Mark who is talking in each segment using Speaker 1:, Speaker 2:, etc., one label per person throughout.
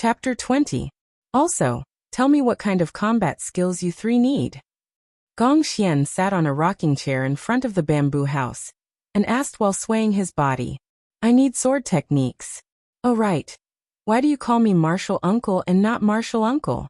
Speaker 1: Chapter 20. Also, tell me what kind of combat skills you three need. Gong Xian sat on a rocking chair in front of the bamboo house and asked while swaying his body. I need sword techniques. Oh right. Why do you call me Martial Uncle and not Martial Uncle?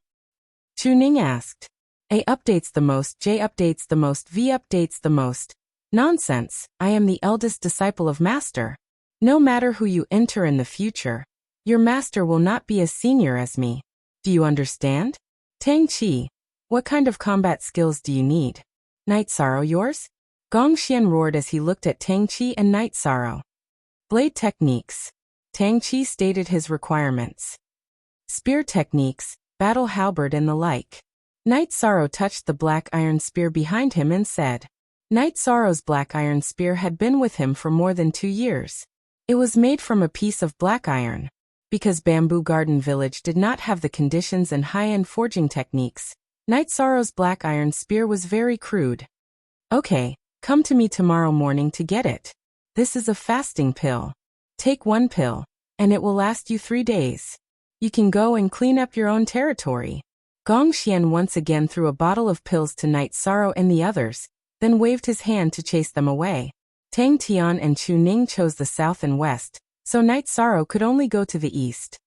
Speaker 1: Chu Ning asked. A updates the most, J updates the most, V updates the most. Nonsense, I am the eldest disciple of Master. No matter who you enter in the future, your master will not be as senior as me. Do you understand? Tang Qi, what kind of combat skills do you need? Night Sorrow yours? Gong Xian roared as he looked at Tang Qi and Night Sorrow. Blade techniques. Tang Qi stated his requirements. Spear techniques, battle halberd and the like. Night Sorrow touched the black iron spear behind him and said. Night Sorrow's black iron spear had been with him for more than 2 years. It was made from a piece of black iron. Because Bamboo Garden Village did not have the conditions and high-end forging techniques, Night Sorrow's black iron spear was very crude. Okay, come to me tomorrow morning to get it. This is a fasting pill. Take 1 pill, and it will last you 3 days. You can go and clean up your own territory. Gong Xian once again threw a bottle of pills to Night Sorrow and the others, then waved his hand to chase them away. Tang Tian and Chu Ning chose the south and west, so Night Sorrow could only go to the east.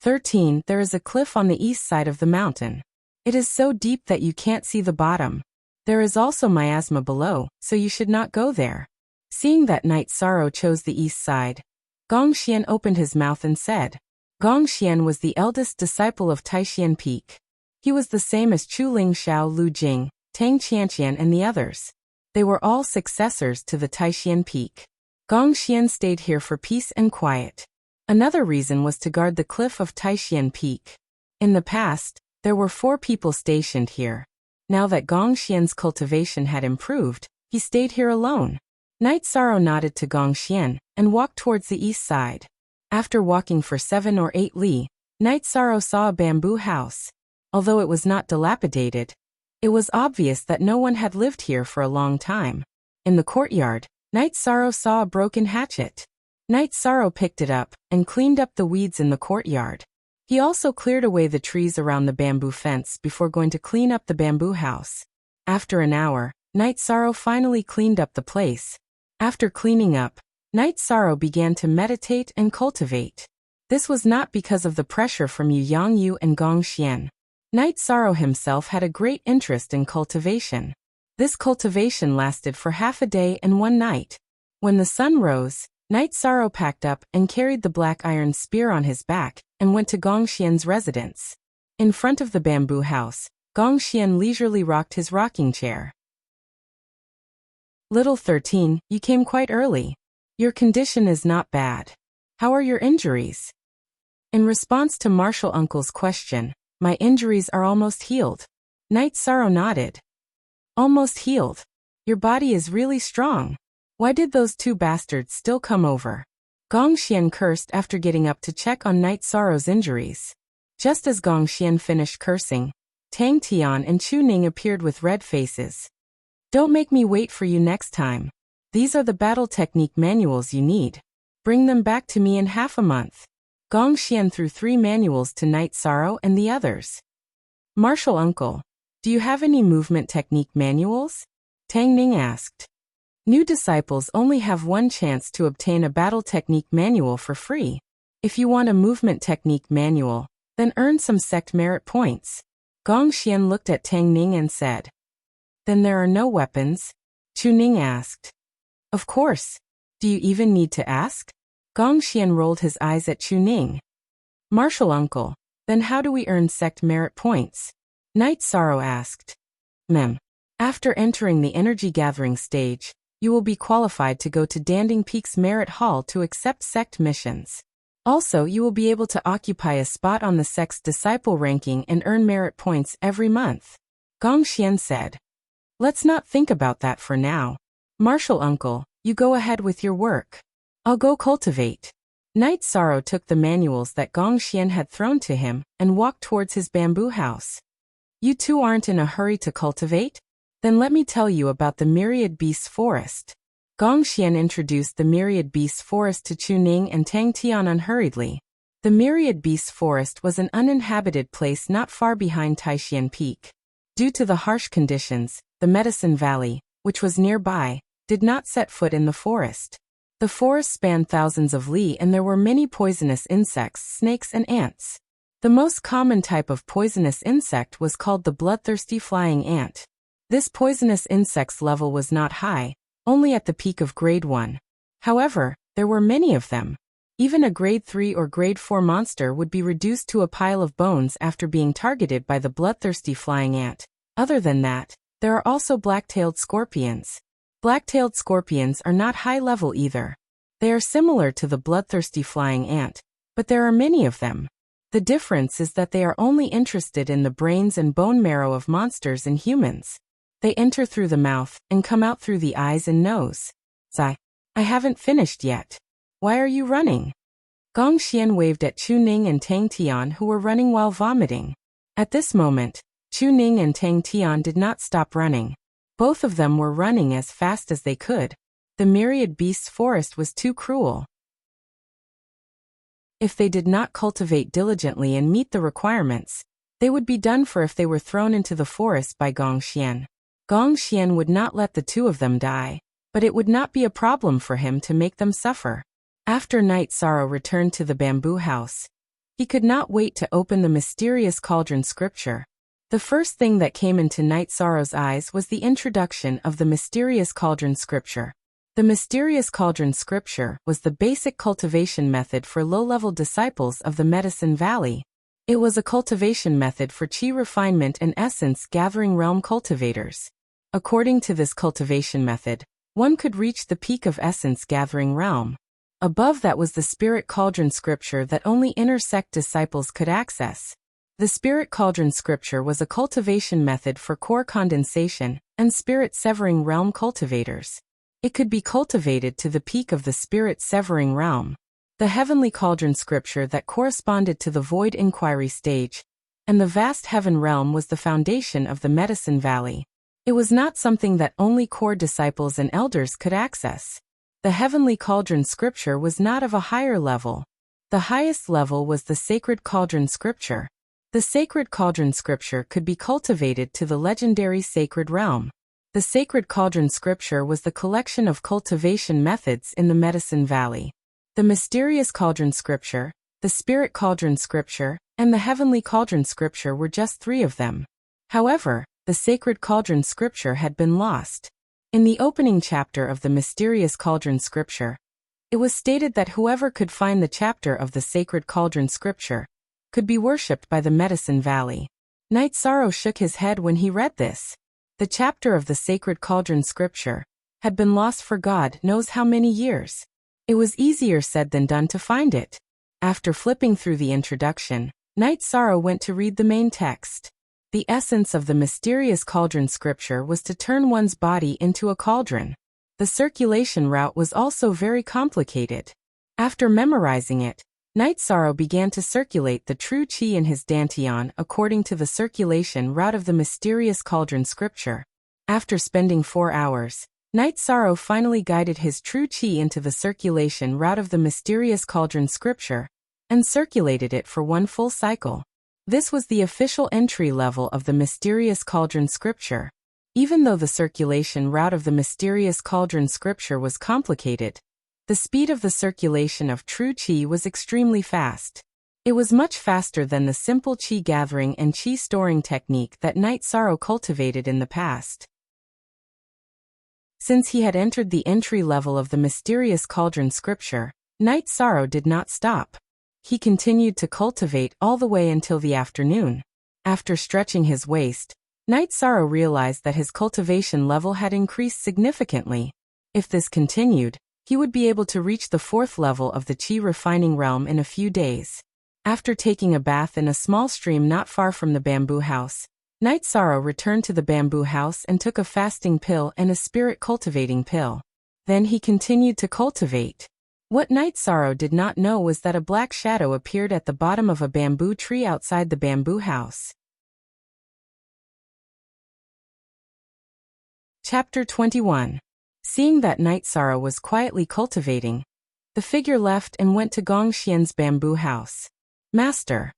Speaker 1: 13. There is a cliff on the east side of the mountain. It is so deep that you can't see the bottom. There is also miasma below, so you should not go there. Seeing that Night Sorrow chose the east side, Gong Xian opened his mouth and said. Gong Xian was the eldest disciple of Taishan Peak. He was the same as Chu Ling Xiao Lu Jing, Tang Qianqian and the others. They were all successors to the Taishan Peak. Gong Xian stayed here for peace and quiet. Another reason was to guard the cliff of Taishan Peak. In the past, there were 4 people stationed here. Now that Gong Xian's cultivation had improved, he stayed here alone. Night Sorrow nodded to Gong Xian and walked towards the east side. After walking for 7 or 8 li, Night Sorrow saw a bamboo house. Although it was not dilapidated, it was obvious that no one had lived here for a long time. In the courtyard, Night Sorrow saw a broken hatchet. Night Sorrow picked it up and cleaned up the weeds in the courtyard. He also cleared away the trees around the bamboo fence before going to clean up the bamboo house. After an hour, Night Sorrow finally cleaned up the place. After cleaning up, Night Sorrow began to meditate and cultivate. This was not because of the pressure from Yu Yangyu and Gong Xian. Night Sorrow himself had a great interest in cultivation. This cultivation lasted for half a day and 1 night. When the sun rose, Night Sorrow packed up and carried the black iron spear on his back and went to Gong Xian's residence. In front of the bamboo house, Gong Xian leisurely rocked his rocking chair. Little 13, you came quite early. Your condition is not bad. How are your injuries? In response to Martial Uncle's question, my injuries are almost healed. Night Sorrow nodded. Almost healed. Your body is really strong. Why did those 2 bastards still come over? Gong Xian cursed after getting up to check on Night Sorrow's injuries. Just as Gong Xian finished cursing, Tang Tian and Chu Ning appeared with red faces. Don't make me wait for you next time. These are the battle technique manuals you need. Bring them back to me in half a month. Gong Xian threw 3 manuals to Night Sorrow and the others. Martial Uncle, do you have any movement technique manuals? Tang Ning asked. New disciples only have 1 chance to obtain a battle technique manual for free. If you want a movement technique manual, then earn some sect merit points. Gong Xian looked at Tang Ning and said. Then there are no weapons? Chu Ning asked. Of course. Do you even need to ask? Gong Xian rolled his eyes at Chu Ning. Martial Uncle, then how do we earn sect merit points? Night Sorrow asked. After entering the energy gathering stage, you will be qualified to go to Danding Peak's Merit Hall to accept sect missions. Also, you will be able to occupy a spot on the sect's disciple ranking and earn merit points every month. Gong Xian said. Let's not think about that for now. Martial Uncle, you go ahead with your work. I'll go cultivate. Night Sorrow took the manuals that Gong Xian had thrown to him and walked towards his bamboo house. You 2 aren't in a hurry to cultivate? Then let me tell you about the Myriad Beasts Forest. Gong Xian introduced the Myriad Beasts Forest to Chu Ning and Tang Tian unhurriedly. The Myriad Beasts Forest was an uninhabited place not far behind Taixian Peak. Due to the harsh conditions, the Medicine Valley, which was nearby, did not set foot in the forest. The forest spanned thousands of li and there were many poisonous insects, snakes and ants. The most common type of poisonous insect was called the bloodthirsty flying ant. This poisonous insect's level was not high, only at the peak of grade 1. However, there were many of them. Even a grade 3 or grade 4 monster would be reduced to a pile of bones after being targeted by the bloodthirsty flying ant. Other than that, there are also black-tailed scorpions. Black-tailed scorpions are not high level either. They are similar to the bloodthirsty flying ant, but there are many of them. The difference is that they are only interested in the brains and bone marrow of monsters and humans. They enter through the mouth and come out through the eyes and nose. I haven't finished yet. Why are you running? Gong Xian waved at Chu Ning and Tang Tian who were running while vomiting. At this moment, Chu Ning and Tang Tian did not stop running. Both of them were running as fast as they could. The Myriad Beasts Forest was too cruel. If they did not cultivate diligently and meet the requirements, they would be done for if they were thrown into the forest by Gong Xian. Gong Xian would not let the two of them die, but it would not be a problem for him to make them suffer. After Night Sorrow returned to the bamboo house, he could not wait to open the mysterious cauldron scripture. The first thing that came into Night Sorrow's eyes was the introduction of the mysterious cauldron scripture. The mysterious cauldron scripture was the basic cultivation method for low-level disciples of the Medicine Valley. It was a cultivation method for chi refinement and essence gathering realm cultivators. According to this cultivation method, one could reach the peak of essence gathering realm. Above that was the Spirit Cauldron Scripture that only inner sect disciples could access. The Spirit Cauldron Scripture was a cultivation method for core condensation and spirit severing realm cultivators. It could be cultivated to the peak of the spirit severing realm. The Heavenly Cauldron Scripture that corresponded to the Void Inquiry stage, and the vast heaven realm was the foundation of the Medicine Valley. It was not something that only core disciples and elders could access. The Heavenly Cauldron Scripture was not of a higher level. The highest level was the Sacred Cauldron Scripture. The Sacred Cauldron Scripture could be cultivated to the legendary Sacred Realm. The Sacred Cauldron Scripture was the collection of cultivation methods in the Medicine Valley. The Mysterious Cauldron Scripture, the Spirit Cauldron Scripture, and the Heavenly Cauldron Scripture were just 3 of them. However, the Sacred Cauldron Scripture had been lost. In the opening chapter of the Mysterious Cauldron Scripture, it was stated that whoever could find the chapter of the Sacred Cauldron Scripture could be worshipped by the Medicine Valley. Night Sorrow shook his head when he read this. The chapter of the Sacred Cauldron Scripture had been lost for God knows how many years. It was easier said than done to find it. After flipping through the introduction, Night Sorrow went to read the main text. The essence of the Mysterious Cauldron Scripture was to turn one's body into a cauldron. The circulation route was also very complicated. After memorizing it, Night Sorrow began to circulate the true qi in his dantian according to the circulation route of the Mysterious Cauldron Scripture. After spending 4 hours, Night Sorrow finally guided his true qi into the circulation route of the Mysterious Cauldron Scripture, and circulated it for 1 full cycle. This was the official entry level of the Mysterious Cauldron Scripture. Even though the circulation route of the Mysterious Cauldron Scripture was complicated, the speed of the circulation of true qi was extremely fast. It was much faster than the simple qi gathering and qi storing technique that Night Sorrow cultivated in the past. Since he had entered the entry level of the Mysterious Cauldron Scripture, Night Sorrow did not stop. He continued to cultivate all the way until the afternoon. After stretching his waist, Night Sorrow realized that his cultivation level had increased significantly. If this continued, he would be able to reach the 4th level of the Qi refining realm in a few days. After taking a bath in a small stream not far from the bamboo house, Night Sorrow returned to the bamboo house and took a fasting pill and a spirit cultivating pill. Then he continued to cultivate. What Night Sorrow did not know was that a black shadow appeared at the bottom of a bamboo tree outside the bamboo house. Chapter 21. Seeing that Night Sorrow was quietly cultivating, the figure left and went to Gong Xian's bamboo house. Master.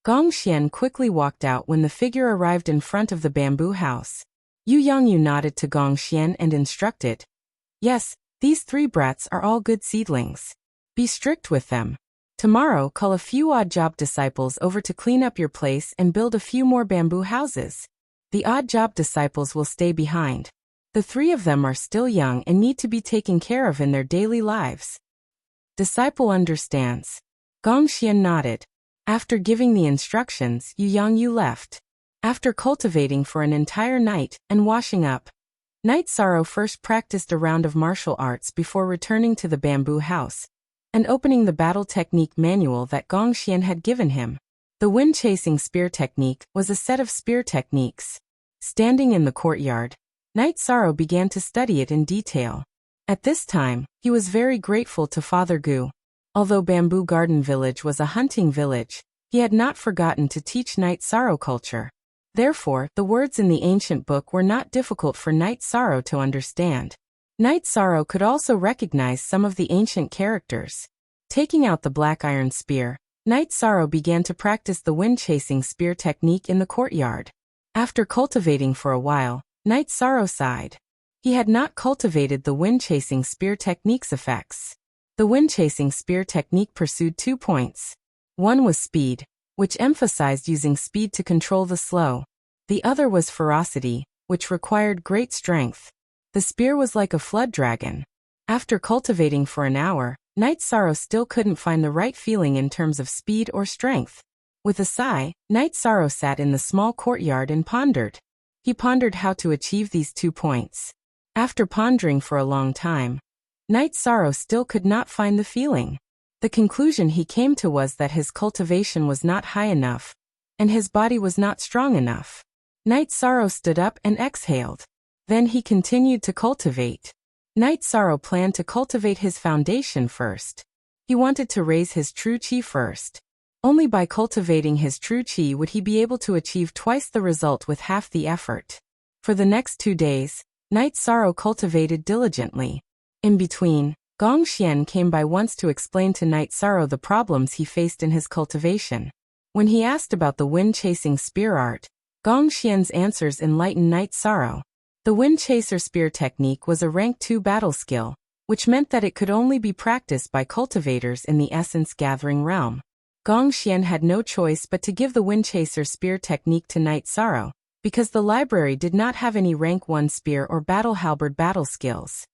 Speaker 1: Gong Xian quickly walked out when the figure arrived in front of the bamboo house. Yu Yangyu nodded to Gong Xian and instructed. Yes, these 3 brats are all good seedlings. Be strict with them. Tomorrow call a few odd job disciples over to clean up your place and build a few more bamboo houses. The odd job disciples will stay behind. The 3 of them are still young and need to be taken care of in their daily lives. Disciple understands. Gong Xian nodded. After giving the instructions, Yu Yangyu left. After cultivating for an entire night and washing up, Night Sorrow first practiced a round of martial arts before returning to the bamboo house and opening the battle technique manual that Gong Xian had given him. The wind-chasing spear technique was a set of spear techniques. Standing in the courtyard, Night Sorrow began to study it in detail. At this time, he was very grateful to Father Gu. Although Bamboo Garden Village was a hunting village, he had not forgotten to teach Night Sorrow culture. Therefore, the words in the ancient book were not difficult for Night Sorrow to understand. Night Sorrow could also recognize some of the ancient characters. Taking out the black iron spear, Night Sorrow began to practice the wind-chasing spear technique in the courtyard. After cultivating for a while, Night Sorrow sighed. He had not cultivated the wind-chasing spear technique's effects. The wind-chasing spear technique pursued 2 points. One was speed, which emphasized using speed to control the slow. The other was ferocity, which required great strength. The spear was like a flood dragon. After cultivating for an hour, Night Sorrow still couldn't find the right feeling in terms of speed or strength. With a sigh, Night Sorrow sat in the small courtyard and pondered. He pondered how to achieve these 2 points. After pondering for a long time, Night Sorrow still could not find the feeling. The conclusion he came to was that his cultivation was not high enough, and his body was not strong enough. Night Sorrow stood up and exhaled. Then he continued to cultivate. Night Sorrow planned to cultivate his foundation first. He wanted to raise his true qi first. Only by cultivating his true qi would he be able to achieve twice the result with half the effort. For the next 2 days, Night Sorrow cultivated diligently. In between, Gong Xian came by once to explain to Night Sorrow the problems he faced in his cultivation. When he asked about the wind-chasing spear art, Gong Xian's answers enlightened Night Sorrow. The wind chaser spear technique was a rank 2 battle skill, which meant that it could only be practiced by cultivators in the essence-gathering realm. Gong Xian had no choice but to give the wind chaser spear technique to Night Sorrow, because the library did not have any rank 1 spear or battle halberd battle skills.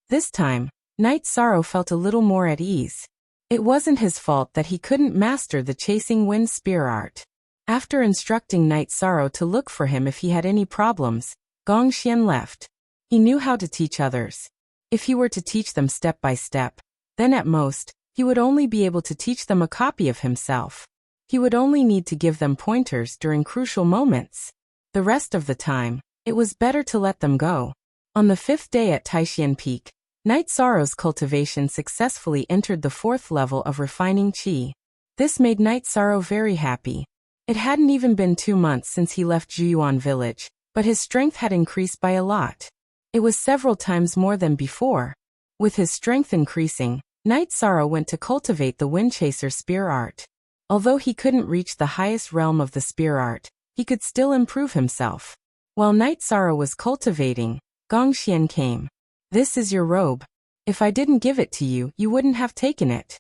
Speaker 1: This time, Night Sorrow felt a little more at ease. It wasn't his fault that he couldn't master the chasing wind spear art. After instructing Night Sorrow to look for him if he had any problems, Gong Xian left. He knew how to teach others. If he were to teach them step by step, then at most, he would only be able to teach them a copy of himself. He would only need to give them pointers during crucial moments. The rest of the time, it was better to let them go. On the 5th day at Taishan Peak, Night Sorrow's cultivation successfully entered the 4th level of refining qi. This made Night Sorrow very happy. It hadn't even been 2 months since he left Juyuan village, but his strength had increased by a lot. It was several times more than before. With his strength increasing, Night Sorrow went to cultivate the wind chaser spear art. Although he couldn't reach the highest realm of the spear art, he could still improve himself. While Night Sorrow was cultivating, Gong Xian came. This is your robe. If I didn't give it to you, you wouldn't have taken it.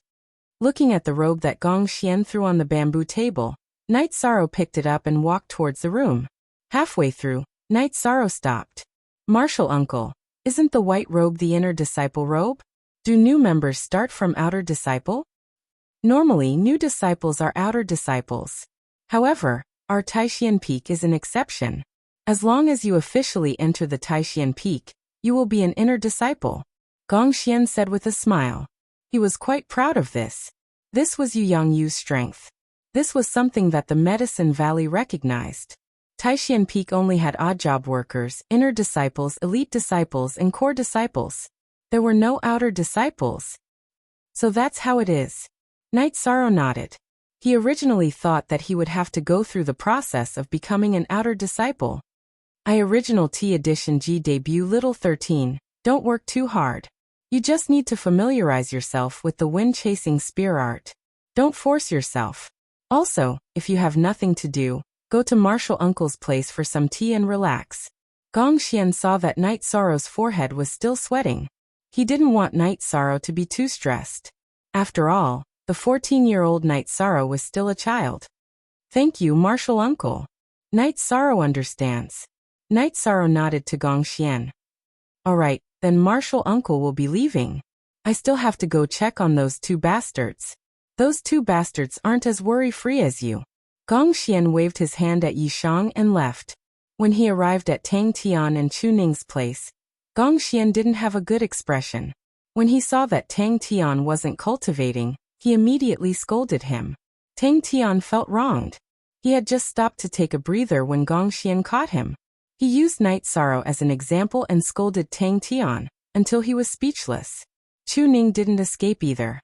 Speaker 1: Looking at the robe that Gong Xian threw on the bamboo table, Night Sorrow picked it up and walked towards the room. Halfway through, Night Sorrow stopped. Martial uncle, isn't the white robe the inner disciple robe? Do new members start from outer disciple? Normally, new disciples are outer disciples. However, our Taishan Peak is an exception. As long as you officially enter the Taishan Peak, you will be an inner disciple, Gong Xian said with a smile. He was quite proud of this. This was Yu Yangyu's strength. This was something that the Medicine Valley recognized. Taishan Peak only had odd job workers, inner disciples, elite disciples, and core disciples. There were no outer disciples. So that's how it is. Night Sorrow nodded. He originally thought that he would have to go through the process of becoming an outer disciple. I Original T Edition G Debut Little 13. Don't work too hard. You just need to familiarize yourself with the wind-chasing spear art. Don't force yourself. Also, if you have nothing to do, go to Martial Uncle's place for some tea and relax. Gong Xian saw that Night Sorrow's forehead was still sweating. He didn't want Night Sorrow to be too stressed. After all, the 14-year-old Night Sorrow was still a child. Thank you, Martial Uncle. Night Sorrow understands. Night Sorrow nodded to Gong Xian. Alright, then Martial Uncle will be leaving. I still have to go check on those two bastards. Those two bastards aren't as worry-free as you. Gong Xian waved his hand at Yishang and left. When he arrived at Tang Tian and Chu Ning's place, Gong Xian didn't have a good expression. When he saw that Tang Tian wasn't cultivating, he immediately scolded him. Tang Tian felt wronged. He had just stopped to take a breather when Gong Xian caught him. He used Night Sorrow as an example and scolded Tang Tian until he was speechless. Chu Ning didn't escape either.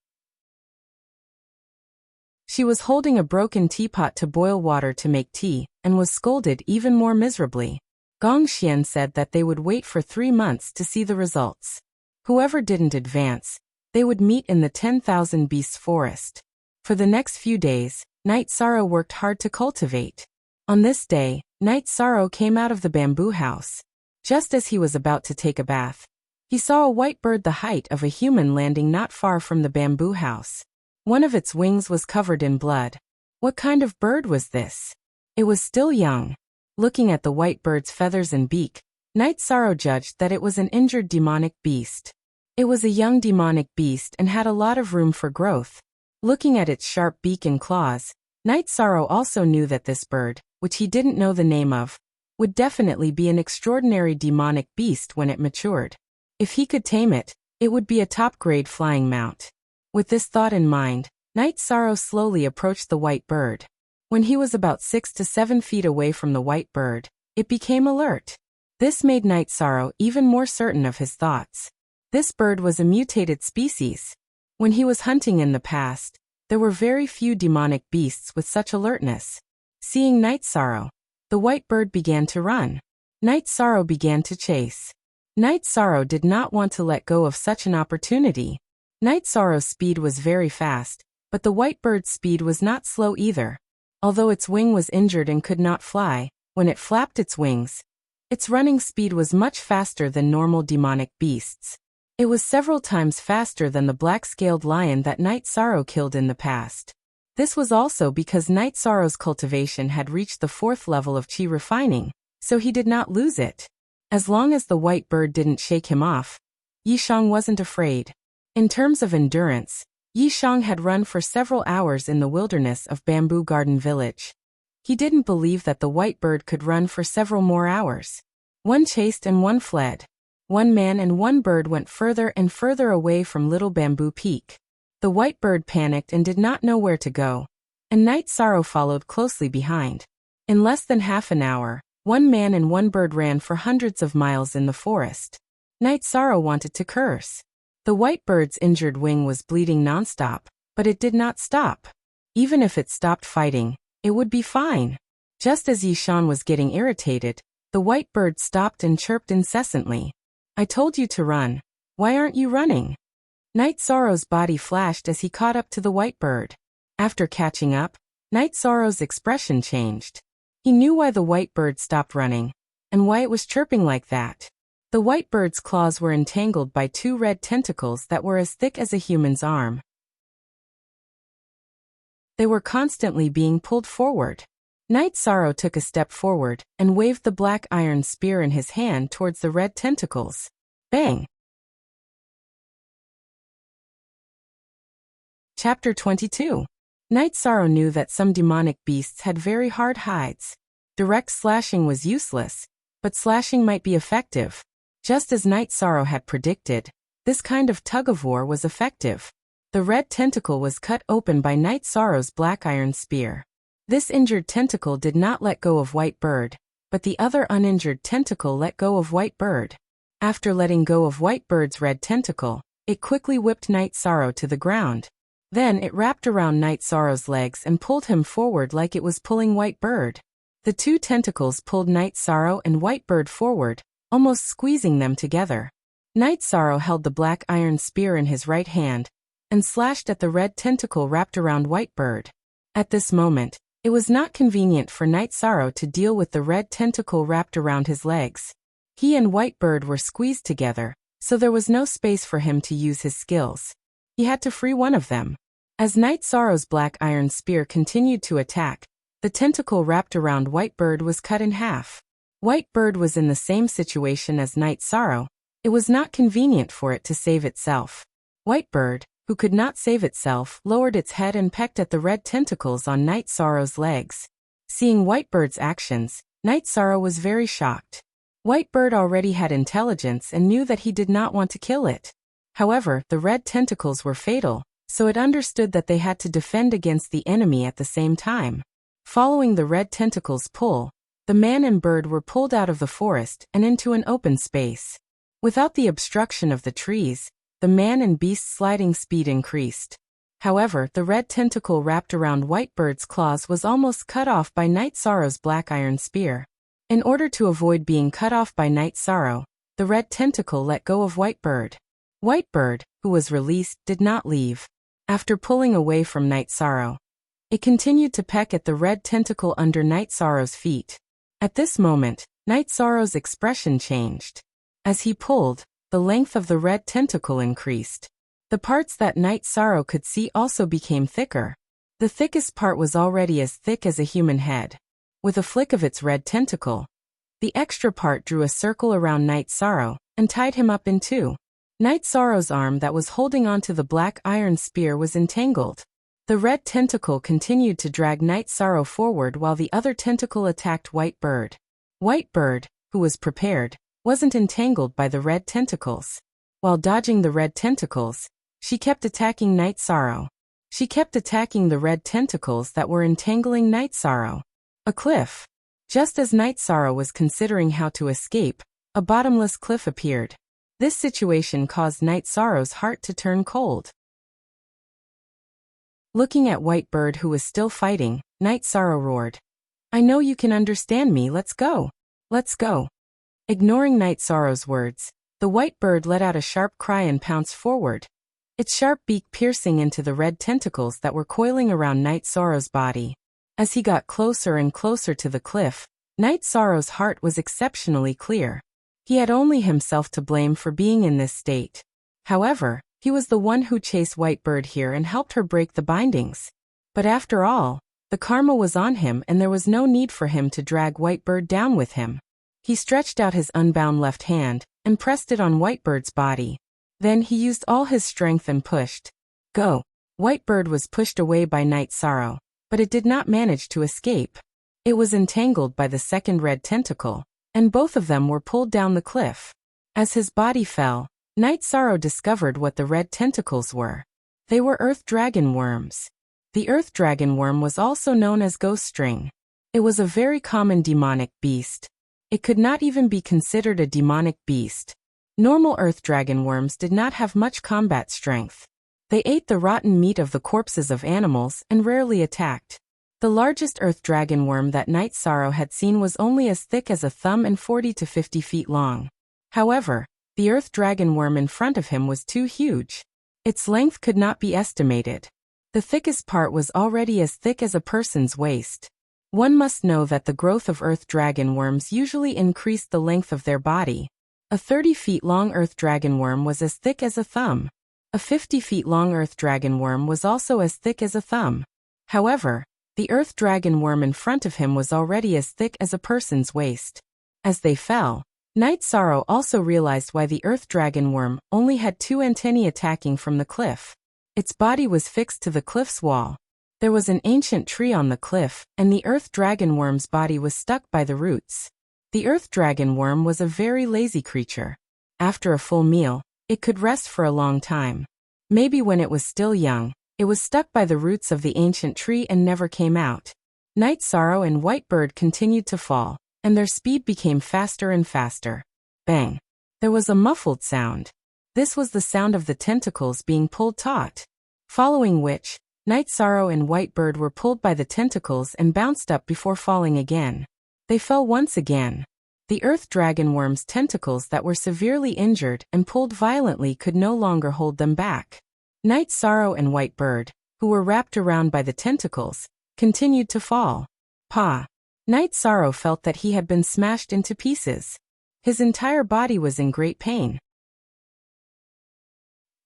Speaker 1: She was holding a broken teapot to boil water to make tea, and was scolded even more miserably. Gong Xian said that they would wait for 3 months to see the results. Whoever didn't advance, they would meet in the 10,000 Beasts forest. For the next few days, Night Sorrow worked hard to cultivate. On this day, Night Sorrow came out of the bamboo house. Just as he was about to take a bath, he saw a white bird the height of a human landing not far from the bamboo house. One of its wings was covered in blood. What kind of bird was this? It was still young. Looking at the white bird's feathers and beak, Night Sorrow judged that it was an injured demonic beast. It was a young demonic beast and had a lot of room for growth. Looking at its sharp beak and claws, Night Sorrow also knew that this bird, which he didn't know the name of, would definitely be an extraordinary demonic beast when it matured. If he could tame it, it would be a top-grade flying mount. With this thought in mind, Night Sorrow slowly approached the white bird. When he was about 6 to 7 feet away from the white bird, it became alert. This made Night Sorrow even more certain of his thoughts. This bird was a mutated species. When he was hunting in the past, there were very few demonic beasts with such alertness. Seeing Night Sorrow, the white bird began to run. Night Sorrow began to chase. Night Sorrow did not want to let go of such an opportunity. Night Sorrow's speed was very fast, but the white bird's speed was not slow either. Although its wing was injured and could not fly, when it flapped its wings, its running speed was much faster than normal demonic beasts. It was several times faster than the black-scaled lion that Night Sorrow killed in the past. This was also because Night Sorrow's cultivation had reached the 4th level of qi refining, so he did not lose it. As long as the white bird didn't shake him off, Yishang wasn't afraid. In terms of endurance, Yishang had run for several hours in the wilderness of Bamboo Garden Village. He didn't believe that the white bird could run for several more hours. One chased and one fled. One man and one bird went further and further away from Little Bamboo Peak. The white bird panicked and did not know where to go, and Night Sorrow followed closely behind. In less than half an hour, one man and one bird ran for hundreds of miles in the forest. Night Sorrow wanted to curse. The white bird's injured wing was bleeding nonstop, but it did not stop. Even if it stopped fighting, it would be fine. Just as Yishan was getting irritated, the white bird stopped and chirped incessantly. I told you to run. Why aren't you running? Night Sorrow's body flashed as he caught up to the white bird. After catching up, Night Sorrow's expression changed. He knew why the white bird stopped running, and why it was chirping like that. The white bird's claws were entangled by 2 red tentacles that were as thick as a human's arm. They were constantly being pulled forward. Night Sorrow took a step forward and waved the black iron spear in his hand towards the red tentacles. Bang! Chapter 22. Night Sorrow knew that some demonic beasts had very hard hides. Direct slashing was useless, but slashing might be effective. Just as Night Sorrow had predicted, this kind of tug-of-war was effective. The red tentacle was cut open by Night Sorrow's black iron spear. This injured tentacle did not let go of White Bird, but the other uninjured tentacle let go of White Bird. After letting go of White Bird's red tentacle, it quickly whipped Night Sorrow to the ground. Then it wrapped around Night Sorrow's legs and pulled him forward like it was pulling White Bird. The 2 tentacles pulled Night Sorrow and White Bird forward, almost squeezing them together. Night Sorrow held the black iron spear in his right hand, and slashed at the red tentacle wrapped around Whitebird. At this moment, it was not convenient for Night Sorrow to deal with the red tentacle wrapped around his legs. He and Whitebird were squeezed together, so there was no space for him to use his skills. He had to free one of them. As Night Sorrow's black iron spear continued to attack, the tentacle wrapped around Whitebird was cut in half. Whitebird was in the same situation as Night Sorrow. It was not convenient for it to save itself. Whitebird, who could not save itself, lowered its head and pecked at the red tentacles on Night Sorrow's legs. Seeing Whitebird's actions, Night Sorrow was very shocked. Whitebird already had intelligence and knew that he did not want to kill it. However, the red tentacles were fatal, so it understood that they had to defend against the enemy at the same time. Following the red tentacles' pull, the man and bird were pulled out of the forest and into an open space. Without the obstruction of the trees, the man and beast's sliding speed increased. However, the red tentacle wrapped around Whitebird's claws was almost cut off by Night Sorrow's black iron spear. In order to avoid being cut off by Night Sorrow, the red tentacle let go of Whitebird. Whitebird, who was released, did not leave. After pulling away from Night Sorrow, it continued to peck at the red tentacle under Night Sorrow's feet. At this moment, Night Sorrow's expression changed. As he pulled, the length of the red tentacle increased. The parts that Night Sorrow could see also became thicker. The thickest part was already as thick as a human head. With a flick of its red tentacle, the extra part drew a circle around Night Sorrow and tied him up in two. Night Sorrow's arm that was holding onto the black iron spear was entangled. The red tentacle continued to drag Night Sorrow forward while the other tentacle attacked Whitebird. Whitebird, who was prepared, wasn't entangled by the red tentacles. While dodging the red tentacles, she kept attacking Night Sorrow. She kept attacking the red tentacles that were entangling Night Sorrow. A cliff. Just as Night Sorrow was considering how to escape, a bottomless cliff appeared. This situation caused Night Sorrow's heart to turn cold. Looking at Whitebird, who was still fighting, Night Sorrow roared, "I know you can understand me, let's go. Let's go." Ignoring Night Sorrow's words, the Whitebird let out a sharp cry and pounced forward, its sharp beak piercing into the red tentacles that were coiling around Night Sorrow's body. As he got closer and closer to the cliff, Night Sorrow's heart was exceptionally clear. He had only himself to blame for being in this state. However, he was the one who chased Whitebird here and helped her break the bindings. But after all, the karma was on him and there was no need for him to drag Whitebird down with him. He stretched out his unbound left hand and pressed it on Whitebird's body. Then he used all his strength and pushed. Go! Whitebird was pushed away by Night Sorrow, but it did not manage to escape. It was entangled by the second red tentacle, and both of them were pulled down the cliff. As his body fell, Night Sorrow discovered what the red tentacles were. They were earth dragon worms. The earth dragon worm was also known as ghost string. It was a very common demonic beast. It could not even be considered a demonic beast. Normal earth dragon worms did not have much combat strength. They ate the rotten meat of the corpses of animals and rarely attacked. The largest earth dragon worm that Night Sorrow had seen was only as thick as a thumb and 40 to 50 feet long. However, the earth dragon worm in front of him was too huge. Its length could not be estimated. The thickest part was already as thick as a person's waist. One must know that the growth of earth dragon worms usually increased the length of their body. A 30 feet long earth dragon worm was as thick as a thumb. A 50 feet long earth dragon worm was also as thick as a thumb. However, the earth dragon worm in front of him was already as thick as a person's waist. As they fell, Night Sorrow also realized why the earth dragon worm only had two antennae attacking from the cliff. Its body was fixed to the cliff's wall. There was an ancient tree on the cliff, and the earth dragon worm's body was stuck by the roots. The earth dragon worm was a very lazy creature. After a full meal, it could rest for a long time. Maybe when it was still young, it was stuck by the roots of the ancient tree and never came out. Night Sorrow and Whitebird continued to fall, and their speed became faster and faster. Bang! There was a muffled sound. This was the sound of the tentacles being pulled taut. Following which, Night Sorrow and Whitebird were pulled by the tentacles and bounced up before falling again. They fell once again. The earth dragon worm's tentacles that were severely injured and pulled violently could no longer hold them back. Night Sorrow and White Bird, who were wrapped around by the tentacles, continued to fall. Pa! Night Sorrow felt that he had been smashed into pieces. His entire body was in great pain.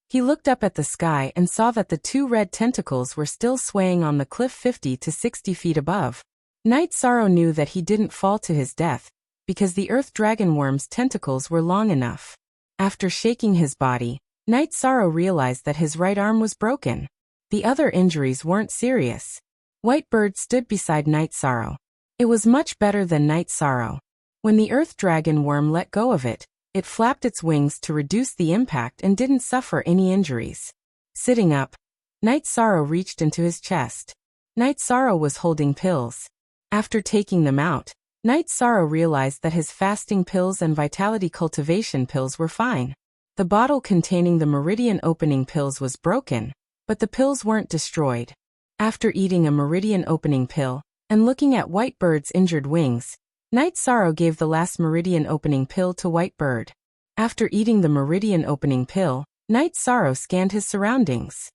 Speaker 1: He looked up at the sky and saw that the two red tentacles were still swaying on the cliff 50 to 60 feet above. Night Sorrow knew that he didn't fall to his death, because the earth dragon worm's tentacles were long enough. After shaking his body, Night Sorrow realized that his right arm was broken. The other injuries weren't serious. White Bird stood beside Night Sorrow. It was much better than Night Sorrow. When the earth dragon worm let go of it, it flapped its wings to reduce the impact and didn't suffer any injuries. Sitting up, Night Sorrow reached into his chest. Night Sorrow was holding pills. After taking them out, Night Sorrow realized that his fasting pills and vitality cultivation pills were fine. The bottle containing the meridian opening pills was broken, but the pills weren't destroyed. After eating a meridian opening pill, and looking at White Bird's injured wings, Night Sorrow gave the last meridian opening pill to White Bird. After eating the meridian opening pill, Night Sorrow scanned his surroundings.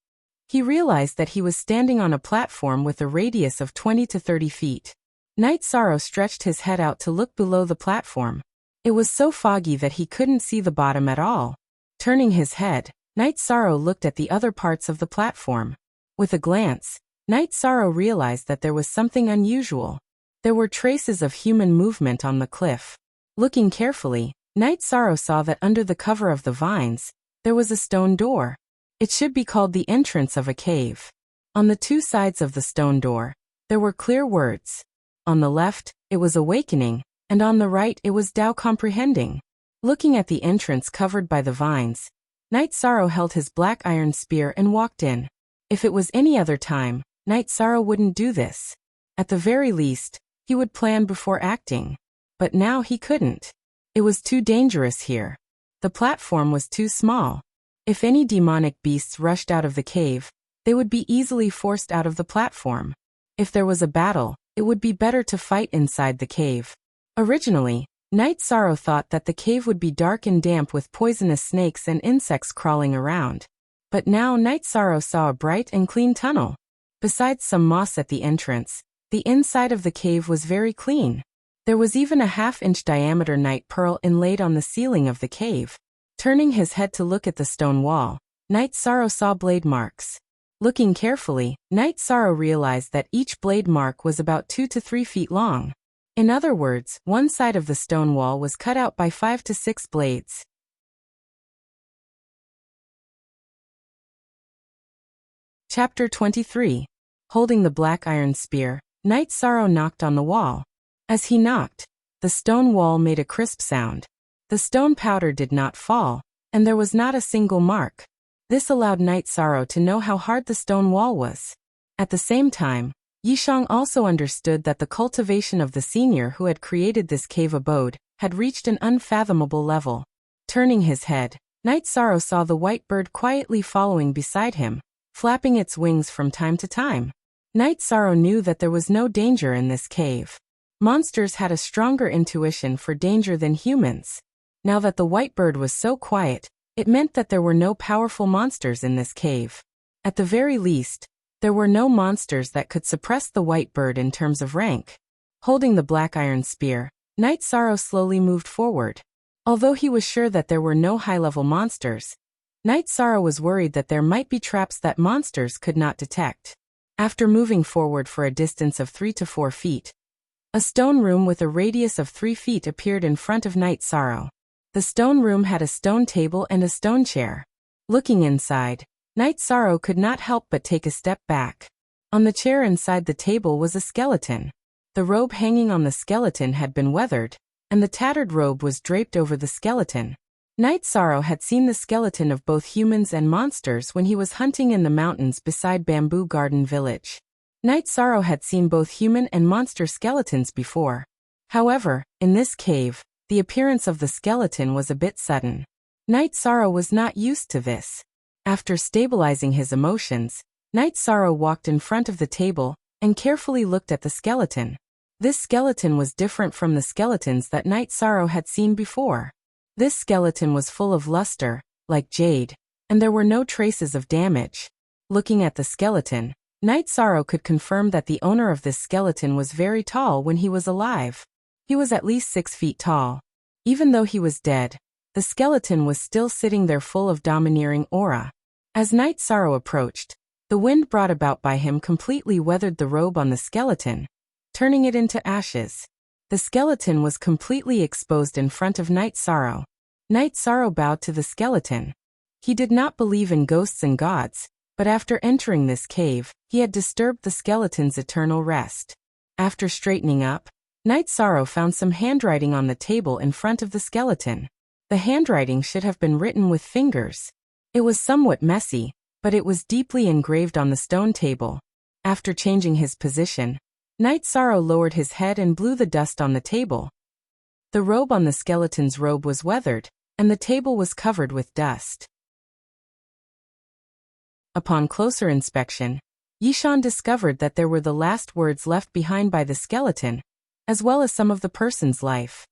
Speaker 1: He realized that he was standing on a platform with a radius of 20 to 30 feet. Night Sorrow stretched his head out to look below the platform. It was so foggy that he couldn't see the bottom at all. Turning his head, Night Sorrow looked at the other parts of the platform. With a glance, Night Sorrow realized that there was something unusual. There were traces of human movement on the cliff. Looking carefully, Night Sorrow saw that under the cover of the vines, there was a stone door. It should be called the entrance of a cave. On the two sides of the stone door, there were clear words. On the left, it was awakening, and on the right it was Tao comprehending. Looking at the entrance covered by the vines, Night Sorrow held his black iron spear and walked in. If it was any other time, Night Sorrow wouldn't do this. At the very least, he would plan before acting. But now he couldn't. It was too dangerous here. The platform was too small. If any demonic beasts rushed out of the cave, they would be easily forced out of the platform. If there was a battle, it would be better to fight inside the cave. Originally, Night Sorrow thought that the cave would be dark and damp with poisonous snakes and insects crawling around. But now Night Sorrow saw a bright and clean tunnel. Besides some moss at the entrance, the inside of the cave was very clean. There was even a half-inch diameter night pearl inlaid on the ceiling of the cave. Turning his head to look at the stone wall, Night Sorrow saw blade marks. Looking carefully, Night Sorrow realized that each blade mark was about 2 to 3 feet long. In other words, one side of the stone wall was cut out by 5 to 6 blades. Chapter 23. Holding the black iron spear, Night Sorrow knocked on the wall. As he knocked, the stone wall made a crisp sound. The stone powder did not fall, and there was not a single mark. This allowed Night Sorrow to know how hard the stone wall was. At the same time, Yishang also understood that the cultivation of the senior who had created this cave abode had reached an unfathomable level. Turning his head, Night Sorrow saw the White Bird quietly following beside him, flapping its wings from time to time. Night Sorrow knew that there was no danger in this cave. Monsters had a stronger intuition for danger than humans. Now that the White Bird was so quiet, it meant that there were no powerful monsters in this cave. At the very least, there were no monsters that could suppress the White Bird in terms of rank. Holding the black iron spear, Night Sorrow slowly moved forward. Although he was sure that there were no high-level monsters, Night Sorrow was worried that there might be traps that monsters could not detect. After moving forward for a distance of 3 to 4 feet, a stone room with a radius of 3 feet appeared in front of Night Sorrow. The stone room had a stone table and a stone chair. Looking inside, Night Sorrow could not help but take a step back. On the chair inside the table was a skeleton. The robe hanging on the skeleton had been weathered, and the tattered robe was draped over the skeleton. Night Sorrow had seen the skeleton of both humans and monsters when he was hunting in the mountains beside Bamboo Garden Village. Night Sorrow had seen both human and monster skeletons before. However, in this cave, the appearance of the skeleton was a bit sudden. Night Sorrow was not used to this. After stabilizing his emotions, Night Sorrow walked in front of the table and carefully looked at the skeleton. This skeleton was different from the skeletons that Night Sorrow had seen before. This skeleton was full of luster, like jade, and there were no traces of damage. Looking at the skeleton, Night Sorrow could confirm that the owner of this skeleton was very tall when he was alive. He was at least 6 feet tall. Even though he was dead, the skeleton was still sitting there full of domineering aura. As Night Sorrow approached, the wind brought about by him completely weathered the robe on the skeleton, turning it into ashes. The skeleton was completely exposed in front of Night Sorrow. Night Sorrow bowed to the skeleton. He did not believe in ghosts and gods, but after entering this cave, he had disturbed the skeleton's eternal rest. After straightening up, Night Sorrow found some handwriting on the table in front of the skeleton. The handwriting should have been written with fingers. It was somewhat messy, but it was deeply engraved on the stone table. After changing his position, Night Sorrow lowered his head and blew the dust on the table. The robe on the skeleton's robe was weathered, and the table was covered with dust. Upon closer inspection, Yishan discovered that there were the last words left behind by the skeleton, as well as some of the person's life.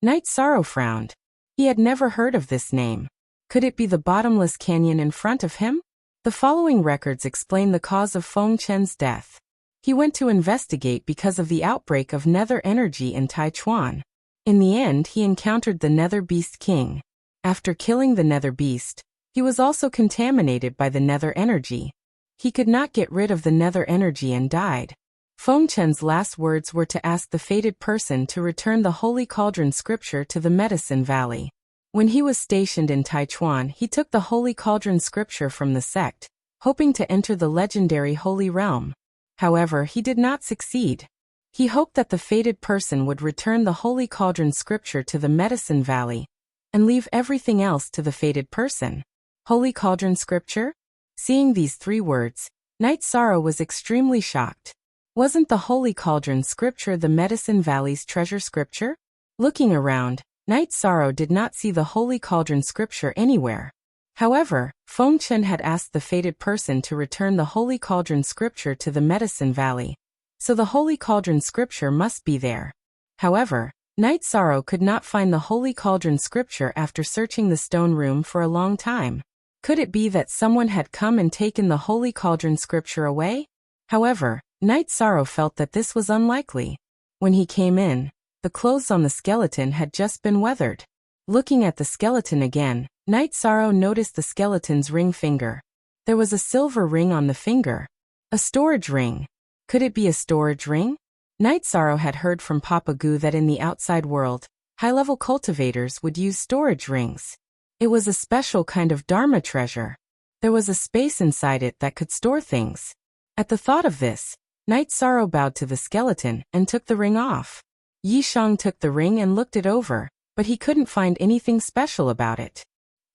Speaker 1: Night Sorrow frowned. He had never heard of this name. Could it be the bottomless canyon in front of him? The following records explain the cause of Feng Chen's death. He went to investigate because of the outbreak of nether energy in Taichuan. In the end, he encountered the Nether Beast King. After killing the Nether Beast, he was also contaminated by the nether energy. He could not get rid of the nether energy and died. Feng Chen's last words were to ask the fated person to return the Holy Cauldron scripture to the Medicine Valley. When he was stationed in Taichuan, he took the Holy Cauldron scripture from the sect, hoping to enter the legendary Holy Realm. However, he did not succeed. He hoped that the fated person would return the Holy Cauldron scripture to the Medicine Valley and leave everything else to the fated person. Holy Cauldron scripture? Seeing these 3 words, Night Sorrow was extremely shocked. Wasn't the Holy Cauldron scripture the Medicine Valley's treasure scripture? Looking around, Night Sorrow did not see the Holy Cauldron scripture anywhere. However, Feng Chen had asked the fated person to return the Holy Cauldron scripture to the Medicine Valley, so the Holy Cauldron scripture must be there. However, Night Sorrow could not find the Holy Cauldron scripture after searching the stone room for a long time. Could it be that someone had come and taken the Holy Cauldron scripture away? However, Night Sorrow felt that this was unlikely. When he came in, the clothes on the skeleton had just been weathered. Looking at the skeleton again, Night Sorrow noticed the skeleton's ring finger. There was a silver ring on the finger. A storage ring. Could it be a storage ring? Night Sorrow had heard from Papa Gu that in the outside world, high-level cultivators would use storage rings. It was a special kind of Dharma treasure. There was a space inside it that could store things. At the thought of this, Night Sorrow bowed to the skeleton and took the ring off. Yishang took the ring and looked it over, but he couldn't find anything special about it.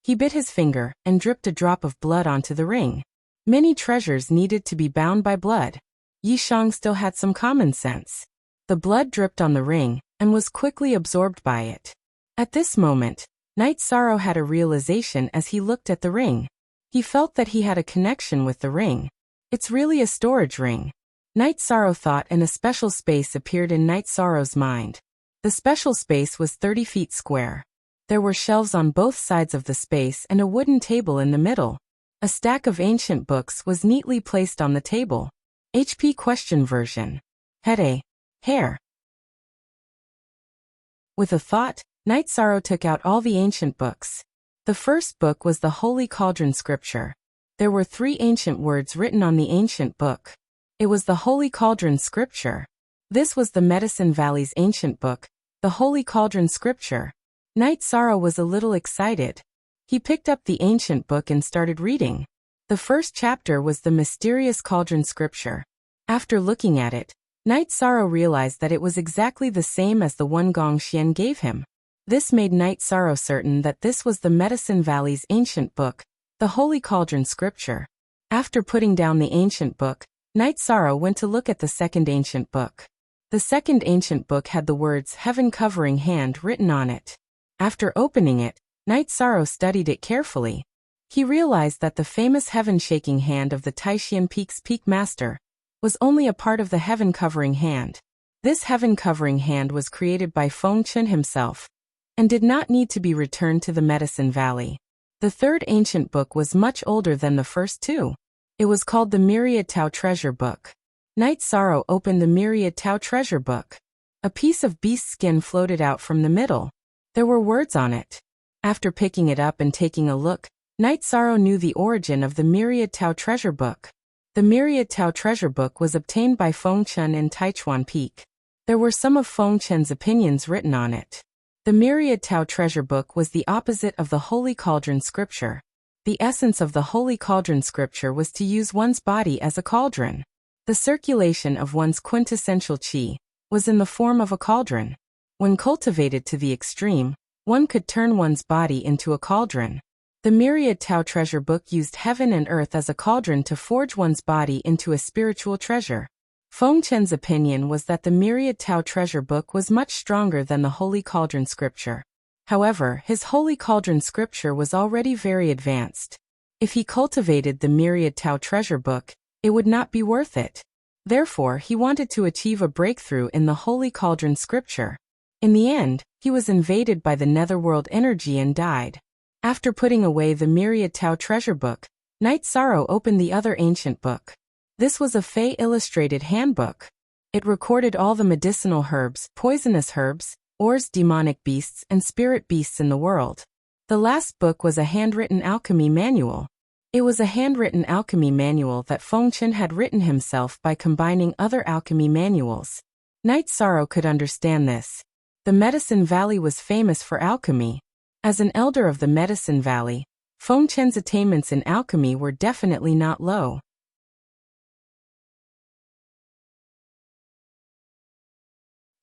Speaker 1: He bit his finger and dripped a drop of blood onto the ring. Many treasures needed to be bound by blood. Yishang still had some common sense. The blood dripped on the ring and was quickly absorbed by it. At this moment, Night Sorrow had a realization as he looked at the ring. He felt that he had a connection with the ring. It's really a storage ring. Night Sorrow thought, and a special space appeared in Night Sorrow's mind. The special space was 30 feet square. There were shelves on both sides of the space and a wooden table in the middle. A stack of ancient books was neatly placed on the table. HP question version. Hair. With a thought, Night Sorrow took out all the ancient books. The first book was the Holy Cauldron scripture. There were 3 ancient words written on the ancient book. It was the Holy Cauldron scripture. This was the Medicine Valley's ancient book, the Holy Cauldron scripture. Night Sorrow was a little excited. He picked up the ancient book and started reading. The first chapter was the mysterious cauldron scripture. After looking at it, Night Sorrow realized that it was exactly the same as the one Gong Xian gave him. This made Night Sorrow certain that this was the Medicine Valley's ancient book, the Holy Cauldron scripture. After putting down the ancient book, Night Sorrow went to look at the second ancient book. The second ancient book had the words Heaven Covering Hand written on it. After opening it, Night Sorrow studied it carefully. He realized that the famous Heaven Shaking Hand of the Taishan Peak's Peak Master was only a part of the Heaven Covering Hand. This Heaven Covering Hand was created by Feng Chen himself and did not need to be returned to the Medicine Valley. The third ancient book was much older than the first two. It was called the Myriad Tao Treasure Book. Night Sorrow opened the Myriad Tao Treasure Book. A piece of beast skin floated out from the middle. There were words on it. After picking it up and taking a look, Night Sorrow knew the origin of the Myriad Tao Treasure Book. The Myriad Tao Treasure Book was obtained by Feng Chen in Taichuan Peak. There were some of Feng Chen's opinions written on it. The Myriad Tao Treasure Book was the opposite of the Holy Cauldron Scripture. The essence of the Holy Cauldron Scripture was to use one's body as a cauldron. The circulation of one's quintessential qi was in the form of a cauldron. When cultivated to the extreme, one could turn one's body into a cauldron. The Myriad Tao Treasure Book used heaven and earth as a cauldron to forge one's body into a spiritual treasure. Feng Chen's opinion was that the Myriad Tao Treasure Book was much stronger than the Holy Cauldron Scripture. However, his Holy Cauldron Scripture was already very advanced. If he cultivated the Myriad Tao Treasure Book, it would not be worth it. Therefore, he wanted to achieve a breakthrough in the Holy Cauldron Scripture. In the end, he was invaded by the netherworld energy and died. After putting away the Myriad Tao Treasure Book, Night Sorrow opened the other ancient book. This was a Fey illustrated handbook. It recorded all the medicinal herbs, poisonous herbs, ores, demonic beasts, and spirit beasts in the world. The last book was a handwritten alchemy manual. It was a handwritten alchemy manual that Feng Chen had written himself by combining other alchemy manuals. Night Sorrow could understand this. The Medicine Valley was famous for alchemy. As an elder of the Medicine Valley, Feng Chen's attainments in alchemy were definitely not low.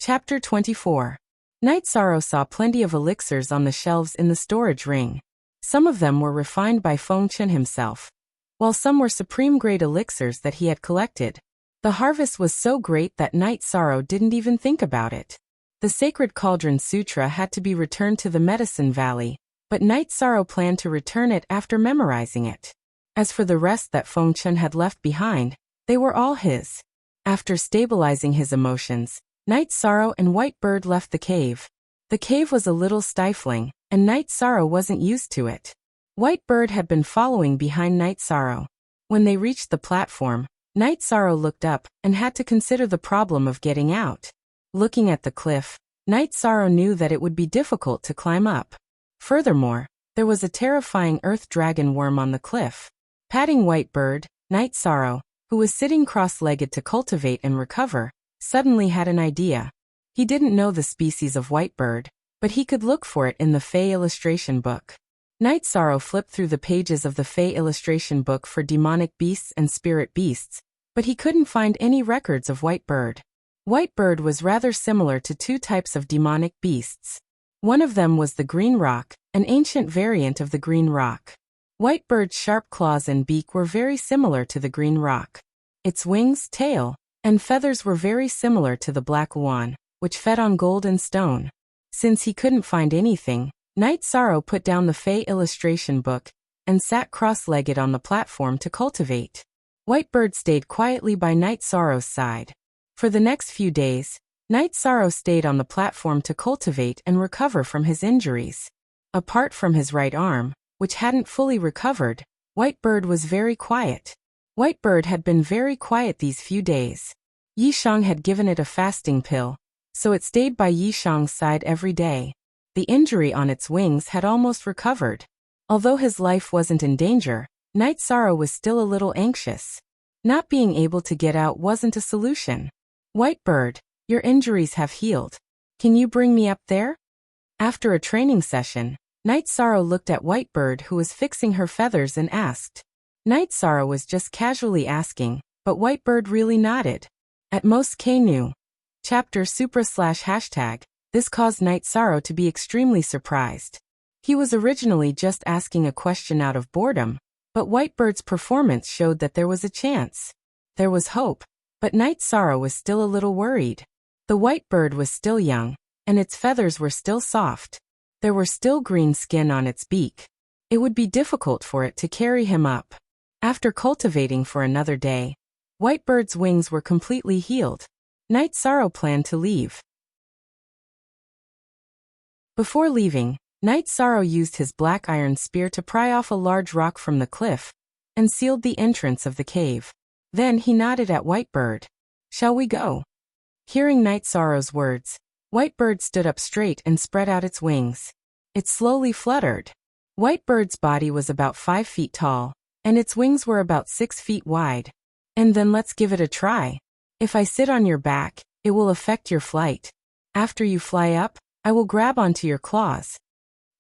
Speaker 1: Chapter 24. Night Sorrow saw plenty of elixirs on the shelves in the storage ring. Some of them were refined by Feng Chen himself, while some were supreme-grade elixirs that he had collected. The harvest was so great that Night Sorrow didn't even think about it. The Sacred Cauldron Sutra had to be returned to the Medicine Valley, but Night Sorrow planned to return it after memorizing it. As for the rest that Feng Chen had left behind, they were all his. After stabilizing his emotions, Night Sorrow and White Bird left the cave. The cave was a little stifling, and Night Sorrow wasn't used to it. White Bird had been following behind Night Sorrow. When they reached the platform, Night Sorrow looked up and had to consider the problem of getting out. Looking at the cliff, Night Sorrow knew that it would be difficult to climb up. Furthermore, there was a terrifying earth dragon worm on the cliff. Patting White Bird, Night Sorrow, who was sitting cross-legged to cultivate and recover, suddenly had an idea. He didn't know the species of white bird, but he could look for it in the Fey illustration book. Night Sorrow flipped through the pages of the Fey illustration book for demonic beasts and spirit beasts, but he couldn't find any records of white bird. White bird was rather similar to two types of demonic beasts. One of them was the green roc, an ancient variant of the green roc. White bird's sharp claws and beak were very similar to the green roc. Its wings, tail, and feathers were very similar to the black swan, which fed on gold and stone. Since he couldn't find anything, Night Sorrow put down the Fey illustration book and sat cross-legged on the platform to cultivate. White Bird stayed quietly by Night Sorrow's side. For the next few days, Night Sorrow stayed on the platform to cultivate and recover from his injuries. Apart from his right arm, which hadn't fully recovered, White Bird was very quiet. White Bird had been very quiet these few days. Yishang had given it a fasting pill, so it stayed by Yishang's side every day. The injury on its wings had almost recovered. Although his life wasn't in danger, Night Sorrow was still a little anxious. Not being able to get out wasn't a solution. White Bird, your injuries have healed. Can you bring me up there? After a training session, Night Sorrow looked at White Bird, who was fixing her feathers, and asked. Night Sorrow was just casually asking, but White Bird really nodded. At most K knew. Chapter /#. This caused Night Sorrow to be extremely surprised. He was originally just asking a question out of boredom, but White Bird's performance showed that there was a chance. There was hope, but Night Sorrow was still a little worried. The White Bird was still young, and its feathers were still soft. There were still green skin on its beak. It would be difficult for it to carry him up. After cultivating for another day, White Bird's wings were completely healed. Night Sorrow planned to leave. Before leaving, Night Sorrow used his black iron spear to pry off a large rock from the cliff and sealed the entrance of the cave. Then he nodded at Whitebird. "Shall we go?" Hearing Night Sorrow's words, Whitebird stood up straight and spread out its wings. It slowly fluttered. Whitebird's body was about 5 feet tall, and its wings were about 6 feet wide. "And then let's give it a try. If I sit on your back, it will affect your flight. After you fly up, I will grab onto your claws."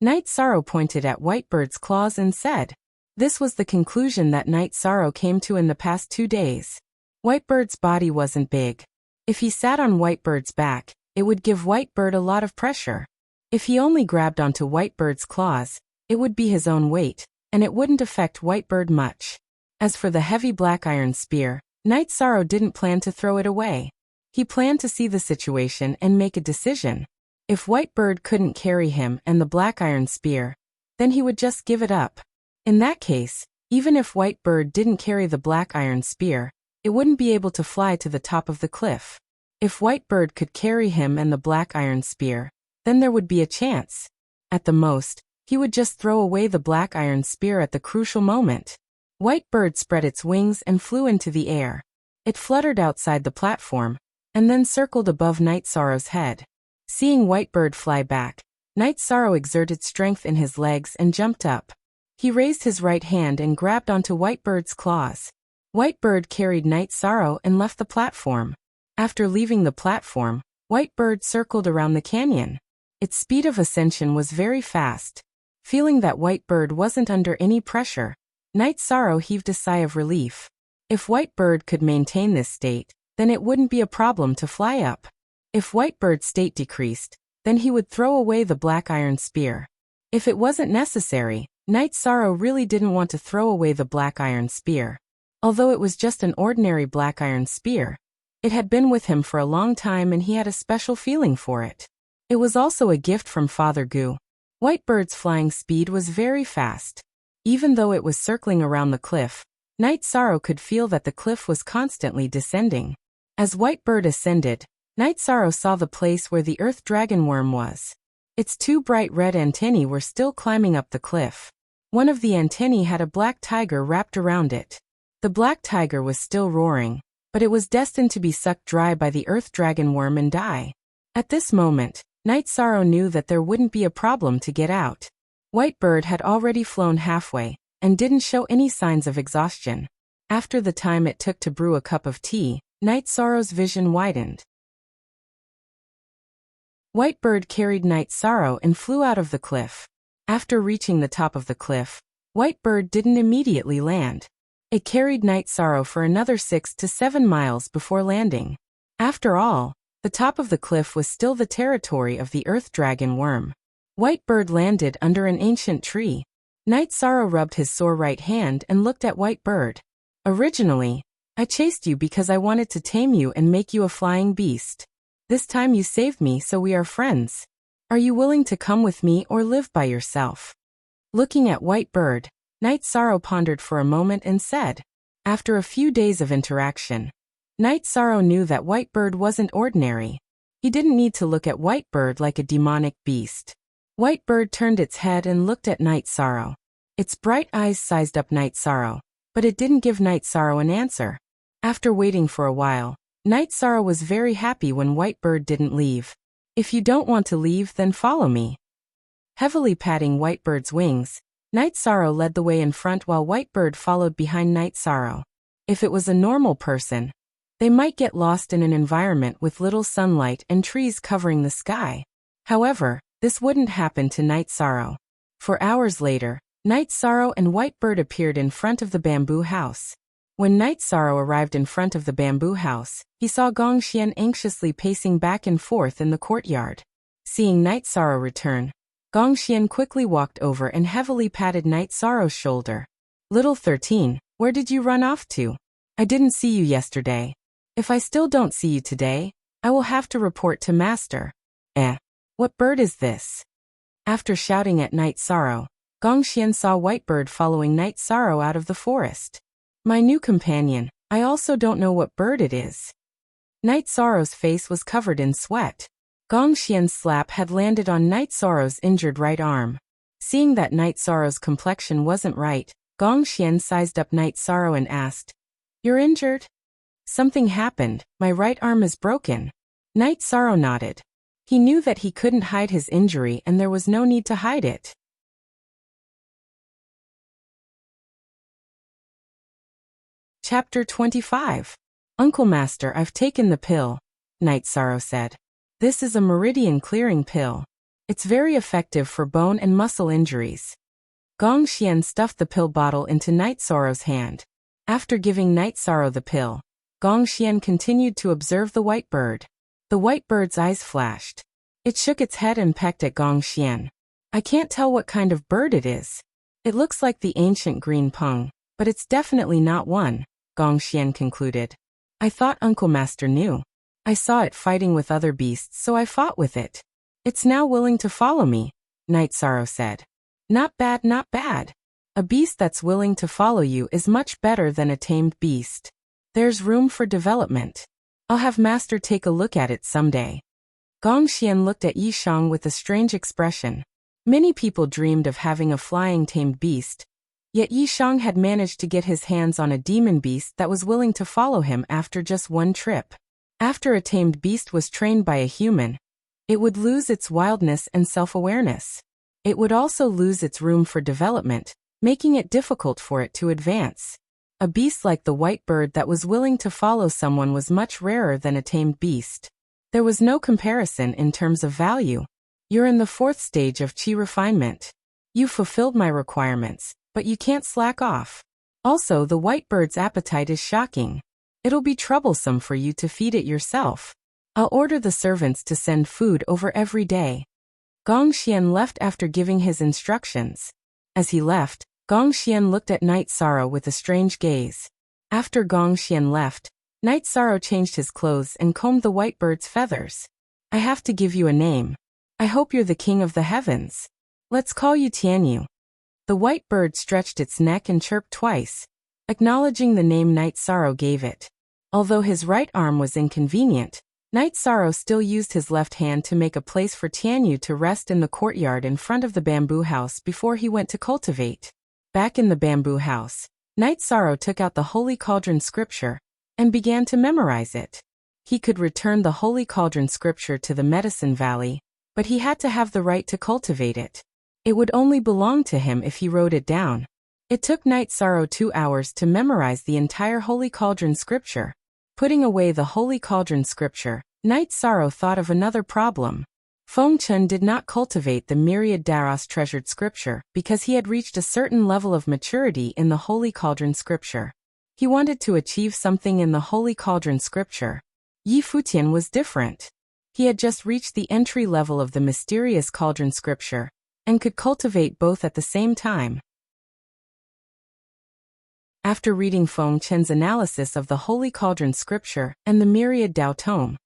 Speaker 1: Night Sorrow pointed at Whitebird's claws and said. This was the conclusion that Night Sorrow came to in the past 2 days. Whitebird's body wasn't big. If he sat on Whitebird's back, it would give Whitebird a lot of pressure. If he only grabbed onto Whitebird's claws, it would be his own weight, and it wouldn't affect Whitebird much. As for the heavy black iron spear, Night Sorrow didn't plan to throw it away. He planned to see the situation and make a decision. If Whitebird couldn't carry him and the black iron spear, then he would just give it up. In that case, even if Whitebird didn't carry the black iron spear, it wouldn't be able to fly to the top of the cliff. If Whitebird could carry him and the black iron spear, then there would be a chance. At the most, he would just throw away the black iron spear at the crucial moment. Whitebird spread its wings and flew into the air. It fluttered outside the platform, and then circled above Night Sorrow's head. Seeing Whitebird fly back, Night Sorrow exerted strength in his legs and jumped up. He raised his right hand and grabbed onto Whitebird's claws. Whitebird carried Night Sorrow and left the platform. After leaving the platform, Whitebird circled around the canyon. Its speed of ascension was very fast. Feeling that Whitebird wasn't under any pressure, Night Sorrow heaved a sigh of relief. If Whitebird could maintain this state, then it wouldn't be a problem to fly up. If Whitebird's state decreased, then he would throw away the black iron spear. If it wasn't necessary, Night Sorrow really didn't want to throw away the black iron spear. Although it was just an ordinary black iron spear, it had been with him for a long time and he had a special feeling for it. It was also a gift from Father Gu. Whitebird's flying speed was very fast. Even though it was circling around the cliff, Night Sorrow could feel that the cliff was constantly descending. As Whitebird ascended, Night Sorrow saw the place where the earth dragon worm was. Its 2 bright red antennae were still climbing up the cliff. One of the antennae had a black tiger wrapped around it. The black tiger was still roaring, but it was destined to be sucked dry by the earth dragon worm and die. At this moment, Night Sorrow knew that there wouldn't be a problem to get out. Whitebird had already flown halfway, and didn't show any signs of exhaustion. After the time it took to brew a cup of tea, Night Sorrow's vision widened. Whitebird carried Night Sorrow and flew out of the cliff. After reaching the top of the cliff, Whitebird didn't immediately land. It carried Night Sorrow for another 6 to 7 miles before landing. After all, the top of the cliff was still the territory of the earth dragon worm. Whitebird landed under an ancient tree. Night Sorrow rubbed his sore right hand and looked at Whitebird. "Originally, I chased you because I wanted to tame you and make you a flying beast. This time you saved me, so we are friends. Are you willing to come with me or live by yourself?" Looking at Whitebird, Night Sorrow pondered for a moment and said. After a few days of interaction, Night Sorrow knew that Whitebird wasn't ordinary. He didn't need to look at Whitebird like a demonic beast. Whitebird turned its head and looked at Night Sorrow. Its bright eyes sized up Night Sorrow, but it didn't give Night Sorrow an answer. After waiting for a while, Night Sorrow was very happy when Whitebird didn't leave. "If you don't want to leave, then follow me." Heavily patting Whitebird's wings, Night Sorrow led the way in front while Whitebird followed behind Night Sorrow. If it was a normal person, they might get lost in an environment with little sunlight and trees covering the sky. However, this wouldn't happen to Night Sorrow. For hours later, Night Sorrow and Whitebird appeared in front of the bamboo house. When Night Sorrow arrived in front of the bamboo house, he saw Gongxian anxiously pacing back and forth in the courtyard. Seeing Night Sorrow return, Gongxian quickly walked over and heavily patted Night Sorrow's shoulder. "Little 13, where did you run off to? I didn't see you yesterday. If I still don't see you today, I will have to report to Master." What bird is this?" After shouting at Night Sorrow, Gongxian saw Whitebird following Night Sorrow out of the forest. "My new companion, I also don't know what bird it is." Night Sorrow's face was covered in sweat. Gong Xian's slap had landed on Night Sorrow's injured right arm. Seeing that Night Sorrow's complexion wasn't right, Gong Xian sized up Night Sorrow and asked, "You're injured?" "Something happened, my right arm is broken." Night Sorrow nodded. He knew that he couldn't hide his injury and there was no need to hide it. Chapter 25. Uncle Master, I've taken the pill, Night Sorrow said. This is a meridian clearing pill. It's very effective for bone and muscle injuries. Gong Xian stuffed the pill bottle into Night Sorrow's hand. After giving Night Sorrow the pill, Gong Xian continued to observe the white bird. The white bird's eyes flashed. It shook its head and pecked at Gong Xian. I can't tell what kind of bird it is. It looks like the ancient green pung, but it's definitely not one, Gong Xian concluded. I thought Uncle Master knew. I saw it fighting with other beasts, so I fought with it. It's now willing to follow me, Night Sorrow said. Not bad, not bad. A beast that's willing to follow you is much better than a tamed beast. There's room for development. I'll have Master take a look at it someday. Gong Xian looked at Yi Shang with a strange expression. Many people dreamed of having a flying tamed beast, yet Yi Shang had managed to get his hands on a demon beast that was willing to follow him after just one trip. After a tamed beast was trained by a human, it would lose its wildness and self-awareness. It would also lose its room for development, making it difficult for it to advance. A beast like the white bird that was willing to follow someone was much rarer than a tamed beast. There was no comparison in terms of value. You're in the 4th stage of Qi refinement. You fulfilled my requirements, but you can't slack off. Also, the white bird's appetite is shocking. It'll be troublesome for you to feed it yourself. I'll order the servants to send food over every day. Gong Xian left after giving his instructions. As he left, Gong Xian looked at Night Sorrow with a strange gaze. After Gong Xian left, Night Sorrow changed his clothes and combed the white bird's feathers. I have to give you a name. I hope you're the king of the heavens. Let's call you Tianyu. The white bird stretched its neck and chirped twice, acknowledging the name Night Sorrow gave it. Although his right arm was inconvenient, Night Sorrow still used his left hand to make a place for Tianyu to rest in the courtyard in front of the bamboo house before he went to cultivate. Back in the bamboo house, Night Sorrow took out the Holy Cauldron scripture and began to memorize it. He could return the Holy Cauldron scripture to the Medicine Valley, but he had to have the right to cultivate it. It would only belong to him if he wrote it down. It took Night Sorrow 2 hours to memorize the entire Holy Cauldron scripture. Putting away the Holy Cauldron scripture, Night Sorrow thought of another problem. Feng Chun did not cultivate the myriad Daros treasured scripture because he had reached a certain level of maturity in the Holy Cauldron scripture. He wanted to achieve something in the Holy Cauldron scripture. Yi Futian was different. He had just reached the entry level of the mysterious Cauldron scripture and could cultivate both at the same time. After reading Feng Chen's analysis of the Holy Cauldron scripture and the myriad Dao tome,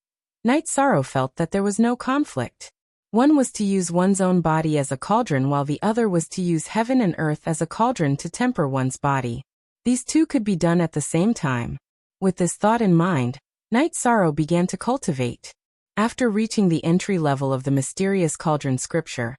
Speaker 1: Night Sorrow felt that there was no conflict. One was to use one's own body as a cauldron while the other was to use heaven and earth as a cauldron to temper one's body. These two could be done at the same time. With this thought in mind, Night Sorrow began to cultivate. After reaching the entry level of the mysterious Cauldron scripture,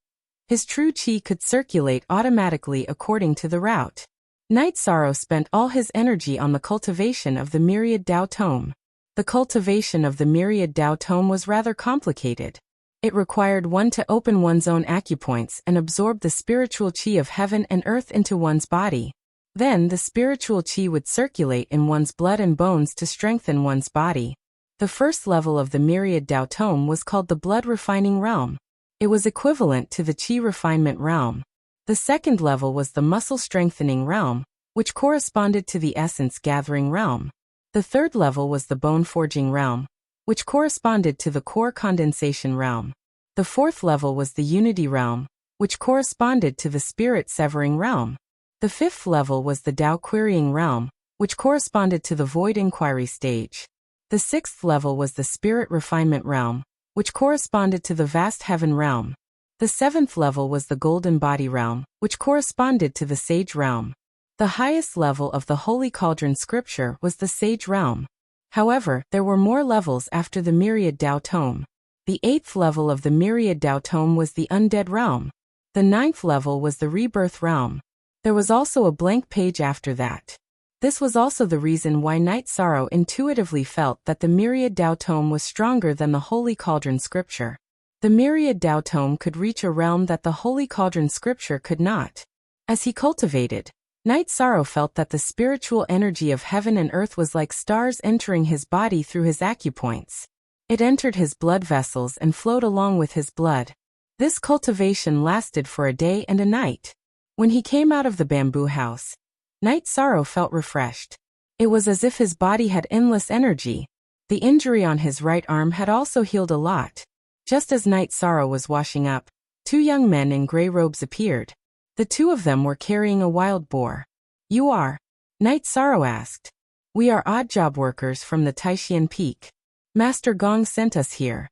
Speaker 1: his true qi could circulate automatically according to the route. Night Sorrow spent all his energy on the cultivation of the myriad Dao tome. The cultivation of the myriad Dao tome was rather complicated. It required one to open one's own acupoints and absorb the spiritual qi of heaven and earth into one's body. Then the spiritual qi would circulate in one's blood and bones to strengthen one's body. The first level of the myriad Dao tome was called the blood refining realm. It was equivalent to the qi refinement realm. The second level was the muscle strengthening realm, which corresponded to the essence gathering realm. The third level was the bone forging realm, which corresponded to the core condensation realm. The fourth level was the unity realm, which corresponded to the spirit severing realm. The fifth level was the Dao querying realm, which corresponded to the void inquiry stage. The sixth level was the spirit refinement realm, which corresponded to the vast heaven realm. The seventh level was the golden body realm, which corresponded to the sage realm. The highest level of the Holy Cauldron scripture was the sage realm. However, there were more levels after the myriad Dao tome. The 8th level of the Myriad Tao Tome was the Undead Realm. The 9th level was the Rebirth Realm. There was also a blank page after that. This was also the reason why Night Sorrow intuitively felt that the Myriad Tao Tome was stronger than the Holy Cauldron Scripture. The Myriad Tao Tome could reach a realm that the Holy Cauldron Scripture could not. As he cultivated, Night Sorrow felt that the spiritual energy of heaven and earth was like stars entering his body through his acupoints. It entered his blood vessels and flowed along with his blood. This cultivation lasted for a day and a night. When he came out of the bamboo house, Night Sorrow felt refreshed. It was as if his body had endless energy. The injury on his right arm had also healed a lot. Just as Night Sorrow was washing up, 2 young men in gray robes appeared. The 2 of them were carrying a wild boar. "You are?" Night Sorrow asked. "We are odd job workers from the Taishian Peak. Master Gong sent us here.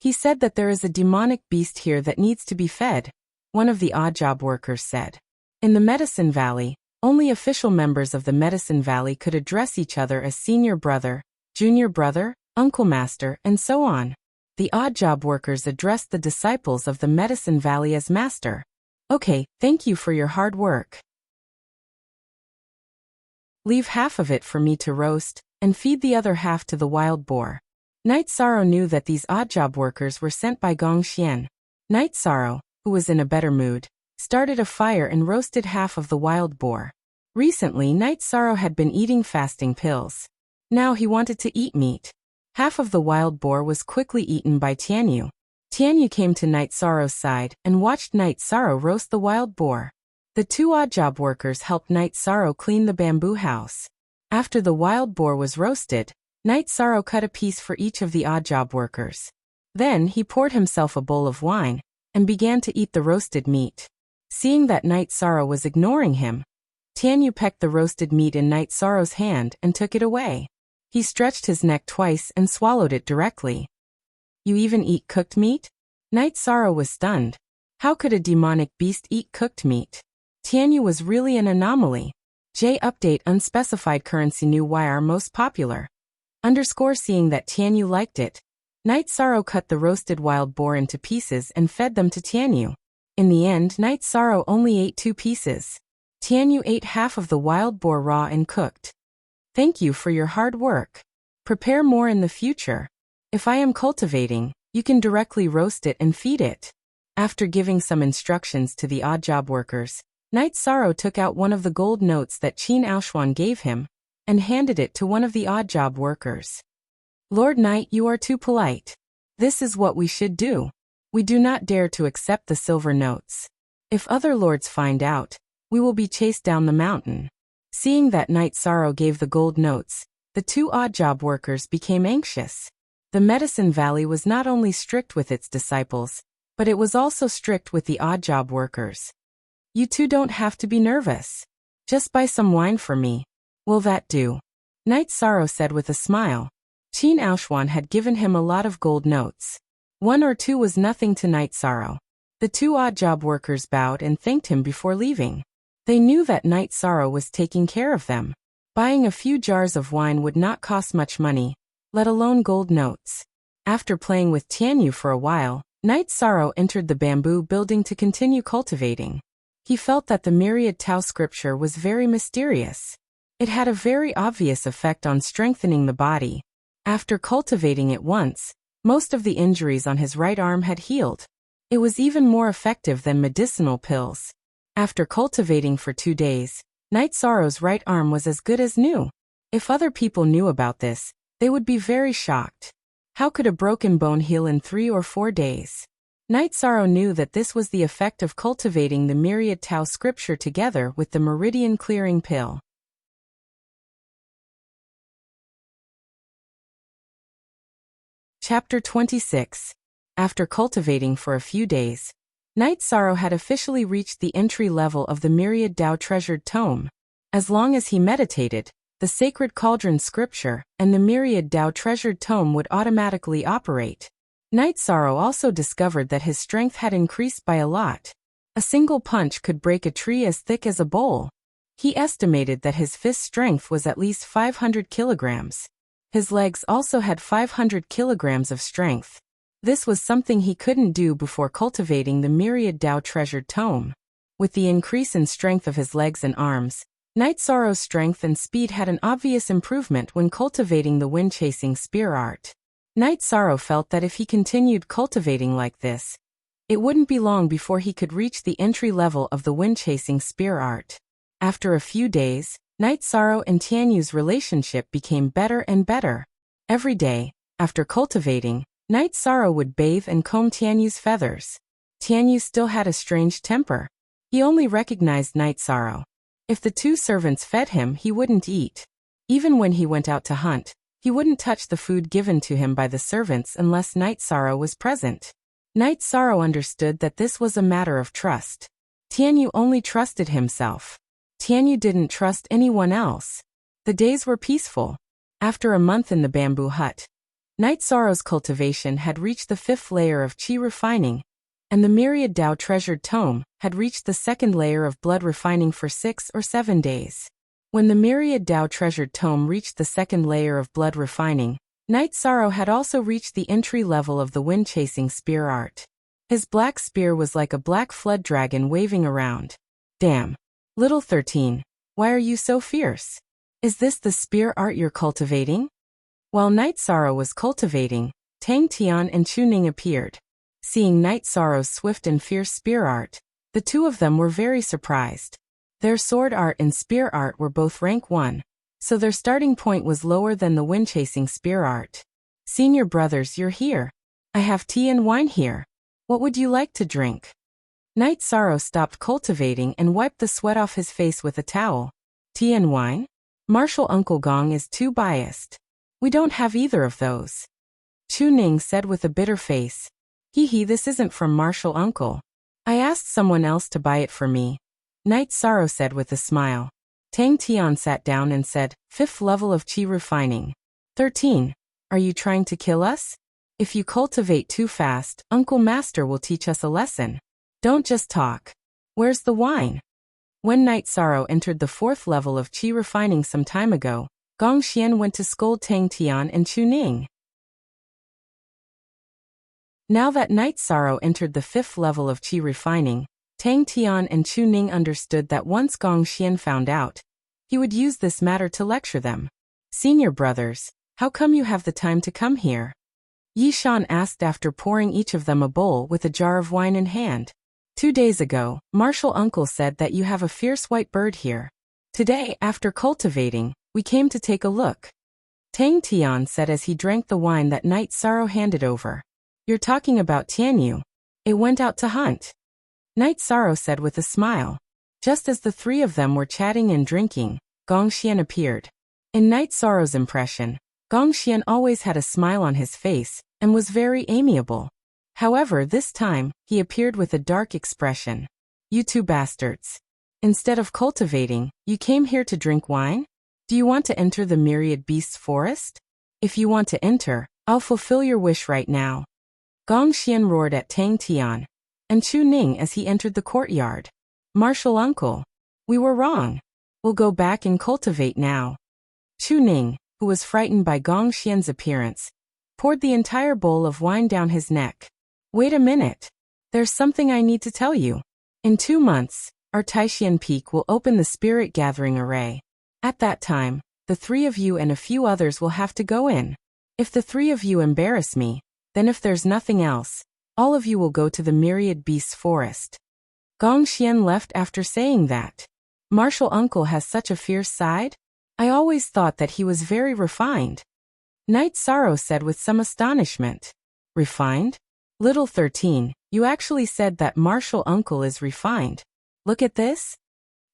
Speaker 1: He said that there is a demonic beast here that needs to be fed," one of the odd job workers said. In the Medicine Valley, only official members of the Medicine Valley could address each other as senior brother, junior brother, uncle master, and so on. The odd job workers addressed the disciples of the Medicine Valley as master. "Okay, thank you for your hard work. Leave half of it for me to roast, and feed the other half to the wild boar." Night Sorrow knew that these odd job workers were sent by Gong Xian. Night Sorrow, who was in a better mood, started a fire and roasted half of the wild boar. Recently, Night Sorrow had been eating fasting pills. Now he wanted to eat meat. Half of the wild boar was quickly eaten by Tianyu. Tianyu came to Night Sorrow's side and watched Night Sorrow roast the wild boar. The 2 odd job workers helped Night Sorrow clean the bamboo house. After the wild boar was roasted, Night Sorrow cut a piece for each of the odd job workers. Then he poured himself a bowl of wine and began to eat the roasted meat. Seeing that Night Sorrow was ignoring him, Tianyu pecked the roasted meat in Night Sorrow's hand and took it away. He stretched his neck twice and swallowed it directly. "You even eat cooked meat?" Night Sorrow was stunned. How could a demonic beast eat cooked meat? Tianyu was really an anomaly. Update unspecified currency new YR most popular. Seeing that Tianyu liked it, Night Sorrow cut the roasted wild boar into pieces and fed them to Tianyu. In the end, Night Sorrow only ate 2 pieces. Tianyu ate half of the wild boar raw and cooked. "Thank you for your hard work. Prepare more in the future. If I am cultivating, you can directly roast it and feed it." After giving some instructions to the odd job workers, Night Sorrow took out one of the gold notes that Qin Aoshuan gave him and handed it to one of the odd job workers. "Lord Knight, you are too polite. This is what we should do. We do not dare to accept the silver notes. If other lords find out, we will be chased down the mountain." Seeing that Night Sorrow gave the gold notes, the 2 odd job workers became anxious. The Medicine Valley was not only strict with its disciples, but it was also strict with the odd job workers. "You 2 don't have to be nervous. Just buy some wine for me. Will that do?" Night Sorrow said with a smile. Qin Aoshuan had given him a lot of gold notes. 1 or 2 was nothing to Night Sorrow. The 2 odd job workers bowed and thanked him before leaving. They knew that Night Sorrow was taking care of them. Buying a few jars of wine would not cost much money, let alone gold notes. After playing with Tianyu for a while, Night Sorrow entered the bamboo building to continue cultivating. He felt that the Myriad Tao scripture was very mysterious. It had a very obvious effect on strengthening the body. After cultivating it once, most of the injuries on his right arm had healed. It was even more effective than medicinal pills. After cultivating for 2 days, Night Sorrow's right arm was as good as new. If other people knew about this, they would be very shocked. How could a broken bone heal in 3 or 4 days? Night Sorrow knew that this was the effect of cultivating the Myriad Tao scripture together with the meridian clearing pill. Chapter 26. After cultivating for a few days, Night Sorrow had officially reached the entry level of the Myriad Tao Treasured Tome. As long as he meditated, the Sacred Cauldron Scripture and the Myriad Tao Treasured Tome would automatically operate. Night Sorrow also discovered that his strength had increased by a lot. A single punch could break a tree as thick as a bowl. He estimated that his fist strength was at least 500 kilograms. His legs also had 500 kilograms of strength. This was something he couldn't do before cultivating the myriad Tao treasured tome. With the increase in strength of his legs and arms, Night Sorrow's strength and speed had an obvious improvement when cultivating the wind-chasing spear art. Night Sorrow felt that if he continued cultivating like this, it wouldn't be long before he could reach the entry level of the wind-chasing spear art. After a few days, Night Sorrow and Tianyu's relationship became better and better. Every day, after cultivating, Night Sorrow would bathe and comb Tianyu's feathers. Tianyu still had a strange temper. He only recognized Night Sorrow. If the two servants fed him, he wouldn't eat. Even when he went out to hunt, he wouldn't touch the food given to him by the servants unless Night Sorrow was present. Night Sorrow understood that this was a matter of trust. Tianyu only trusted himself. Tianyu didn't trust anyone else. The days were peaceful. After a month in the bamboo hut, Night Sorrow's cultivation had reached the 5th layer of qi refining, and the myriad Tao treasured tome had reached the 2nd layer of blood refining for 6 or 7 days. When the myriad Tao treasured tome reached the 2nd layer of blood refining, Night Sorrow had also reached the entry level of the wind-chasing spear art. His black spear was like a black flood dragon waving around. Damn. Little 13, why are you so fierce? Is this the spear art you're cultivating? While Night Sorrow was cultivating, Tang Tian and Chu Ning appeared. Seeing Night Sorrow's swift and fierce spear art, the two of them were very surprised. Their sword art and spear art were both rank 1, so their starting point was lower than the wind-chasing spear art. Senior brothers, you're here. I have tea and wine here. What would you like to drink? Night Sorrow stopped cultivating and wiped the sweat off his face with a towel. Tea and wine? Martial Uncle Gong is too biased. We don't have either of those. Chu Ning said with a bitter face. Hee, this isn't from Martial Uncle. I asked someone else to buy it for me. Night Sorrow said with a smile. Tang Tian sat down and said, 5th level of qi refining. 13. Are you trying to kill us? If you cultivate too fast, Uncle Master will teach us a lesson. Don't just talk. Where's the wine? When Night Sorrow entered the 4th level of qi refining some time ago, Gong Xian went to scold Tang Tian and Chu Ning. Now that Night Sorrow entered the 5th level of qi refining, Tang Tian and Chu Ning understood that once Gong Xian found out, he would use this matter to lecture them. Senior brothers, how come you have the time to come here? Yi Shan asked after pouring each of them a bowl with a jar of wine in hand. 2 days ago, Martial Uncle said that you have a fierce white bird here. Today, after cultivating, we came to take a look. Tang Tian said as he drank the wine that Night Sorrow handed over. You're talking about Tianyu. It went out to hunt. Night Sorrow said with a smile. Just as the three of them were chatting and drinking, Gong Xian appeared. In Night Sorrow's impression, Gong Xian always had a smile on his face and was very amiable. However, this time, he appeared with a dark expression. You two bastards. Instead of cultivating, you came here to drink wine? Do you want to enter the myriad beasts forest? If you want to enter, I'll fulfill your wish right now. Gong Xian roared at Tang Tian and Chu Ning as he entered the courtyard. Martial Uncle. We were wrong. We'll go back and cultivate now. Chu Ning, who was frightened by Gong Xian's appearance, poured the entire bowl of wine down his neck. Wait a minute. There's something I need to tell you. In 2 months, our Taixian Peak will open the Spirit Gathering Array. At that time, the 3 of you and a few others will have to go in. If the 3 of you embarrass me, then if there's nothing else, all of you will go to the Myriad Beasts Forest. Gong Xian left after saying that. Martial Uncle has such a fierce side? I always thought that he was very refined. Night Sorrow said with some astonishment. Refined? Little 13, you actually said that Martial Uncle is refined. Look at this.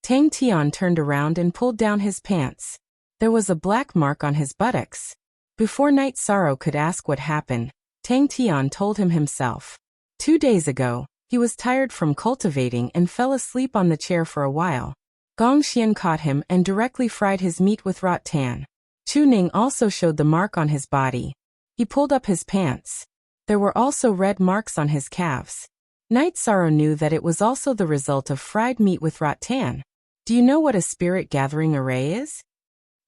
Speaker 1: Tang Tian turned around and pulled down his pants. There was a black mark on his buttocks. Before Night Sorrow could ask what happened, Tang Tian told him himself. 2 days ago, he was tired from cultivating and fell asleep on the chair for a while. Gong Xian caught him and directly fried his meat with rattan. Chu Ning also showed the mark on his body. He pulled up his pants. There were also red marks on his calves. Night Sorrow knew that it was also the result of fried meat with rattan. Do you know what a Spirit Gathering Array is?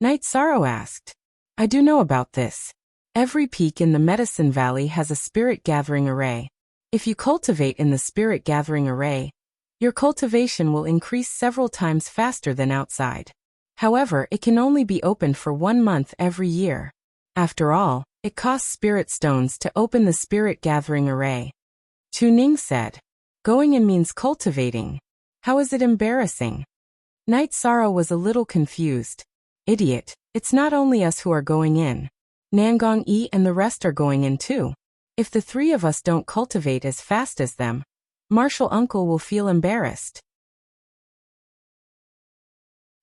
Speaker 1: Night Sorrow asked. I do know about this. Every peak in the Medicine Valley has a spirit gathering array. If you cultivate in the spirit gathering array, your cultivation will increase several times faster than outside. However, it can only be opened for 1 month every year. After all, it costs spirit stones to open the spirit gathering array. Chuning said. Going in means cultivating. How is it embarrassing? Night Sorrow was a little confused. Idiot, it's not only us who are going in. Nangong Yi and the rest are going in too. If the 3 of us don't cultivate as fast as them, Martial Uncle will feel embarrassed.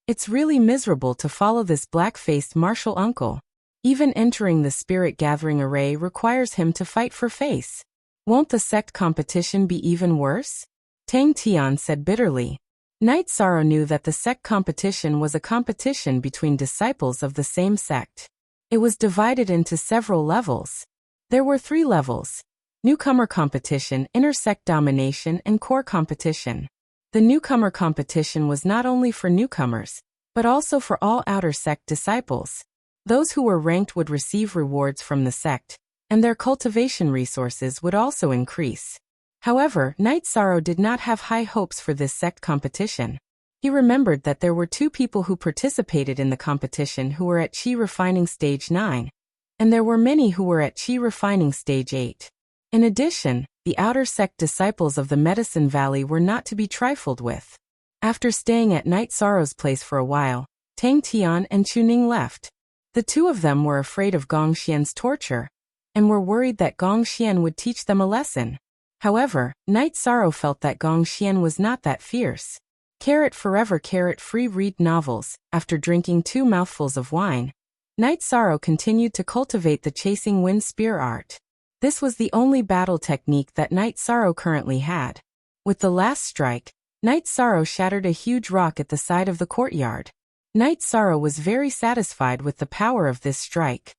Speaker 1: It's really miserable to follow this black-faced Martial Uncle. Even entering the spirit gathering array requires him to fight for face. Won't the sect competition be even worse? Tang Tian said bitterly. Night Sorrow knew that the sect competition was a competition between disciples of the same sect. It was divided into several levels. There were 3 levels: newcomer competition, inner sect domination, and core competition. The newcomer competition was not only for newcomers, but also for all outer sect disciples. Those who were ranked would receive rewards from the sect, and their cultivation resources would also increase. However, Night Sorrow did not have high hopes for this sect competition. He remembered that there were 2 people who participated in the competition who were at Qi Refining Stage 9, and there were many who were at Qi Refining Stage 8. In addition, the outer sect disciples of the Medicine Valley were not to be trifled with. After staying at Night Sorrow's place for a while, Tang Tian and Chuning left. The 2 of them were afraid of Gong Xian's torture, and were worried that Gong Xian would teach them a lesson. However, Night Sorrow felt that Gong Xian was not that fierce. Carrot forever carrot free read novels. After drinking 2 mouthfuls of wine, Night Sorrow continued to cultivate the chasing wind spear art. This was the only battle technique that Night Sorrow currently had. With the last strike, Night Sorrow shattered a huge rock at the side of the courtyard. Night Sorrow was very satisfied with the power of this strike.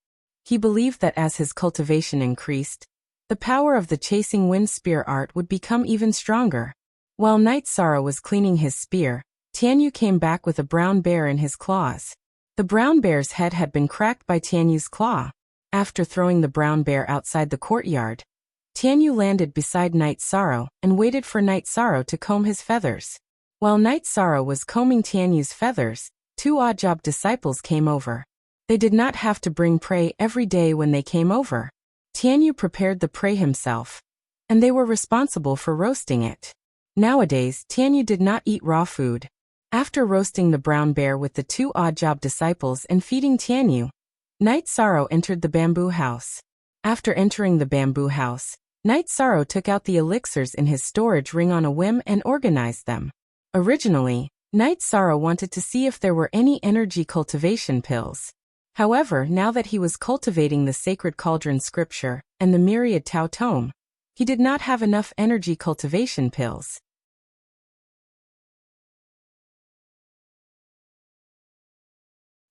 Speaker 1: He believed that as his cultivation increased, the power of the chasing wind spear art would become even stronger. While Night Sorrow was cleaning his spear, Tianyu came back with a brown bear in his claws. The brown bear's head had been cracked by Tianyu's claw. After throwing the brown bear outside the courtyard, Tianyu landed beside Night Sorrow and waited for Night Sorrow to comb his feathers. While Night Sorrow was combing Tianyu's feathers, 2 odd-job disciples came over. They did not have to bring prey every day when they came over. Tianyu prepared the prey himself, and they were responsible for roasting it. Nowadays, Tianyu did not eat raw food. After roasting the brown bear with the 2 odd-job disciples and feeding Tianyu, Night Sorrow entered the bamboo house. After entering the bamboo house, Night Sorrow took out the elixirs in his storage ring on a whim and organized them. Originally, Night Sorrow wanted to see if there were any energy cultivation pills. However, now that he was cultivating the Sacred Cauldron Scripture and the Myriad Tao Tome, he did not have enough energy cultivation pills.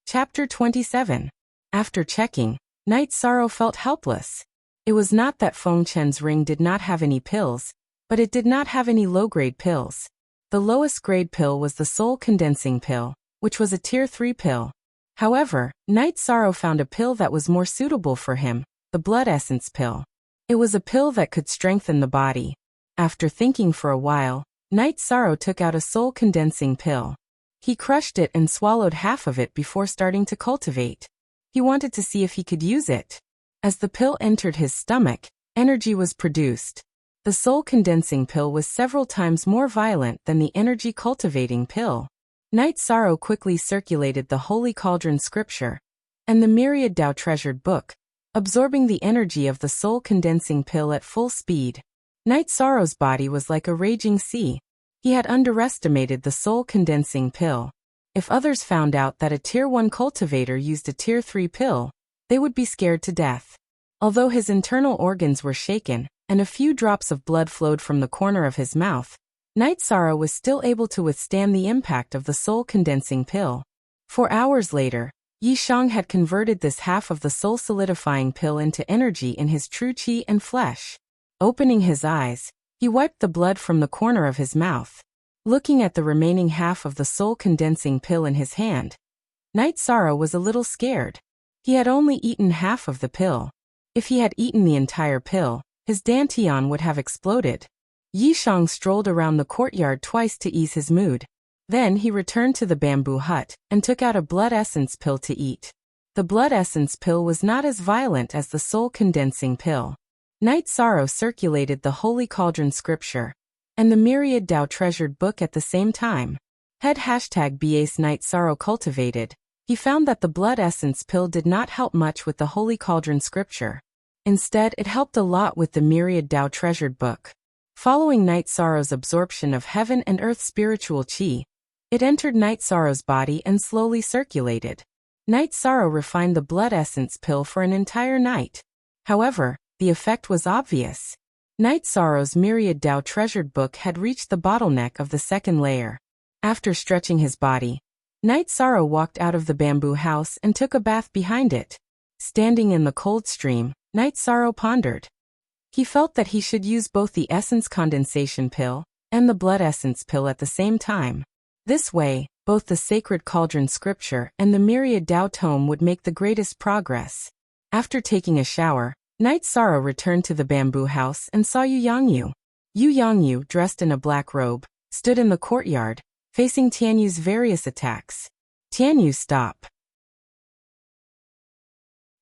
Speaker 1: Chapter 27. After checking, Night Sorrow felt helpless. It was not that Feng Chen's ring did not have any pills, but it did not have any low-grade pills. The lowest grade pill was the Soul Condensing Pill, which was a Tier 3 pill. However, Night Sorrow found a pill that was more suitable for him, the Blood Essence Pill. It was a pill that could strengthen the body. After thinking for a while, Night Sorrow took out a Soul Condensing Pill. He crushed it and swallowed half of it before starting to cultivate. He wanted to see if he could use it. As the pill entered his stomach, energy was produced. The Soul Condensing Pill was several times more violent than the Energy Cultivating Pill. Night Sorrow quickly circulated the Holy Cauldron Scripture and the Myriad Tao Treasured Book, absorbing the energy of the Soul Condensing Pill at full speed. Night Sorrow's body was like a raging sea. He had underestimated the Soul Condensing Pill. If others found out that a Tier 1 cultivator used a Tier 3 pill, they would be scared to death. Although his internal organs were shaken, and a few drops of blood flowed from the corner of his mouth, Night Sorrow was still able to withstand the impact of the Soul Condensing Pill. 4 hours later, Yi Shang had converted this half of the Soul Solidifying Pill into energy in his true qi and flesh. Opening his eyes, he wiped the blood from the corner of his mouth. Looking at the remaining half of the Soul Condensing Pill in his hand, Night Sorrow was a little scared. He had only eaten half of the pill. If he had eaten the entire pill, his dantian would have exploded. Yishang strolled around the courtyard twice to ease his mood. Then he returned to the bamboo hut and took out a blood essence pill to eat. The blood essence pill was not as violent as the soul-condensing pill. Night Sorrow circulated the Holy Cauldron scripture and the Myriad Tao treasured book at the same time. #BAS Night Sorrow cultivated. He found that the blood essence pill did not help much with the Holy Cauldron scripture. Instead, it helped a lot with the Myriad Tao treasured book. Following Night Sorrow's absorption of heaven and earth spiritual qi, it entered Night Sorrow's body and slowly circulated. Night Sorrow refined the blood essence pill for an entire night. However, the effect was obvious. Night Sorrow's Myriad Tao treasured book had reached the bottleneck of the second layer. After stretching his body, Night Sorrow walked out of the bamboo house and took a bath behind it. Standing in the cold stream, Night Sorrow pondered. He felt that he should use both the essence condensation pill and the blood essence pill at the same time. This way, both the sacred cauldron scripture and the Myriad Tao tome would make the greatest progress. After taking a shower, Night Sorrow returned to the bamboo house and saw Yu Yangyu. Yu Yangyu, dressed in a black robe, stood in the courtyard, facing Tianyu's various attacks. Tianyu, stop!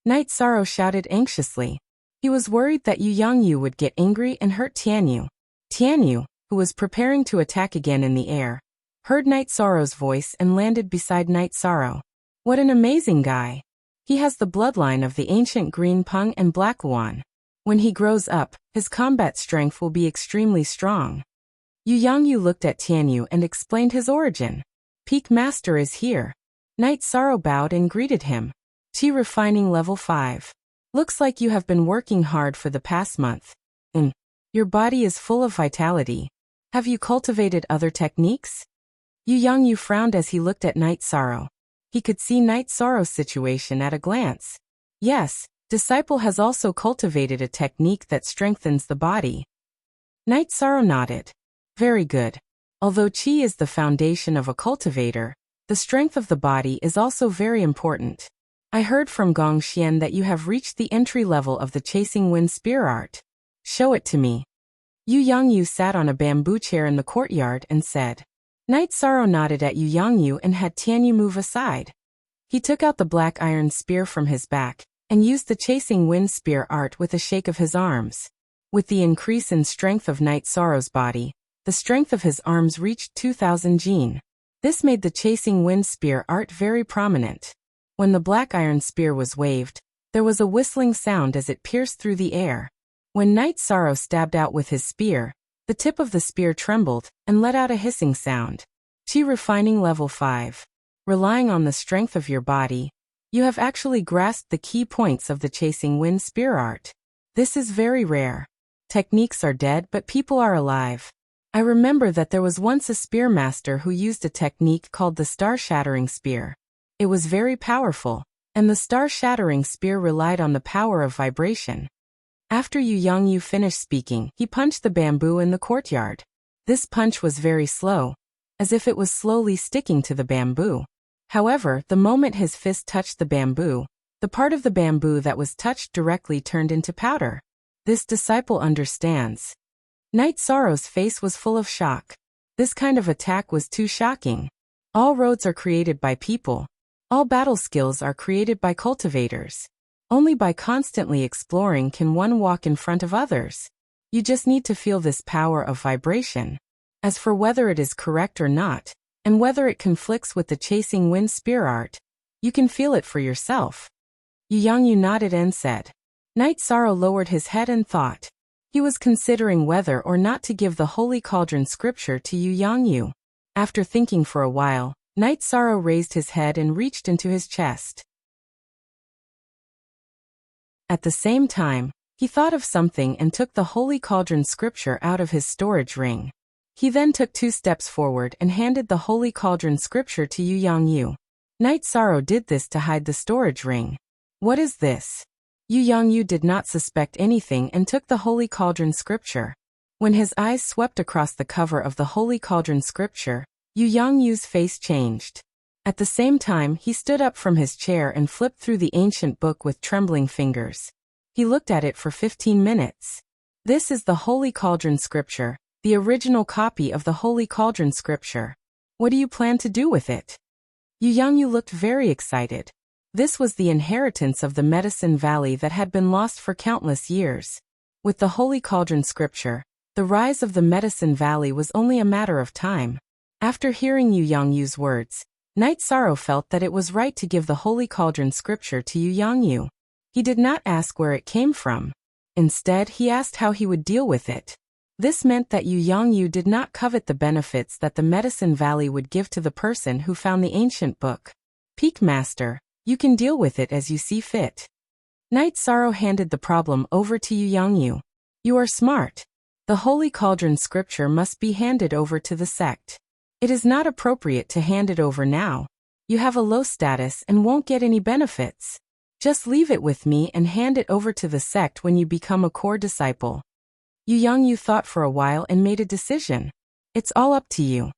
Speaker 1: Night Sorrow shouted anxiously. He was worried that Yu Yangyu would get angry and hurt Tianyu. Tianyu, who was preparing to attack again in the air, heard Night Sorrow's voice and landed beside Night Sorrow. What an amazing guy! He has the bloodline of the ancient Green Peng and Black Luan. When he grows up, his combat strength will be extremely strong. Yu Yangyu looked at Tianyu and explained his origin. Peak Master is here. Night Sorrow bowed and greeted him. Qi refining level 5. Looks like you have been working hard for the past month. Your body is full of vitality. Have you cultivated other techniques? Yu Yangyu frowned as he looked at Night Sorrow. He could see Night Sorrow's situation at a glance. Yes, Disciple has also cultivated a technique that strengthens the body. Night Sorrow nodded. Very good. Although Qi is the foundation of a cultivator, the strength of the body is also very important. I heard from Gong Xian that you have reached the entry level of the Chasing Wind Spear art. Show it to me. Yu Yangyu sat on a bamboo chair in the courtyard and said. Night Sorrow nodded at Yu Yangyu and had Tianyu move aside. He took out the black iron spear from his back and used the Chasing Wind Spear art with a shake of his arms. With the increase in strength of Night Sorrow's body, the strength of his arms reached 2,000 jin. This made the Chasing Wind Spear art very prominent. When the black iron spear was waved, there was a whistling sound as it pierced through the air. When Night Sorrow stabbed out with his spear, the tip of the spear trembled and let out a hissing sound. Qi refining level 5. Relying on the strength of your body, you have actually grasped the key points of the Chasing Wind Spear art. This is very rare. Techniques are dead, but people are alive. I remember that there was once a spear master who used a technique called the star-shattering spear. It was very powerful, and the star-shattering spear relied on the power of vibration. After Yu Yangyu finished speaking, he punched the bamboo in the courtyard. This punch was very slow, as if it was slowly sticking to the bamboo. However, the moment his fist touched the bamboo, the part of the bamboo that was touched directly turned into powder. This disciple understands. Night Sorrow's face was full of shock. This kind of attack was too shocking. All roads are created by people. All battle skills are created by cultivators. Only by constantly exploring can one walk in front of others. You just need to feel this power of vibration. As for whether it is correct or not, and whether it conflicts with the Chasing Wind Spear art, you can feel it for yourself. Yu Yangyu nodded and said. Night Sorrow lowered his head and thought. He was considering whether or not to give the Holy Cauldron scripture to Yu Yangyu. After thinking for a while, Night Sorrow raised his head and reached into his chest. At the same time, he thought of something and took the Holy Cauldron scripture out of his storage ring. He then took 2 steps forward and handed the Holy Cauldron scripture to Yu Yangyu. Night Sorrow did this to hide the storage ring. What is this? Yu Yangyu did not suspect anything and took the Holy Cauldron scripture. When his eyes swept across the cover of the Holy Cauldron scripture, Yu Yangyu's face changed. At the same time, he stood up from his chair and flipped through the ancient book with trembling fingers. He looked at it for 15 minutes. This is the Holy Cauldron Scripture, the original copy of the Holy Cauldron Scripture. What do you plan to do with it? Yu Yangyu looked very excited. This was the inheritance of the Medicine Valley that had been lost for countless years. With the Holy Cauldron Scripture, the rise of the Medicine Valley was only a matter of time. After hearing Yu Yangyu's words, Knight Sorrow felt that it was right to give the Holy Cauldron Scripture to Yu Yangyu. He did not ask where it came from. Instead, he asked how he would deal with it. This meant that Yu Yangyu did not covet the benefits that the Medicine Valley would give to the person who found the ancient book. Peak Master, you can deal with it as you see fit. Knight Sorrow handed the problem over to Yu Yangyu. You are smart. The Holy Cauldron Scripture must be handed over to the sect. It is not appropriate to hand it over now. You have a low status and won't get any benefits. Just leave it with me and hand it over to the sect when you become a core disciple. Yu Yangyu thought for a while and made a decision. It's all up to you.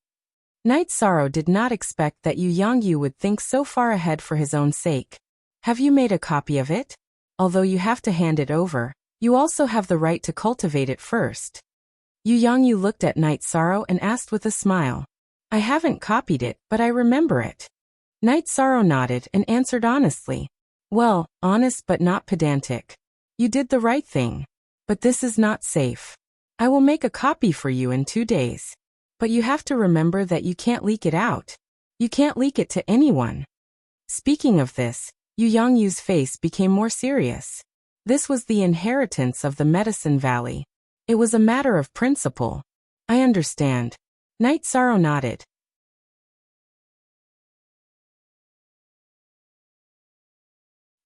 Speaker 1: Knight Sorrow did not expect that Yu Yangyu would think so far ahead for his own sake. Have you made a copy of it? Although you have to hand it over, you also have the right to cultivate it first. Yu Yangyu looked at Knight Sorrow and asked with a smile. I haven't copied it, but I remember it. Knight Sorrow nodded and answered honestly. Well, honest but not pedantic. You did the right thing. But this is not safe. I will make a copy for you in 2 days. But you have to remember that you can't leak it out. You can't leak it to anyone. Speaking of this, Yu Yangyu's face became more serious. This was the inheritance of the Medicine Valley. It was a matter of principle. I understand. Knight Sorrow nodded.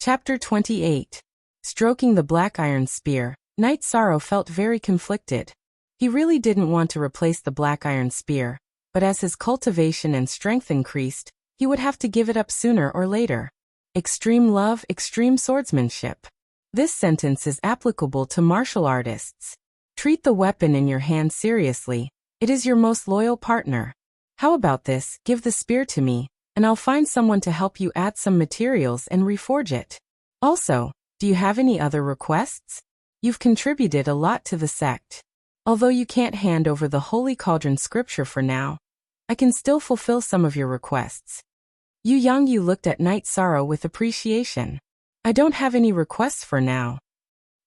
Speaker 1: Chapter 28. Stroking the black iron spear, Knight Sorrow felt very conflicted. He really didn't want to replace the black iron spear, but as his cultivation and strength increased, he would have to give it up sooner or later. Extreme love, extreme swordsmanship. This sentence is applicable to martial artists. Treat the weapon in your hand seriously. It is your most loyal partner. How about this? Give the spear to me, and I'll find someone to help you add some materials and reforge it. Also, do you have any other requests? You've contributed a lot to the sect. Although you can't hand over the Holy Cauldron Scripture for now, I can still fulfill some of your requests. Yu Yangyu looked at Knight Sorrow with appreciation. I don't have any requests for now.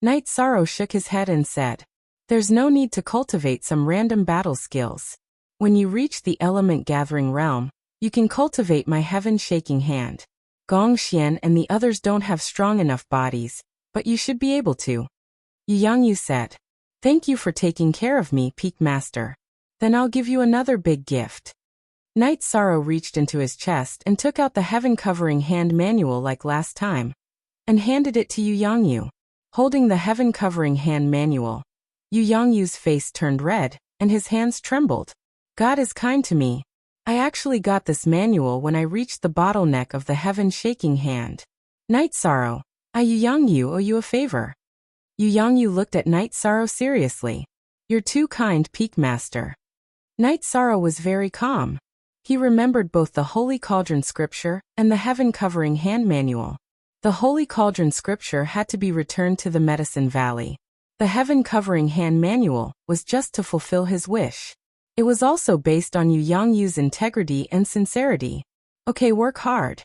Speaker 1: Knight Sorrow shook his head and said, there's no need to cultivate some random battle skills. When you reach the element gathering realm, you can cultivate my heaven shaking hand. Gong Xian and the others don't have strong enough bodies, but you should be able to. Yu Yangyu said, thank you for taking care of me, Peak Master. Then I'll give you another big gift. Knight Sorrow reached into his chest and took out the heaven covering hand manual like last time, and handed it to Yu Yangyu. Holding the heaven covering hand manual, Yu Yangyu's face turned red, and his hands trembled. God is kind to me. I actually got this manual when I reached the bottleneck of the heaven shaking hand. Knight Sorrow, I Yu Yangyu owe you a favor. Yu Yangyu looked at Knight Sorrow seriously. You're too kind, Peak Master. Knight Sorrow was very calm. He remembered both the Holy Cauldron Scripture and the heaven covering hand manual. The Holy Cauldron Scripture had to be returned to the Medicine Valley. The heaven covering hand manual was just to fulfill his wish. It was also based on Yu Yangyu's integrity and sincerity. Okay, work hard.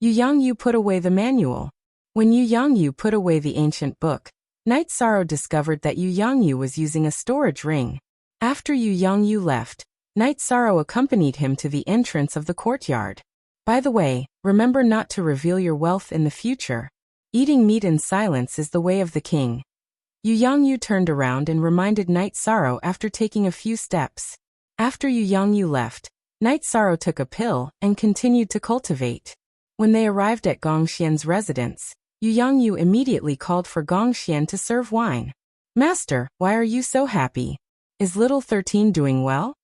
Speaker 1: Yu Yangyu put away the manual. When Yu Yangyu put away the ancient book, Knight Sorrow discovered that Yu Yangyu was using a storage ring. After Yu Yangyu left, Knight Sorrow accompanied him to the entrance of the courtyard. By the way, remember not to reveal your wealth in the future. Eating meat in silence is the way of the king. Yu Yangyu turned around and reminded Knight Sorrow after taking a few steps. After Yu Yangyu left, Knight Sorrow took a pill and continued to cultivate. When they arrived at Gong Xian's residence, Yu Yangyu immediately called for Gong Xian to serve wine. Master, why are you so happy? Is little 13 doing well?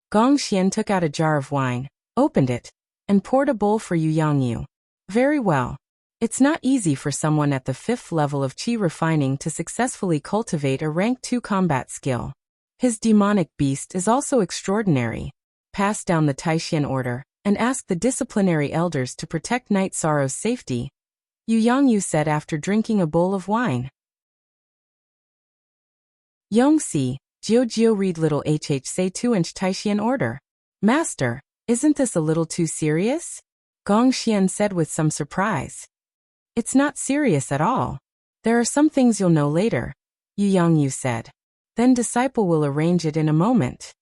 Speaker 1: Gong Xian took out a jar of wine, opened it, and poured a bowl for Yu Yangyu. Very well. It's not easy for someone at the 5th level of Qi refining to successfully cultivate a rank 2 combat skill. His demonic beast is also extraordinary. Pass down the Taishan order, and ask the disciplinary elders to protect Night Sorrow's safety, Yu Yangyu said after drinking a bowl of wine. Yongxi, Jiu read little hh say 2-inch Taishian order. Master, isn't this a little too serious? Gong Xian said with some surprise. It's not serious at all. There are some things you'll know later, Yu Yangyu said. Then disciple will arrange it in a moment.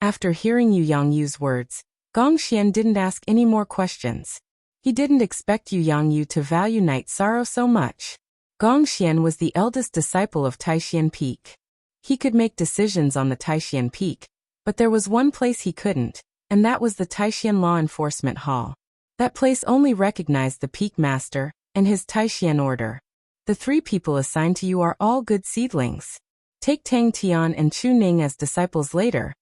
Speaker 1: After hearing Yu Yangyu's words, Gong Xian didn't ask any more questions. He didn't expect Yu Yangyu to value Night Sorrow so much. Gong Xian was the eldest disciple of Taishian Peak. He could make decisions on the Taishian Peak, but there was one place he couldn't, and that was the Taishian Law Enforcement Hall. That place only recognized the Peak Master and his Taishian order. The 3 people assigned to you are all good seedlings. Take Tang Tian and Chu Ning as disciples later,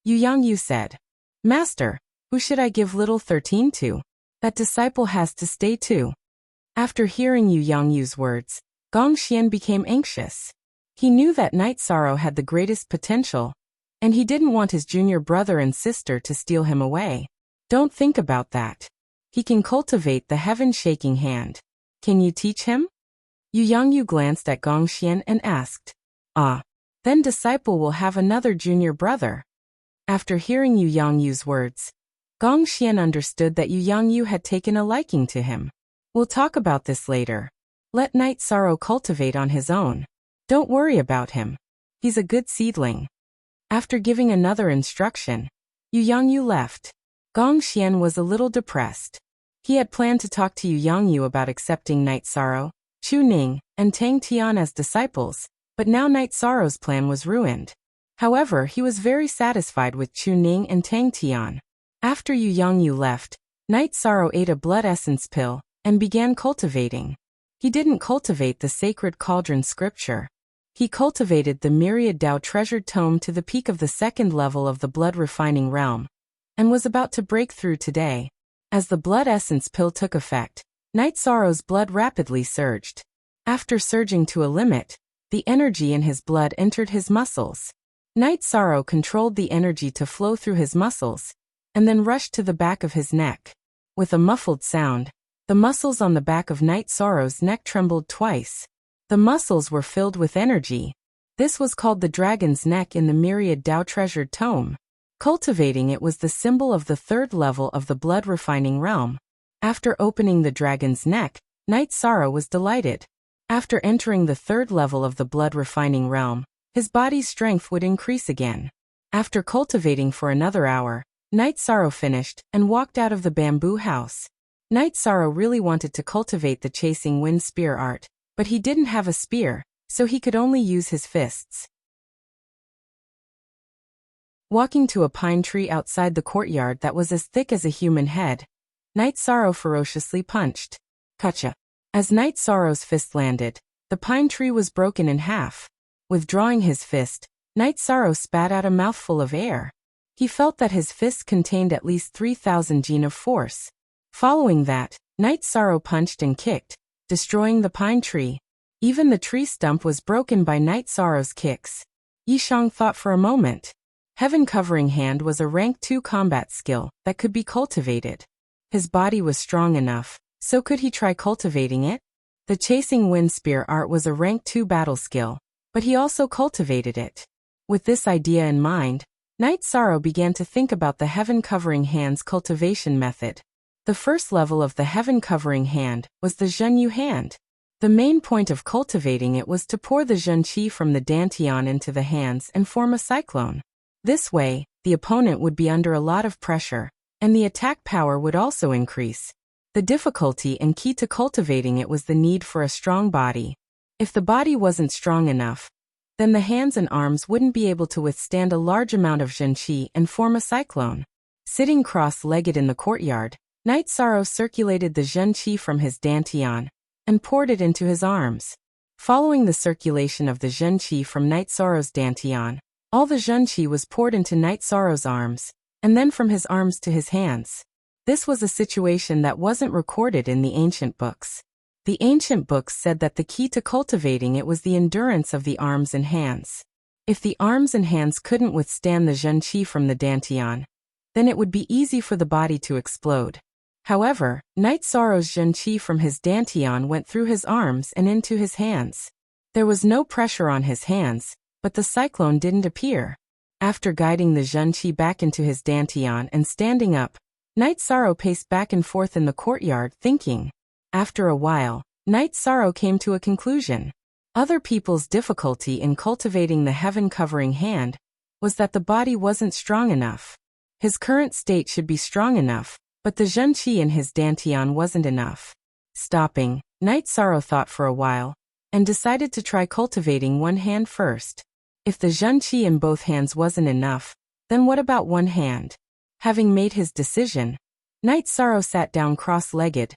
Speaker 1: Yu Yangyu said. Master, who should I give little 13 to? That disciple has to stay too. After hearing Yu Yangyu's words, Gong Xian became anxious. He knew that Night Sorrow had the greatest potential, and he didn't want his junior brother and sister to steal him away. Don't think about that. He can cultivate the heaven-shaking hand. Can you teach him? Yu Yangyu glanced at Gong Xian and asked. Ah. Then disciple will have another junior brother. After hearing Yu Yangyu's words, Gong Xian understood that Yu Yangyu had taken a liking to him. We'll talk about this later. Let Night Sorrow cultivate on his own. Don't worry about him. He's a good seedling. After giving another instruction, Yu Yangyu left. Gong Xian was a little depressed. He had planned to talk to Yu Yangyu about accepting Night Sorrow, Chu Ning, and Tang Tian as disciples, but now Night Sorrow's plan was ruined. However, he was very satisfied with Chu Ning and Tang Tian. After Yu Yangyu left, Night Sorrow ate a blood essence pill and began cultivating. He didn't cultivate the sacred cauldron scripture. He cultivated the myriad Dao treasured tome to the peak of the 2nd level of the blood refining realm, and was about to break through today. As the blood essence pill took effect, Night Sorrow's blood rapidly surged. After surging to a limit, the energy in his blood entered his muscles. Night Sorrow controlled the energy to flow through his muscles, and then rushed to the back of his neck. With a muffled sound, the muscles on the back of Night Sorrow's neck trembled twice. The muscles were filled with energy. This was called the dragon's neck in the myriad Dao treasured tome. Cultivating it was the symbol of the 3rd level of the blood refining realm. After opening the dragon's neck, Night Sorrow was delighted. After entering the 3rd level of the blood refining realm, his body's strength would increase again. After cultivating for another hour, Night Sorrow finished and walked out of the bamboo house. Night Sorrow really wanted to cultivate the chasing wind spear art, but he didn't have a spear, so he could only use his fists. Walking to a pine tree outside the courtyard that was as thick as a human head, Night Sorrow ferociously punched. Kacha. As Night Sorrow's fist landed, the pine tree was broken in half. Withdrawing his fist, Night Sorrow spat out a mouthful of air. He felt that his fist contained at least 3,000 jin of force. Following that, Night Sorrow punched and kicked, destroying the pine tree. Even the tree stump was broken by Night Sorrow's kicks. Yishang thought for a moment. Heaven Covering Hand was a rank 2 combat skill that could be cultivated. His body was strong enough, so could he try cultivating it? The Chasing Wind Spear art was a rank 2 battle skill, but he also cultivated it. With this idea in mind, Night Sorrow began to think about the Heaven Covering Hand's cultivation method. The first level of the Heaven Covering Hand was the Zhenyu Hand. The main point of cultivating it was to pour the Zhen Qi from the Dantian into the hands and form a cyclone. This way, the opponent would be under a lot of pressure, and the attack power would also increase. The difficulty and key to cultivating it was the need for a strong body. If the body wasn't strong enough, then the hands and arms wouldn't be able to withstand a large amount of Zhen Qi and form a cyclone. Sitting cross-legged in the courtyard, Night Sorrow circulated the Zhen Qi from his Dantian and poured it into his arms. Following the circulation of the Zhen Qi from Night Sorrow's Dantian, all the Zhen Qi was poured into Night Sorrow's arms, and then from his arms to his hands. This was a situation that wasn't recorded in the ancient books. The ancient books said that the key to cultivating it was the endurance of the arms and hands. If the arms and hands couldn't withstand the Zhen Qi from the Dantian, then it would be easy for the body to explode. However, Night Sorrow's Zhenqi from his dantian went through his arms and into his hands. There was no pressure on his hands, but the cyclone didn't appear. After guiding the Zhenqi back into his dantian and standing up, Night Sorrow paced back and forth in the courtyard thinking. After a while, Night Sorrow came to a conclusion. Other people's difficulty in cultivating the heaven-covering hand was that the body wasn't strong enough. His current state should be strong enough, but the Zhenqi in his dantian wasn't enough. Stopping, Night Sorrow thought for a while, and decided to try cultivating one hand first. If the Zhenqi in both hands wasn't enough, then what about one hand? Having made his decision, Night Sorrow sat down cross-legged,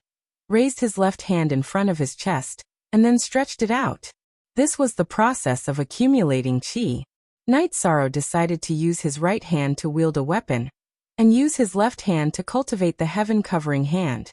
Speaker 1: raised his left hand in front of his chest, and then stretched it out. This was the process of accumulating qi. Night Sorrow decided to use his right hand to wield a weapon, and use his left hand to cultivate the heaven-covering hand.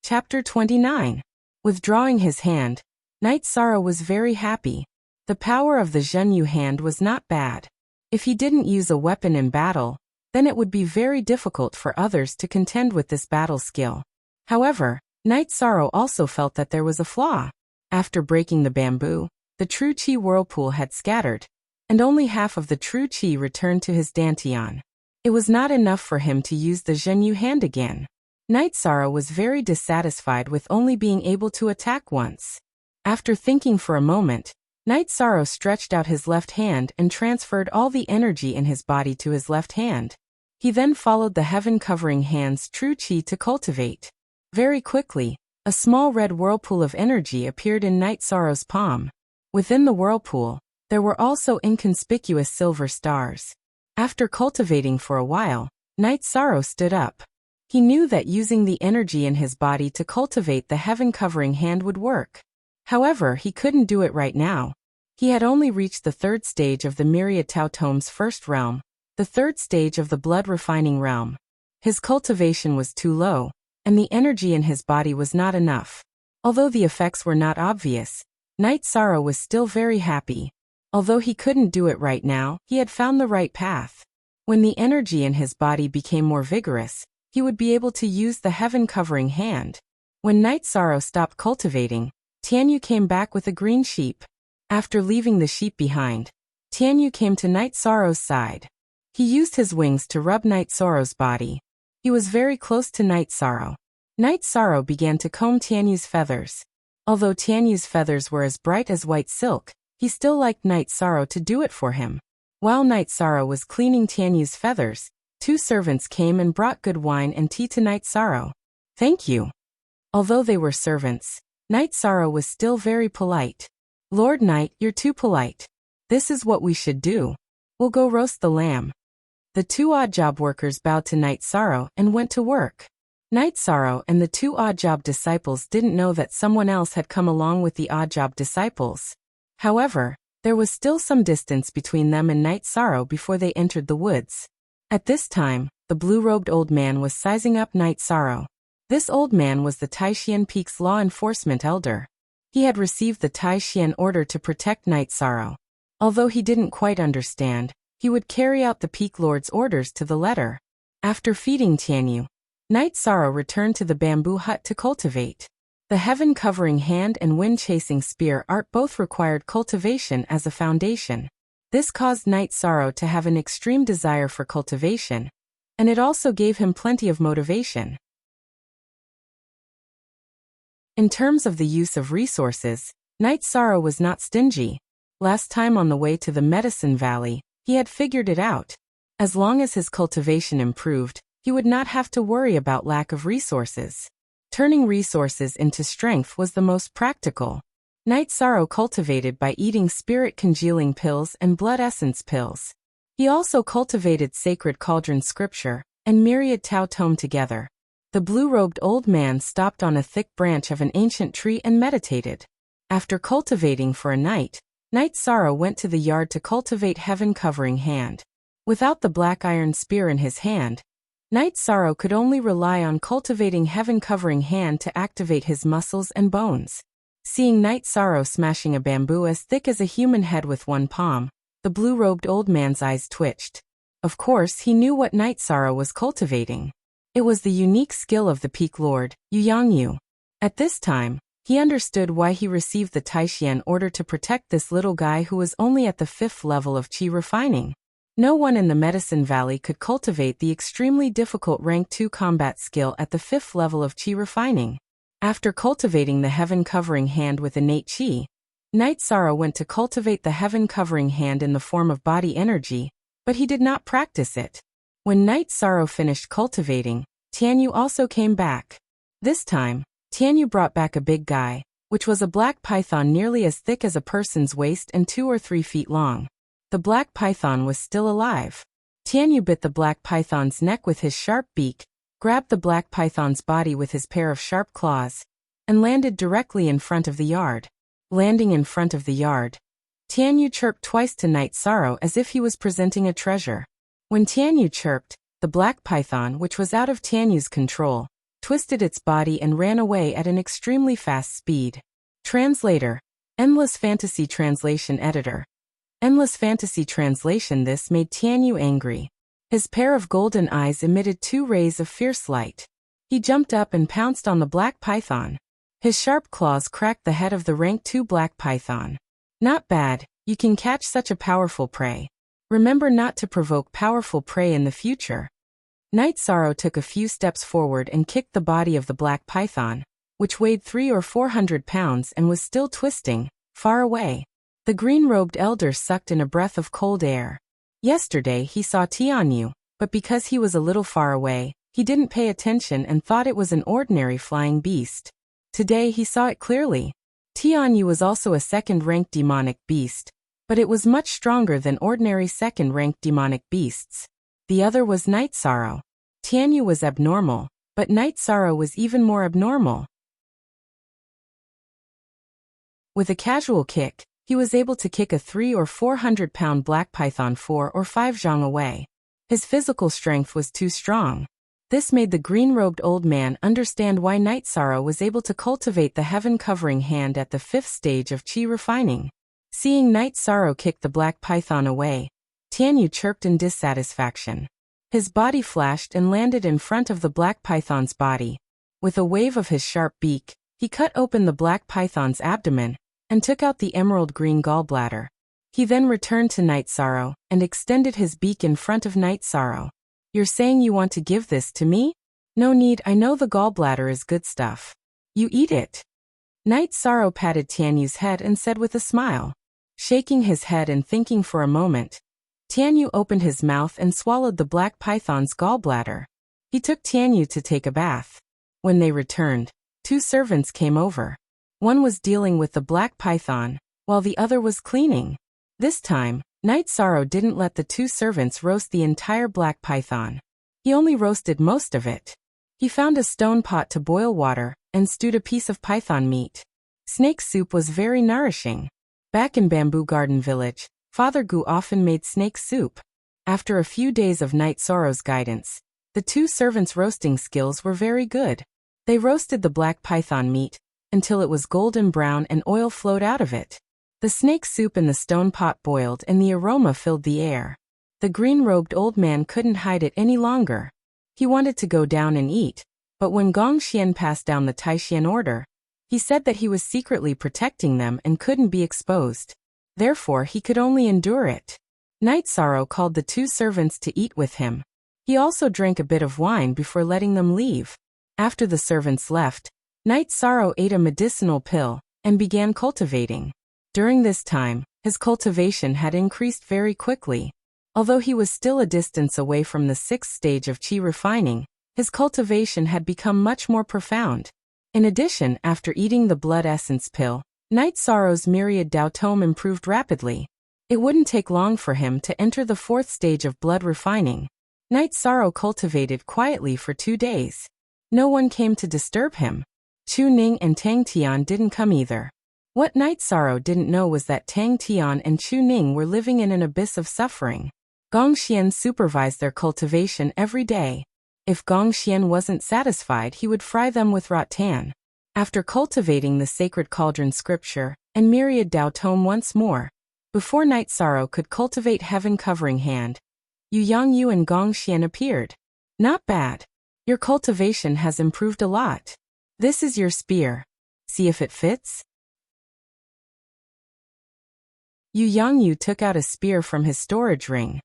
Speaker 1: Chapter 29. Withdrawing his hand, Night Sorrow was very happy. The power of the Zhenyu hand was not bad. If he didn't use a weapon in battle, then it would be very difficult for others to contend with this battle skill. However, Night Sorrow also felt that there was a flaw. After breaking the bamboo, the true qi whirlpool had scattered, and only half of the true qi returned to his dantian. It was not enough for him to use the Zhenyu hand again. Night Sorrow was very dissatisfied with only being able to attack once. After thinking for a moment, Night Sorrow stretched out his left hand and transferred all the energy in his body to his left hand. He then followed the heaven-covering hand's true qi to cultivate. Very quickly, a small red whirlpool of energy appeared in Night Sorrow's palm. Within the whirlpool, there were also inconspicuous silver stars. After cultivating for a while, Night Sorrow stood up. He knew that using the energy in his body to cultivate the heaven-covering hand would work. However, he couldn't do it right now. He had only reached the third stage of the Myriad Tao Tome's first realm, the third stage of the blood-refining realm. His cultivation was too low, and the energy in his body was not enough. Although the effects were not obvious, Night Sorrow was still very happy. Although he couldn't do it right now, he had found the right path. When the energy in his body became more vigorous, he would be able to use the heaven-covering hand. When Night Sorrow stopped cultivating, Tianyu came back with a green sheep. After leaving the sheep behind, Tianyu came to Night Sorrow's side. He used his wings to rub Night Sorrow's body. He was very close to Night Sorrow. Night Sorrow began to comb Tianyu's feathers. Although Tianyu's feathers were as bright as white silk, he still liked Night Sorrow to do it for him. While Night Sorrow was cleaning Tianyu's feathers, two servants came and brought good wine and tea to Night Sorrow. Thank you. Although they were servants, Night Sorrow was still very polite. Lord Knight, you're too polite. This is what we should do. We'll go roast the lamb. The two odd job workers bowed to Night Sorrow and went to work. Night Sorrow and the two odd job disciples didn't know that someone else had come along with the odd job disciples. However, there was still some distance between them and Night Sorrow before they entered the woods. At this time, the blue-robed old man was sizing up Night Sorrow. This old man was the Taishian Peak's law enforcement elder. He had received the Taishian order to protect Night Sorrow. Although he didn't quite understand, he would carry out the Peak Lord's orders to the letter. After feeding Tianyu, Night Sorrow returned to the bamboo hut to cultivate. The heaven-covering hand and wind-chasing spear art both required cultivation as a foundation. This caused Night Sorrow to have an extreme desire for cultivation, and it also gave him plenty of motivation. In terms of the use of resources, Night Sorrow was not stingy. Last time on the way to the Medicine Valley, he had figured it out. As long as his cultivation improved, he would not have to worry about lack of resources. Turning resources into strength was the most practical. Night Sorrow cultivated by eating spirit congealing pills and blood essence pills. He also cultivated sacred cauldron scripture and myriad Tao Tome together. The blue-robed old man stopped on a thick branch of an ancient tree and meditated. After cultivating for a night, Night Sorrow went to the yard to cultivate heaven-covering hand. Without the black iron spear in his hand, Night Sorrow could only rely on cultivating heaven-covering hand to activate his muscles and bones. Seeing Night Sorrow smashing a bamboo as thick as a human head with one palm, the blue-robed old man's eyes twitched. Of course, he knew what Night Sorrow was cultivating. It was the unique skill of the Peak Lord, Yu Yangyu. At this time, he understood why he received the Taishian order to protect this little guy who was only at the 5th level of Qi refining. No one in the Medicine Valley could cultivate the extremely difficult Rank 2 combat skill at the 5th level of Qi refining. After cultivating the Heaven Covering Hand with innate Qi, Night Sorrow went to cultivate the Heaven Covering Hand in the form of body energy, but he did not practice it. When Night Sorrow finished cultivating, Tianyu also came back. This time, Tianyu brought back a big guy, which was a black python nearly as thick as a person's waist and 2 or 3 feet long. The black python was still alive. Tianyu bit the black python's neck with his sharp beak, grabbed the black python's body with his pair of sharp claws, and landed directly in front of the yard. Landing in front of the yard, Tianyu chirped twice to Night Sorrow as if he was presenting a treasure. When Tianyu chirped, the black python, which was out of Tianyu's control, twisted its body and ran away at an extremely fast speed. Translator. Endless Fantasy Translation Editor. Endless Fantasy Translation. This made Tianyu angry. His pair of golden eyes emitted 2 rays of fierce light. He jumped up and pounced on the black python. His sharp claws cracked the head of the Rank 2 black python. Not bad, you can catch such a powerful prey. Remember not to provoke powerful prey in the future. Night Sorrow took a few steps forward and kicked the body of the black python, which weighed 300 or 400 pounds and was still twisting, far away. The green-robed elder sucked in a breath of cold air. Yesterday he saw Tianyu, but because he was a little far away, he didn't pay attention and thought it was an ordinary flying beast. Today he saw it clearly. Tianyu was also a second-rank demonic beast, but it was much stronger than ordinary second-rank demonic beasts. The other was Night Sorrow. Tianyu was abnormal, but Night Sorrow was even more abnormal. With a casual kick, he was able to kick a 300 or 400 pound black python 4 or 5 zhang away. His physical strength was too strong. This made the green-robed old man understand why Night Sorrow was able to cultivate the Heaven Covering Hand at the 5th stage of Qi refining. Seeing Night Sorrow kick the black python away, Tianyu chirped in dissatisfaction. His body flashed and landed in front of the black python's body. With a wave of his sharp beak, he cut open the black python's abdomen and took out the emerald green gallbladder. He then returned to Night Sorrow and extended his beak in front of Night Sorrow. You're saying you want to give this to me? No need, I know the gallbladder is good stuff. You eat it. Night Sorrow patted Tianyu's head and said with a smile. Shaking his head and thinking for a moment, Tianyu opened his mouth and swallowed the black python's gallbladder. He took Tianyu to take a bath. When they returned, 2 servants came over. One was dealing with the black python, while the other was cleaning. This time, Night Sorrow didn't let the 2 servants roast the entire black python. He only roasted most of it. He found a stone pot to boil water and stewed a piece of python meat. Snake soup was very nourishing. Back in Bamboo Garden Village, Father Gu often made snake soup. After a few days of Night Sorrow's guidance, the 2 servants' roasting skills were very good. They roasted the black python meat until it was golden brown and oil flowed out of it. The snake soup in the stone pot boiled and the aroma filled the air. The green-robed old man couldn't hide it any longer. He wanted to go down and eat, but when Gong Xian passed down the Taishian order, he said that he was secretly protecting them and couldn't be exposed. Therefore he could only endure it. Night Sorrow called the 2 servants to eat with him. He also drank a bit of wine before letting them leave. After the servants left, Night Sorrow ate a medicinal pill and began cultivating. During this time, his cultivation had increased very quickly. Although he was still a distance away from the 6th stage of Qi refining, his cultivation had become much more profound. In addition, after eating the blood essence pill, Night Sorrow's myriad Dao Tome improved rapidly. It wouldn't take long for him to enter the 4th stage of blood refining. Night Sorrow cultivated quietly for 2 days. No one came to disturb him. Chu Ning and Tang Tian didn't come either. What Night Sorrow didn't know was that Tang Tian and Chu Ning were living in an abyss of suffering. Gong Xian supervised their cultivation every day. If Gong Xian wasn't satisfied, he would fry them with rattan. After cultivating the sacred cauldron scripture and myriad Tao tome once more, before Night Sorrow could cultivate heaven-covering hand, Yu Yangyu and Gong Xian appeared. Not bad. Your cultivation has improved a lot. This is your spear. See if it fits? Yu Yangyu took out a spear from his storage ring.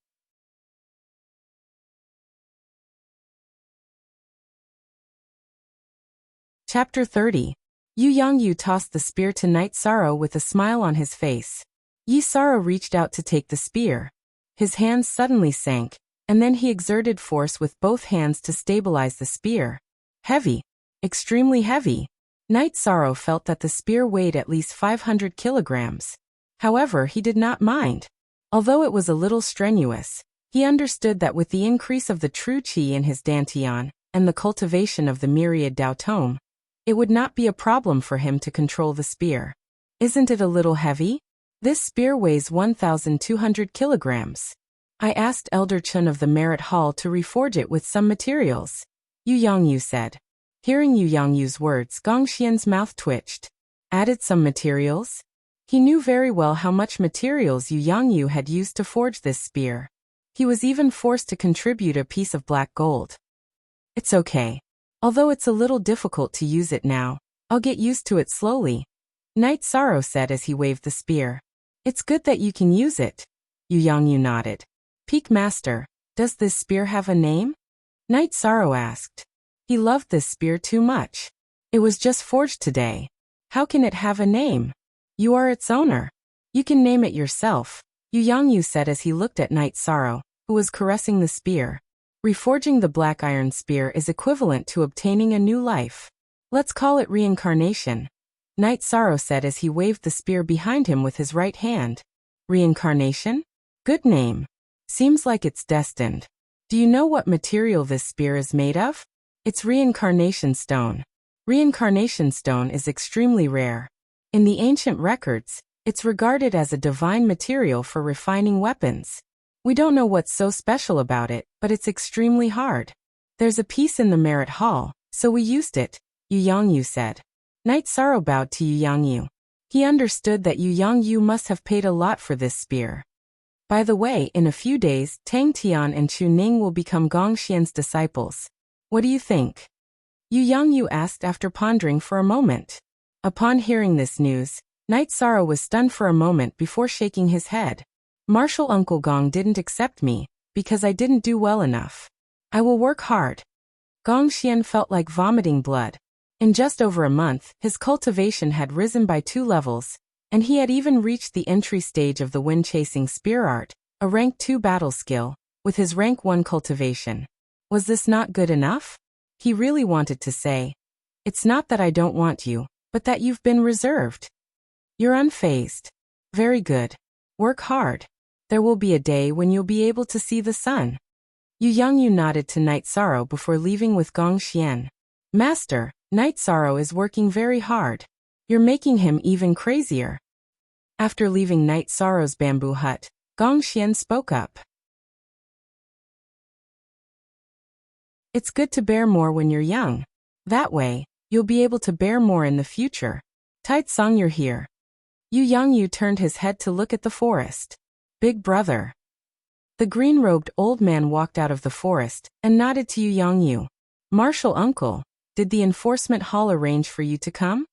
Speaker 1: Chapter 30. Yu Yangyu tossed the spear to Night Sorrow with a smile on his face. Yi Sorrow reached out to take the spear. His hands suddenly sank, and then he exerted force with both hands to stabilize the spear. Heavy. Extremely heavy. Night Sorrow felt that the spear weighed at least 500 kilograms. However, he did not mind. Although it was a little strenuous, he understood that with the increase of the true qi in his dantian and the cultivation of the myriad Tao tome, it would not be a problem for him to control the spear. Isn't it a little heavy? This spear weighs 1,200 kilograms. I asked Elder Chun of the Merit Hall to reforge it with some materials, Yu Yangyu said. Hearing Yu Yangyu's words, Gong Xian's mouth twitched. Added some materials? He knew very well how much materials Yu Yangyu had used to forge this spear. He was even forced to contribute a piece of black gold. It's okay. Although it's a little difficult to use it now, I'll get used to it slowly, Night Sorrow said as he waved the spear. It's good that you can use it. Yu Yangyu nodded. Peak Master, does this spear have a name? Night Sorrow asked. He loved this spear too much. It was just forged today. How can it have a name? You are its owner. You can name it yourself, Yu Yangyu said as he looked at Night Sorrow, who was caressing the spear. Reforging the black iron spear is equivalent to obtaining a new life. Let's call it reincarnation, Night Sorrow said as he waved the spear behind him with his right hand. Reincarnation? Good name. Seems like it's destined. Do you know what material this spear is made of? It's reincarnation stone. Reincarnation stone is extremely rare. In the ancient records, it's regarded as a divine material for refining weapons. We don't know what's so special about it, but it's extremely hard. There's a piece in the Merit Hall, so we used it, Yu Yangyu said. Night Sorrow bowed to Yu Yangyu. He understood that Yu Yangyu must have paid a lot for this spear. By the way, in a few days, Tang Tian and Chu Ning will become Gong Xian's disciples. What do you think? Yu Yangyu asked after pondering for a moment. Upon hearing this news, Night Sorrow was stunned for a moment before shaking his head. Martial Uncle Gong didn't accept me, because I didn't do well enough. I will work hard. Gong Xian felt like vomiting blood. In just over a month, his cultivation had risen by 2 levels, and he had even reached the entry stage of the wind-chasing spear art, a rank 2 battle skill, with his rank 1 cultivation. Was this not good enough? He really wanted to say, it's not that I don't want you, but that you've been reserved. You're unfazed. Very good. Work hard. There will be a day when you'll be able to see the sun. Yu Yangyu nodded to Night Sorrow before leaving with Gong Xian. Master, Night Sorrow is working very hard. You're making him even crazier. After leaving Night Sorrow's bamboo hut, Gong Xian spoke up. It's good to bear more when you're young. That way, you'll be able to bear more in the future. Taitsong, you're here. Yu Yangyu turned his head to look at the forest. Big brother. The green-robed old man walked out of the forest and nodded to Yu Yangyu. Martial uncle, did the enforcement hall arrange for you to come?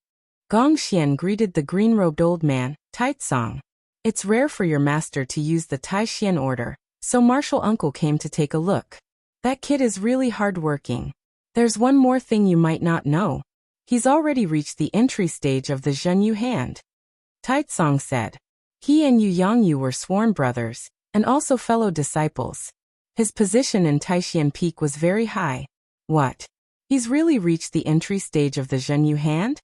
Speaker 1: Gong Xian greeted the green-robed old man, Taitsong. It's rare for your master to use the Tai Xian order, so martial uncle came to take a look. That kid is really hard-working. There's one more thing you might not know. He's already reached the entry stage of the Zhenyu hand. Taitsong said. He and Yu Yangyu were sworn brothers, and also fellow disciples. His position in Taishan Peak was very high. What? He's really reached the entry stage of the Zhenyu hand?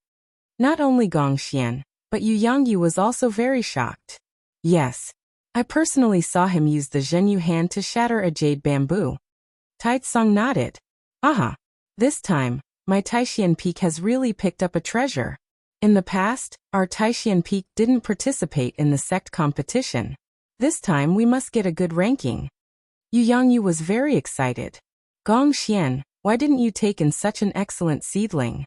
Speaker 1: Not only Gong Xian, but Yu Yangyu was also very shocked. Yes. I personally saw him use the Zhenyu hand to shatter a jade bamboo. Taitsong nodded. Aha. This time, my Taishan Peak has really picked up a treasure. In the past, our Taishan Peak didn't participate in the sect competition. This time we must get a good ranking. Yu Yangyu was very excited. Gong Xian, why didn't you take in such an excellent seedling?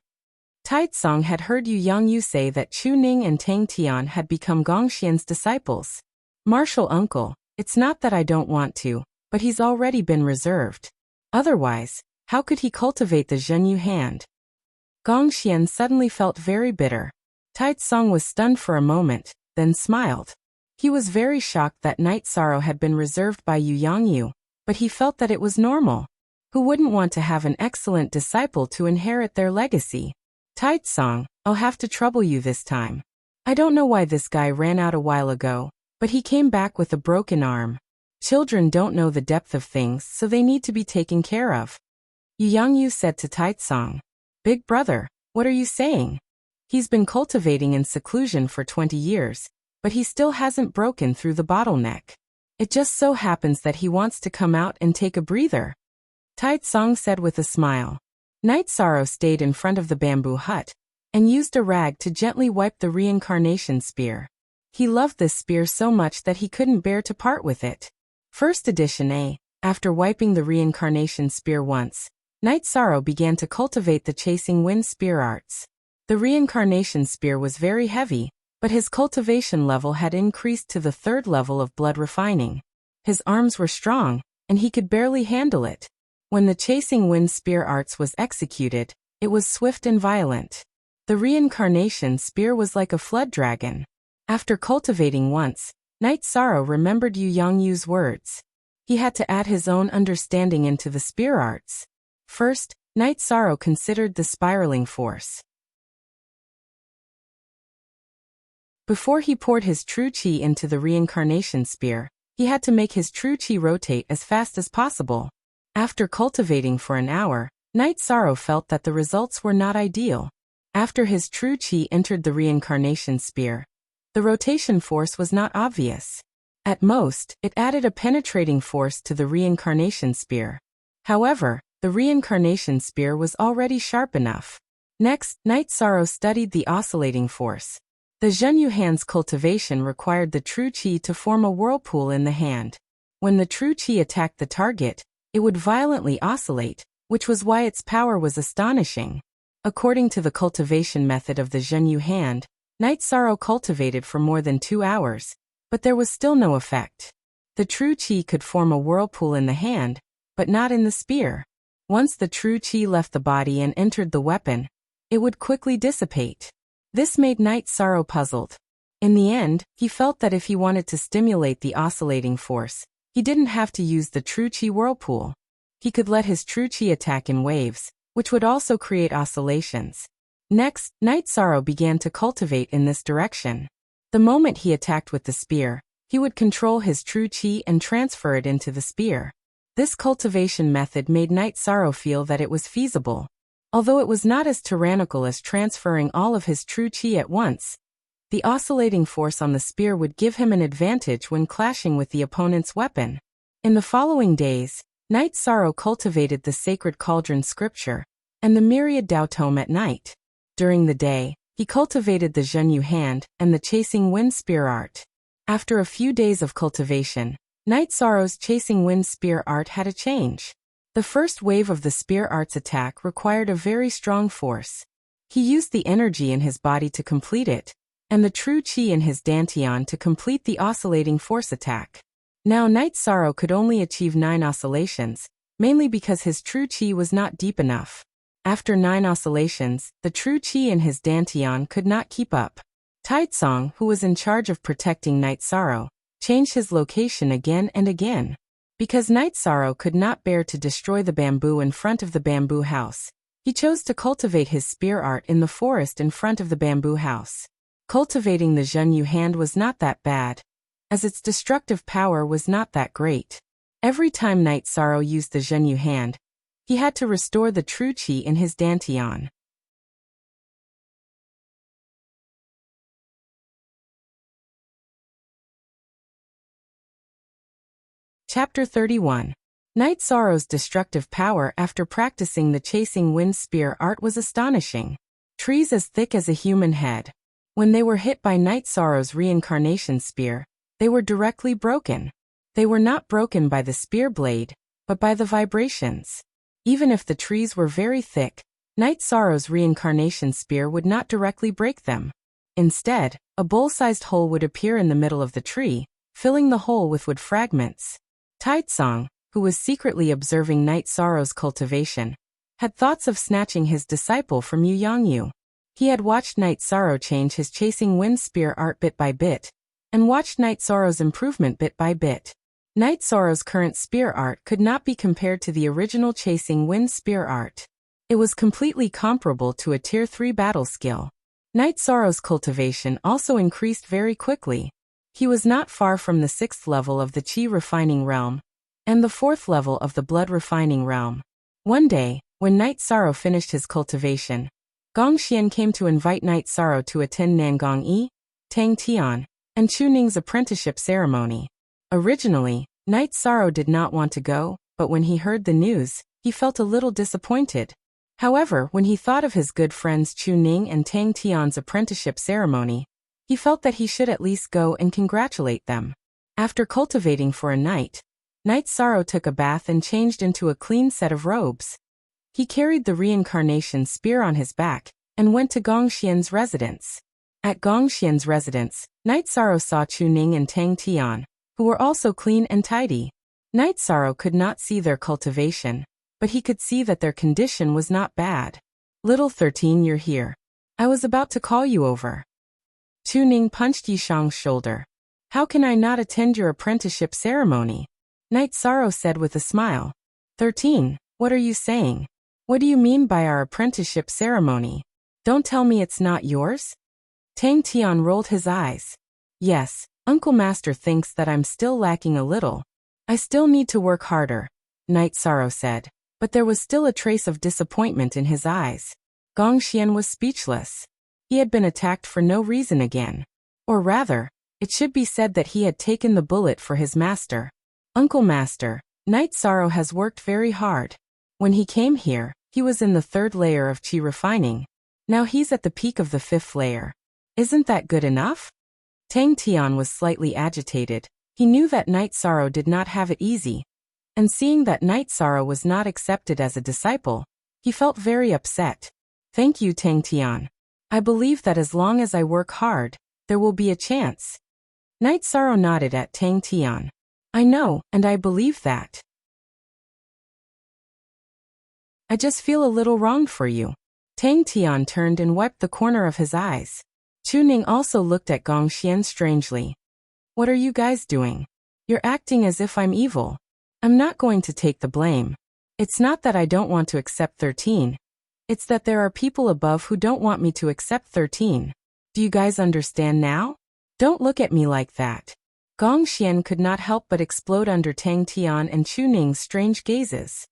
Speaker 1: Taitsong had heard Yu Yangyu say that Chu Ning and Tang Tian had become Gongxian's disciples. Martial uncle, it's not that I don't want to, but he's already been reserved. Otherwise, how could he cultivate the Zhenyu hand? Gongxian suddenly felt very bitter. Taitsong was stunned for a moment, then smiled. He was very shocked that Night Sorrow had been reserved by Yu Yangyu, but he felt that it was normal. Who wouldn't want to have an excellent disciple to inherit their legacy? Taitsong, I'll have to trouble you this time. I don't know why this guy ran out a while ago, but he came back with a broken arm. Children don't know the depth of things, so they need to be taken care of. Yu Yangyu said to Taitsong, Big brother, what are you saying? He's been cultivating in seclusion for 20 years, but he still hasn't broken through the bottleneck. It just so happens that he wants to come out and take a breather. Taitsong said with a smile. Night Sorrow stayed in front of the bamboo hut and used a rag to gently wipe the reincarnation spear. He loved this spear so much that he couldn't bear to part with it. First edition A. After wiping the reincarnation spear once, Night Sorrow began to cultivate the chasing wind spear arts. The reincarnation spear was very heavy, but his cultivation level had increased to the 3rd level of blood refining. His arms were strong, and he could barely handle it. When the chasing wind spear arts was executed, it was swift and violent. The reincarnation spear was like a flood dragon. After cultivating once, Night Sorrow remembered Yu Yangyu's words. He had to add his own understanding into the spear arts. First, Night Sorrow considered the spiraling force. Before he poured his true qi into the reincarnation spear, he had to make his true qi rotate as fast as possible. After cultivating for an hour, Night Sorrow felt that the results were not ideal. After his true qi entered the reincarnation spear, the rotation force was not obvious. At most, it added a penetrating force to the reincarnation spear. However, the reincarnation spear was already sharp enough. Next, Night Sorrow studied the oscillating force. The Zhenyu hand's cultivation required the true qi to form a whirlpool in the hand. When the true qi attacked the target, it would violently oscillate, which was why its power was astonishing. According to the cultivation method of the Zhenyu hand, Night Sorrow cultivated for more than 2 hours, but there was still no effect. The true qi could form a whirlpool in the hand, but not in the spear. Once the true qi left the body and entered the weapon, it would quickly dissipate. This made Night Sorrow puzzled. In the end, he felt that if he wanted to stimulate the oscillating force, he didn't have to use the true qi whirlpool. He could let his true qi attack in waves, which would also create oscillations. Next, Night Sorrow began to cultivate in this direction. The moment he attacked with the spear, he would control his true qi and transfer it into the spear. This cultivation method made Night Sorrow feel that it was feasible. Although it was not as tyrannical as transferring all of his true qi at once, the oscillating force on the spear would give him an advantage when clashing with the opponent's weapon. In the following days, Night Sorrow cultivated the sacred cauldron scripture and the myriad Tao tome at night. During the day, he cultivated the Zhenyu hand and the chasing wind spear art. After a few days of cultivation, Night Sorrow's chasing wind spear art had a change. The first wave of the spear art's attack required a very strong force. He used the energy in his body to complete it, and the true qi in his dantian to complete the oscillating force attack. Now Night Sorrow could only achieve 9 oscillations, mainly because his true qi was not deep enough. After 9 oscillations, the true qi in his dantian could not keep up. Taitsong, who was in charge of protecting Night Sorrow, changed his location again and again. Because Night Sorrow could not bear to destroy the bamboo in front of the bamboo house, he chose to cultivate his spear art in the forest in front of the bamboo house. Cultivating the Zhenyu hand was not that bad, as its destructive power was not that great. Every time Night Sorrow used the Zhenyu hand, he had to restore the true qi in his dantian. Chapter 31. Night Sorrow's destructive power after practicing the chasing wind spear art was astonishing. Trees as thick as a human head. When they were hit by Night Sorrow's reincarnation spear, they were directly broken. They were not broken by the spear blade, but by the vibrations. Even if the trees were very thick, Night Sorrow's reincarnation spear would not directly break them. Instead, a bowl-sized hole would appear in the middle of the tree, filling the hole with wood fragments. Taitsong, who was secretly observing Night Sorrow's cultivation, had thoughts of snatching his disciple from Yu Yangyu. He had watched Night Sorrow change his chasing wind spear art bit by bit, and watched Night Sorrow's improvement bit by bit. Night Sorrow's current spear art could not be compared to the original chasing wind spear art. It was completely comparable to a Tier 3 battle skill. Night Sorrow's cultivation also increased very quickly. He was not far from the 6th level of the Qi refining realm, and the 4th level of the blood refining realm. One day, when Night Sorrow finished his cultivation, Gongxian came to invite Night Sorrow to attend Nangong Yi, Tang Tian, and Chu Ning's apprenticeship ceremony. Originally, Night Sorrow did not want to go, but when he heard the news, he felt a little disappointed. However, when he thought of his good friends Chu Ning and Tang Tian's apprenticeship ceremony, he felt that he should at least go and congratulate them. After cultivating for a night, Night Sorrow took a bath and changed into a clean set of robes. He carried the reincarnation spear on his back and went to Gongxian's residence. At Gongxian's residence, Night Sorrow saw Chu Ning and Tang Tian, who were also clean and tidy. Night Sorrow could not see their cultivation, but he could see that their condition was not bad. "Little 13, you're here. I was about to call you over." Chu Ning punched Yishang's shoulder. "How can I not attend your apprenticeship ceremony?" Night Sorrow said with a smile. 13, what are you saying? What do you mean by our apprenticeship ceremony? Don't tell me it's not yours?" Tang Tian rolled his eyes. "Yes, Uncle Master thinks that I'm still lacking a little. I still need to work harder," Night Sorrow said, but there was still a trace of disappointment in his eyes. Gongxian was speechless. He had been attacked for no reason again. Or rather, it should be said that he had taken the bullet for his master. "Uncle Master, Night Sorrow has worked very hard. When he came here, he was in the 3rd layer of Qi refining. Now he's at the peak of the 5th layer. Isn't that good enough?" Tang Tian was slightly agitated. He knew that Night Sorrow did not have it easy, and seeing that Night Sorrow was not accepted as a disciple, he felt very upset. "Thank you, Tang Tian. I believe that as long as I work hard, there will be a chance." Night Sorrow nodded at Tang Tian. "I know, and I believe that. I just feel a little wronged for you." Tang Tian turned and wiped the corner of his eyes. Chu Ning also looked at Gongxian strangely. "What are you guys doing? You're acting as if I'm evil." "I'm not going to take the blame. It's not that I don't want to accept 13. It's that there are people above who don't want me to accept 13. Do you guys understand now? Don't look at me like that." Gongxian could not help but explode under Tang Tian and Chu Ning's strange gazes.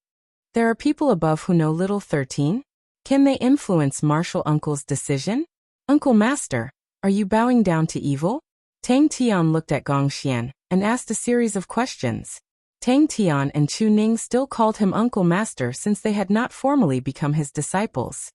Speaker 1: "There are people above who know little 13? Can they influence Martial Uncle's decision? Uncle Master, are you bowing down to evil?" Tang Tian looked at Gongxian and asked a series of questions. Tang Tian and Chu Ning still called him Uncle Master since they had not formally become his disciples.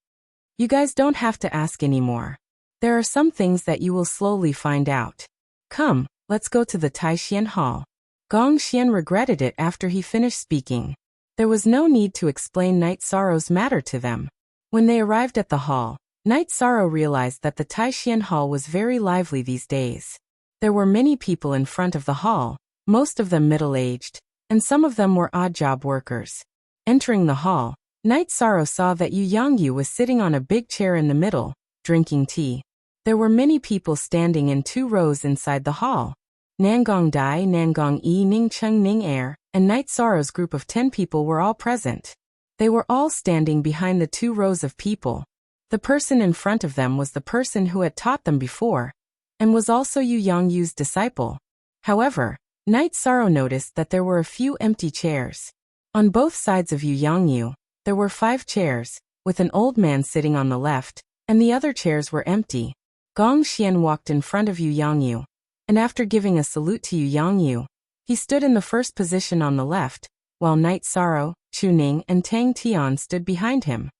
Speaker 1: "You guys don't have to ask anymore. There are some things that you will slowly find out. Come, let's go to the Taishan Hall." Gongxian regretted it after he finished speaking. There was no need to explain Night Sorrow's matter to them. When they arrived at the hall, Night Sorrow realized that the Taishan Hall was very lively these days. There were many people in front of the hall, most of them middle-aged, and some of them were odd-job workers. Entering the hall, Night Sorrow saw that Yu Yangyu was sitting on a big chair in the middle, drinking tea. There were many people standing in 2 rows inside the hall. Nangong Dai, Nangong Yi, Ning Cheng, Ning Air, and Night Sorrow's group of 10 people were all present. They were all standing behind the 2 rows of people. The person in front of them was the person who had taught them before, and was also Yu Yangyu's disciple. However, Night Sorrow noticed that there were a few empty chairs. On both sides of Yu Yangyu, there were 5 chairs, with an old man sitting on the left, and the other chairs were empty. Gongxian walked in front of Yu Yangyu, and after giving a salute to Yu Yangyu, he stood in the first position on the left, while Night Sorrow, Chu Ning, and Tang Tian stood behind him.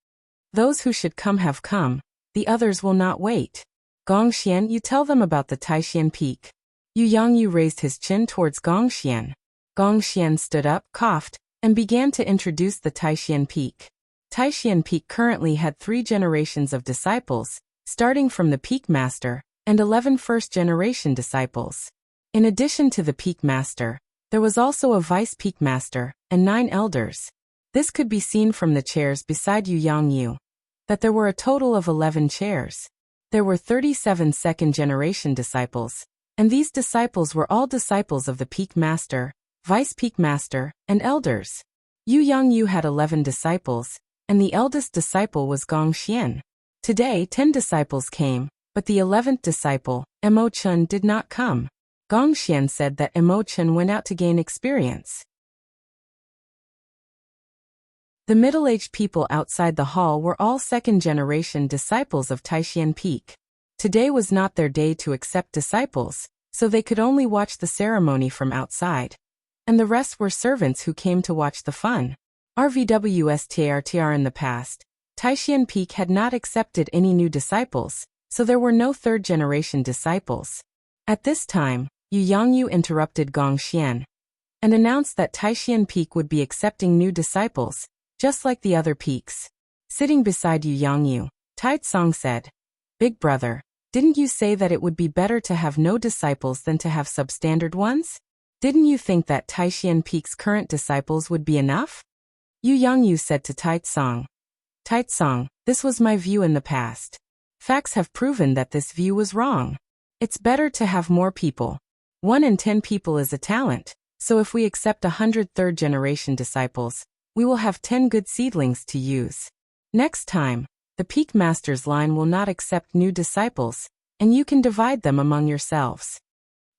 Speaker 1: "Those who should come have come, the others will not wait. Gongxian, you tell them about the Taishan Peak." Yu Yangyu raised his chin towards Gongxian. Gongxian stood up, coughed, and began to introduce the Taishan Peak. Taishan Peak currently had 3 generations of disciples, starting from the Peak Master, and 11 first-generation disciples. In addition to the Peak Master, there was also a Vice Peak Master, and 9 elders. This could be seen from the chairs beside Yu Yangyu, that there were a total of 11 chairs. There were 37 second-generation disciples, and these disciples were all disciples of the Peak Master, Vice Peak Master, and elders. Yu Yangyu had 11 disciples, and the eldest disciple was Gong Xian. Today 10 disciples came, but the 11th disciple, Mo Chun, did not come. Gong Xian said that Mo Chun went out to gain experience. The middle-aged people outside the hall were all second-generation disciples of Taishan Peak. Today was not their day to accept disciples, so they could only watch the ceremony from outside. And the rest were servants who came to watch the fun. RVWSTRTR in the past, Taishan Peak had not accepted any new disciples, so there were no third-generation disciples. At this time, Yu Yangyu interrupted Gong Xian and announced that Taishan Peak would be accepting new disciples, just like the other peaks. Sitting beside Yu Yangyu, Tai Tsong said, "Big brother, didn't you say that it would be better to have no disciples than to have substandard ones? Didn't you think that Taishan Peak's current disciples would be enough?" Yu Yangyu said to Tai Tsong, "Tai Tsong, this was my view in the past. Facts have proven that this view was wrong. It's better to have more people. 1 in 10 people is a talent, so if we accept 100 third-generation disciples, we will have 10 good seedlings to use. Next time, the Peak Master's line will not accept new disciples, and you can divide them among yourselves."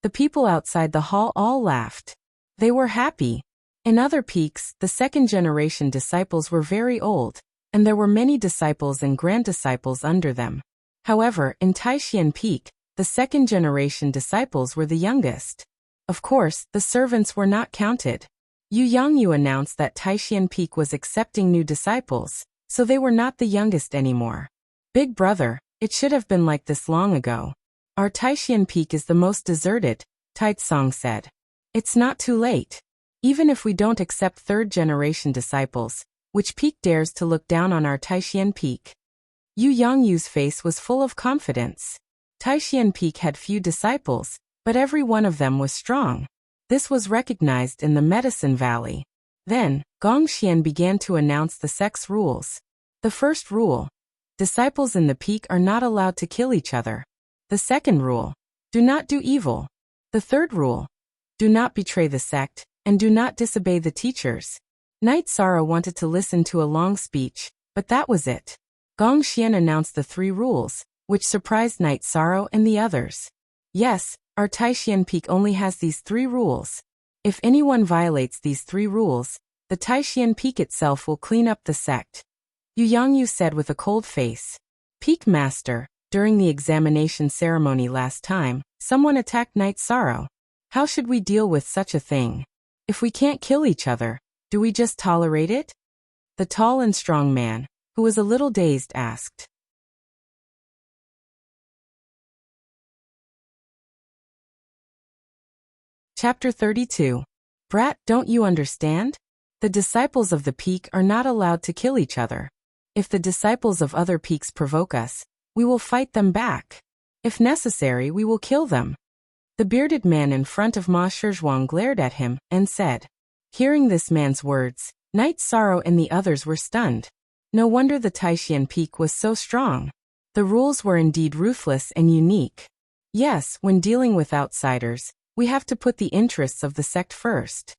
Speaker 1: The people outside the hall all laughed. They were happy. In other peaks, the second-generation disciples were very old, and there were many disciples and grand-disciples under them. However, in Taishan Peak, the second-generation disciples were the youngest. Of course, the servants were not counted. Yu Yangyu announced that Taishan Peak was accepting new disciples, so they were not the youngest anymore. "Big brother, it should have been like this long ago. Our Taishan Peak is the most deserted," Tai Tsong said. "It's not too late. Even if we don't accept third-generation disciples, which peak dares to look down on our Taishan Peak?" Yu Yangyu's face was full of confidence. Taishan Peak had few disciples, but every one of them was strong. This was recognized in the Medicine Valley. Then, Gong Xian began to announce the sect's rules. The first rule: disciples in the peak are not allowed to kill each other. The second rule: do not do evil. The third rule: do not betray the sect, and do not disobey the teachers. Knight Sara wanted to listen to a long speech, but that was it. Gong Xian announced the 3 rules, which surprised Knight Sara and the others. "Yes, our Taishan Peak only has these 3 rules. If anyone violates these 3 rules, the Taishan Peak itself will clean up the sect," Yu Yangyu said with a cold face. "Peak Master, during the examination ceremony last time, someone attacked Knight Sara. How should we deal with such a thing? If we can't kill each other, do we just tolerate it?" The tall and strong man, who was a little dazed, asked. Chapter 32. Brat, don't you understand? The disciples of the peak are not allowed to kill each other. If the disciples of other peaks provoke us, we will fight them back. If necessary, we will kill them. The bearded man in front of Ma Shizhuang glared at him and said. Hearing this man's words, Knight Sorrow and the others were stunned. No wonder the Taishan Peak was so strong. The rules were indeed ruthless and unique. Yes, when dealing with outsiders, we have to put the interests of the sect first.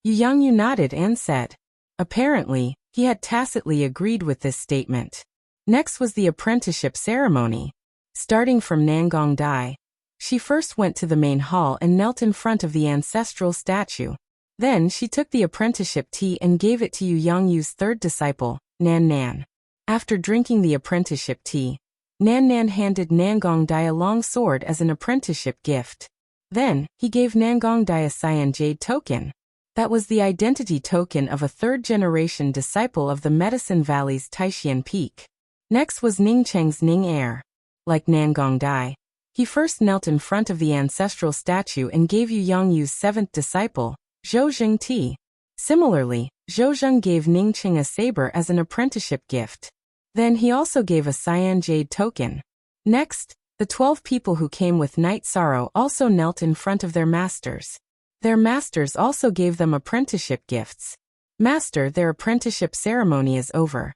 Speaker 1: Yu Yangyu nodded and said. Apparently, he had tacitly agreed with this statement. Next was the apprenticeship ceremony. Starting from Nangong Dai, she first went to the main hall and knelt in front of the ancestral statue. Then she took the apprenticeship tea and gave it to Yu Yangyu's third disciple, Nan Nan. After drinking the apprenticeship tea, Nan Nan handed Nangong Dai a long sword as an apprenticeship gift. Then, he gave Nangong Dai a cyan jade token. That was the identity token of a third-generation disciple of the Medicine Valley's Taishan Peak. Next was Ning Cheng's Ning Air. Like Nangong Dai, he first knelt in front of the ancestral statue and gave Yu Yangyu's seventh disciple, Zhou Jing tea. Similarly, Zhou gave Ningqing a saber as an apprenticeship gift. Then he also gave a cyan jade token. Next, the 12 people who came with Night Sorrow also knelt in front of their masters. Their masters also gave them apprenticeship gifts. Master, their apprenticeship ceremony is over.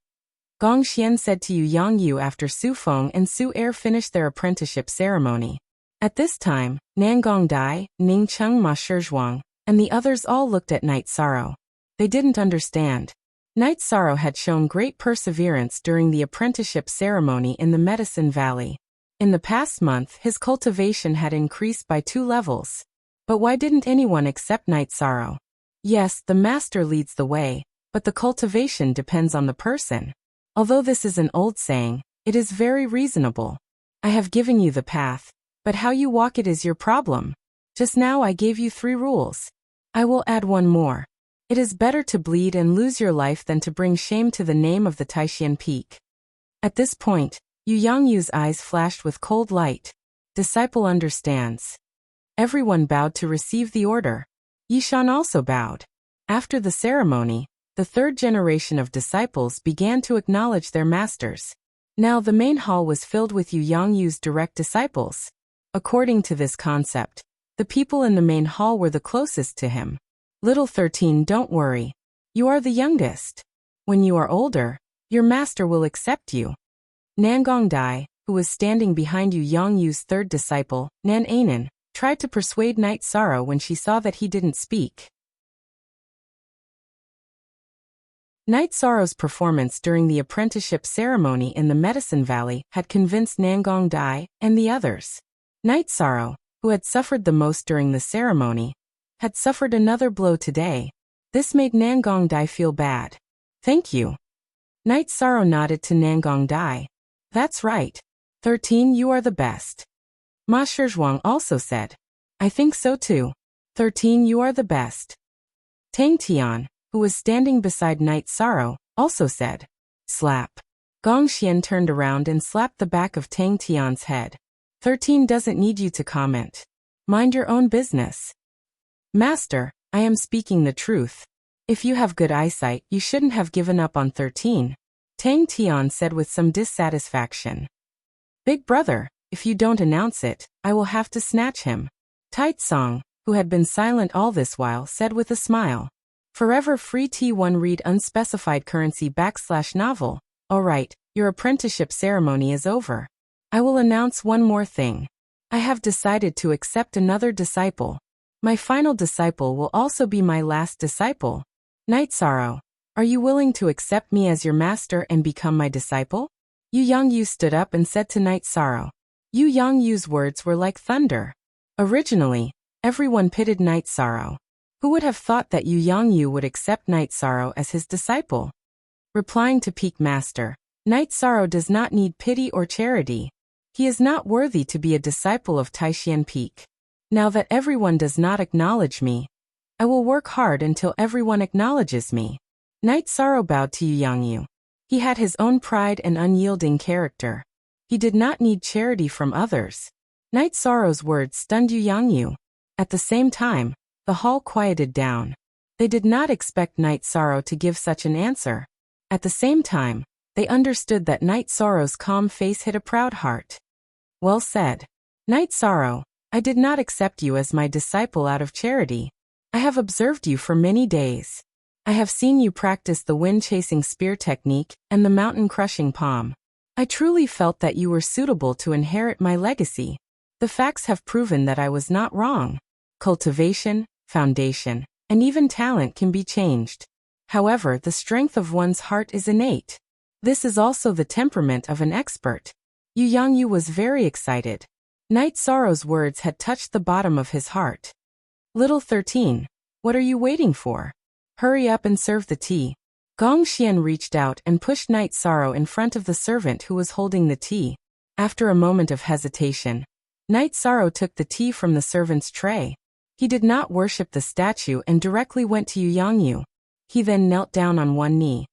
Speaker 1: Gong Xian said to Yu Yangyu after Su Feng and Su Er finished their apprenticeship ceremony. At this time, Nangong Dai, Ning Cheng Ma Shizhuang, and the others all looked at Night Sorrow. They didn't understand. Night Sorrow had shown great perseverance during the apprenticeship ceremony in the Medicine Valley. In the past month, his cultivation had increased by 2 levels. But why didn't anyone accept Night Sorrow? Yes, the master leads the way, but the cultivation depends on the person. Although this is an old saying, it is very reasonable. I have given you the path, but how you walk it is your problem. Just now I gave you 3 rules. I will add one more. It is better to bleed and lose your life than to bring shame to the name of the Taishan Peak. At this point, Yu Yangyu's eyes flashed with cold light. Disciple understands. Everyone bowed to receive the order. Yishan also bowed. After the ceremony, the 3rd generation of disciples began to acknowledge their masters. Now the main hall was filled with Yu Yangyu's direct disciples. According to this concept, the people in the main hall were the closest to him. Little 13, don't worry. You are the youngest. When you are older, your master will accept you. Nangong Dai, who was standing behind Yu Yangyu's 3rd disciple, Nan Anan, tried to persuade Night Sorrow when she saw that he didn't speak. Night Sorrow's performance during the apprenticeship ceremony in the Medicine Valley had convinced Nangong Dai and the others. Night Sorrow, who had suffered the most during the ceremony, had suffered another blow today. This made Nangong Dai feel bad. Thank you. Night Sorrow nodded to Nangong Dai. That's right. 13, you are the best. Ma Shizhuang also said. I think so too. 13, you are the best. Tang Tian, who was standing beside Night Sorrow, also said. Slap. Gong Xian turned around and slapped the back of Tang Tian's head. 13 doesn't need you to comment. Mind your own business. Master, I am speaking the truth. If you have good eyesight, you shouldn't have given up on 13. Tang Tian said with some dissatisfaction. Big brother, if you don't announce it, I will have to snatch him. Tai Song, who had been silent all this while, said with a smile. Forever free T1 read unspecified currency / novel. Alright, your apprenticeship ceremony is over. I will announce one more thing. I have decided to accept another disciple. My final disciple will also be my last disciple. Night Sorrow, are you willing to accept me as your master and become my disciple? Yu Yangyu stood up and said to Night Sorrow. Yu Yangyu's words were like thunder. Originally, everyone pitied Night Sorrow. Who would have thought that Yu Yangyu would accept Night Sorrow as his disciple? Replying to Peak Master, Night Sorrow does not need pity or charity. He is not worthy to be a disciple of Taishan Peak. Now that everyone does not acknowledge me, I will work hard until everyone acknowledges me. Night Sorrow bowed to Yu Yangyu. He had his own pride and unyielding character. He did not need charity from others. Night Sorrow's words stunned Yu Yangyu. At the same time, the hall quieted down. They did not expect Night Sorrow to give such an answer. At the same time, they understood that Night Sorrow's calm face hid a proud heart. Well said. Night Sorrow, I did not accept you as my disciple out of charity. I have observed you for many days. I have seen you practice the wind-chasing spear technique and the mountain-crushing palm. I truly felt that you were suitable to inherit my legacy. The facts have proven that I was not wrong. Cultivation, foundation, and even talent can be changed. However, the strength of one's heart is innate. This is also the temperament of an expert. Yu Yangyu was very excited. Night Sorrow's words had touched the bottom of his heart. Little 13, what are you waiting for? Hurry up and serve the tea. Gong Xian reached out and pushed Night Sorrow in front of the servant who was holding the tea. After a moment of hesitation, Night Sorrow took the tea from the servant's tray. He did not worship the statue and directly went to Yu Yangyu. He then knelt down on one knee.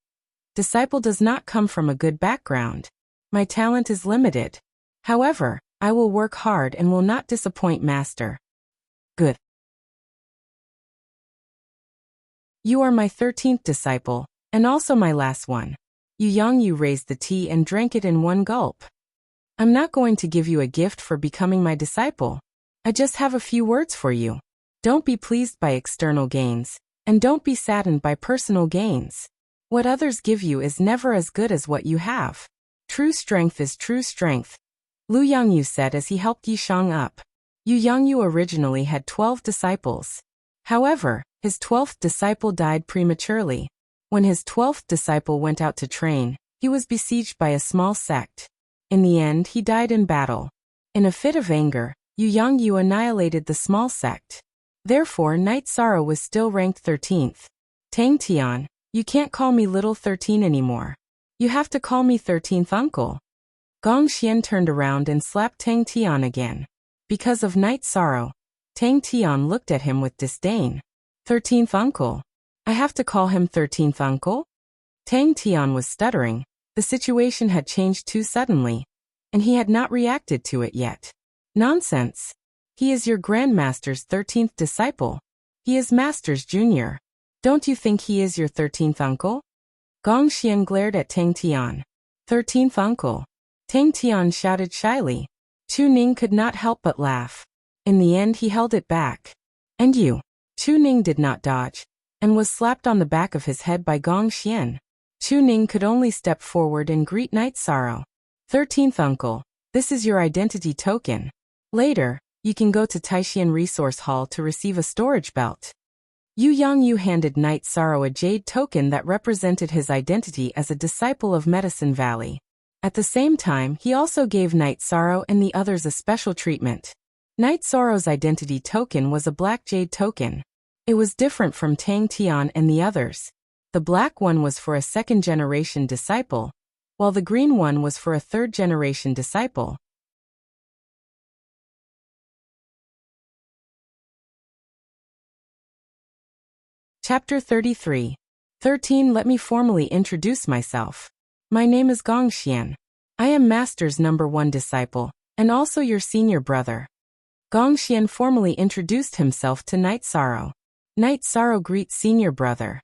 Speaker 1: Disciple does not come from a good background. My talent is limited. However, I will work hard and will not disappoint Master. Good. You are my 13th disciple, and also my last one. Yu Yangyu raised the tea and drank it in one gulp. I'm not going to give you a gift for becoming my disciple. I just have a few words for you. Don't be pleased by external gains, and don't be saddened by personal gains. What others give you is never as good as what you have. True strength is true strength, Lu Yangyu said as he helped Yishang up. Yu Yangyu originally had 12 disciples. However, his 12th disciple died prematurely. When his 12th disciple went out to train, he was besieged by a small sect. In the end, he died in battle. In a fit of anger, Yu Yangyu annihilated the small sect. Therefore, Night Sorrow was still ranked 13th. Tang Tian, you can't call me Little 13 anymore. You have to call me 13th Uncle. Gong Xian turned around and slapped Tang Tian again. Because of Night Sorrow, Tang Tian looked at him with disdain. 13th Uncle. I have to call him 13th Uncle? Tang Tian was stuttering. The situation had changed too suddenly, and he had not reacted to it yet. Nonsense. He is your Grandmaster's 13th disciple. He is Master's junior. Don't you think he is your 13th uncle? Gong Xian glared at Tang Tian. 13th uncle. Tang Tian shouted shyly. Chu Ning could not help but laugh. In the end he held it back. And you? Chu Ning did not dodge, and was slapped on the back of his head by Gong Xian. Chu Ning could only step forward and greet Night Sorrow. 13th uncle, this is your identity token. Later, you can go to Taishan Resource Hall to receive a storage belt. Yu Yangyu handed Night Sorrow a jade token that represented his identity as a disciple of Medicine Valley. At the same time, he also gave Night Sorrow and the others a special treatment. Night Sorrow's identity token was a black jade token. It was different from Tang Tian and the others. The black one was for a second-generation disciple, while the green one was for a third-generation disciple. Chapter 33. 13. Let me formally introduce myself. My name is Gong Xian. I am Master's #1 disciple, and also your senior brother. Gong Xian formally introduced himself to Night Sorrow. Night Sorrow greets senior brother.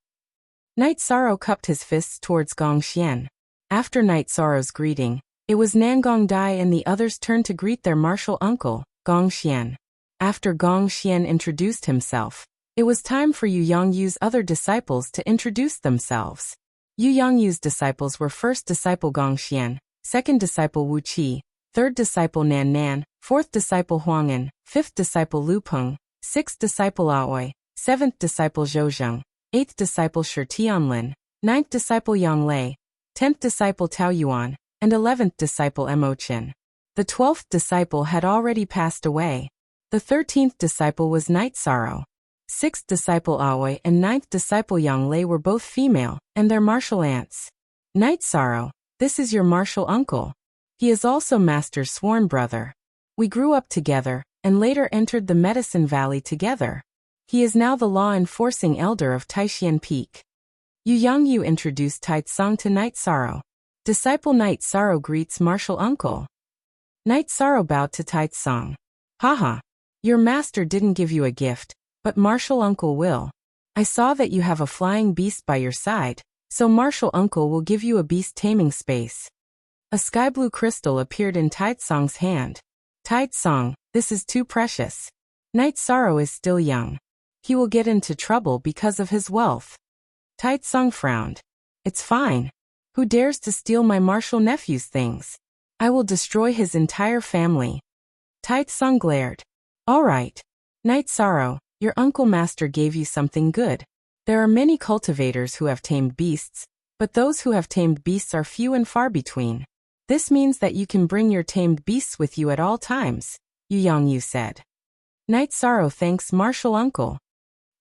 Speaker 1: Night Sorrow cupped his fists towards Gong Xian. After Night Sorrow's greeting, it was Nangong Dai and the others turned to greet their martial uncle, Gong Xian. After Gong Xian introduced himself, it was time for Yu Yangyu's other disciples to introduce themselves. Yu Yangyu's disciples were first disciple Gong Xian, second disciple Wu Qi, third disciple Nan Nan, fourth disciple Huang'an, fifth disciple Lu Peng, sixth disciple Aoi, seventh disciple Zhou Zheng, eighth disciple Shi Tianlin, ninth disciple Yang Lei, 10th disciple Tao Yuan, and 11th disciple Mo Qin. The 12th disciple had already passed away. The 13th disciple was Night Sorrow. 6th disciple Aoi and 9th disciple Yang Lei were both female, and their martial aunts. Night Sorrow, this is your martial uncle. He is also Master's sworn brother. We grew up together, and later entered the Medicine Valley together. He is now the law-enforcing elder of Taishan Peak. Yu Yangyu introduced Tai Tsung to Night Sorrow. Disciple Night Sorrow greets martial uncle. Night Sorrow bowed to Tai Tsung. Haha. Your master didn't give you a gift, but martial uncle will. I saw that you have a flying beast by your side, so martial uncle will give you a beast taming space. A sky blue crystal appeared in Tai Tsung's hand. Tai Tsung, this is too precious. Night Sorrow is still young. He will get into trouble because of his wealth. Tai Tsung frowned. It's fine. Who dares to steal my martial nephew's things? I will destroy his entire family. Tai Tsung glared. All right. Night Sorrow, your uncle master gave you something good. There are many cultivators who have tamed beasts, but those who have tamed beasts are few and far between. This means that you can bring your tamed beasts with you at all times, Yu Yangyu said. Night Sorrow thanks martial uncle.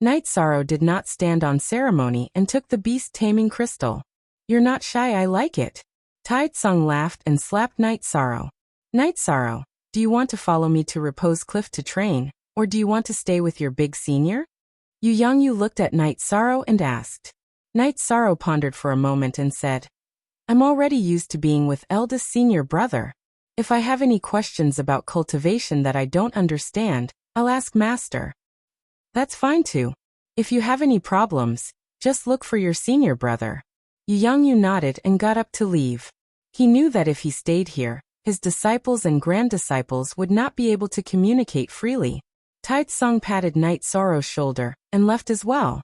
Speaker 1: Night Sorrow did not stand on ceremony and took the beast taming crystal. You're not shy, I like it. Tai Tsung laughed and slapped Night Sorrow. Night Sorrow, do you want to follow me to Repose Cliff to train, or do you want to stay with your big senior? Yu Yangyu looked at Night Sorrow and asked. Night Sorrow pondered for a moment and said, I'm already used to being with eldest senior brother. If I have any questions about cultivation that I don't understand, I'll ask master. That's fine too. If you have any problems, Just look for your senior brother. Yu nodded and got up to leave. He knew that if he stayed here, his disciples and grand-disciples would not be able to communicate freely. Taitsong patted Night Sorrow's shoulder and left as well.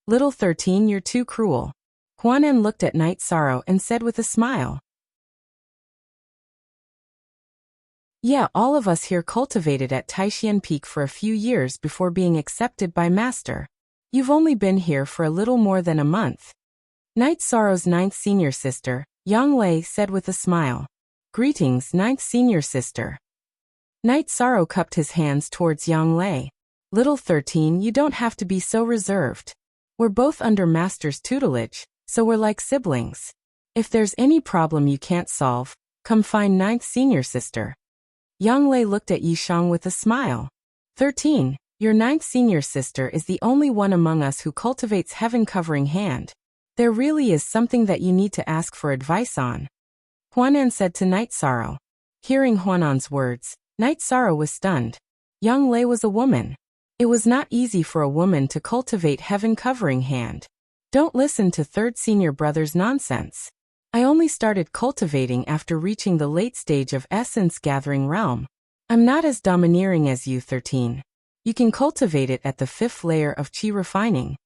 Speaker 1: Little 13, you're too cruel. Huanan looked at Night Sorrow and said with a smile. Yeah, all of us here cultivated at Taishan Peak for a few years before being accepted by Master. You've only been here for a little more than a month. Night Sorrow's ninth senior sister, Yang Lei, said with a smile. Greetings, ninth senior sister. Night Sorrow cupped his hands towards Yang Lei. Little 13, you don't have to be so reserved. We're both under Master's tutelage, so we're like siblings. If there's any problem you can't solve, come find ninth senior sister. Yang Lei looked at Yishang with a smile. 13, your ninth senior sister is the only one among us who cultivates heaven-covering hand. There really is something that you need to ask for advice on. Huanan said to Night Sorrow. Hearing Huanan's words, Night Sorrow was stunned. Yang Lei was a woman. It was not easy for a woman to cultivate heaven-covering hand. Don't listen to third senior brother's nonsense. I only started cultivating after reaching the late stage of essence-gathering realm. I'm not as domineering as you, 13. You can cultivate it at the 5th layer of Qi refining.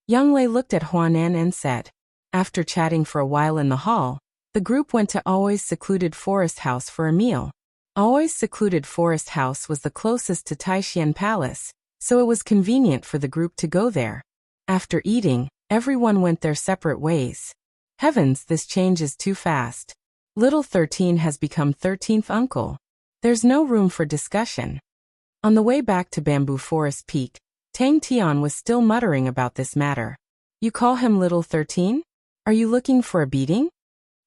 Speaker 1: Yang Lei looked at Huanan and said. After chatting for a while in the hall, the group went to Aoi's secluded forest house for a meal. Aoi's secluded forest house was the closest to Taishan Palace, so it was convenient for the group to go there. After eating, everyone went their separate ways. Heavens, this change is too fast. Little 13 has become 13th uncle. There's no room for discussion. On the way back to Bamboo Forest Peak, Tang Tian was still muttering about this matter. You call him Little 13? Are you looking for a beating?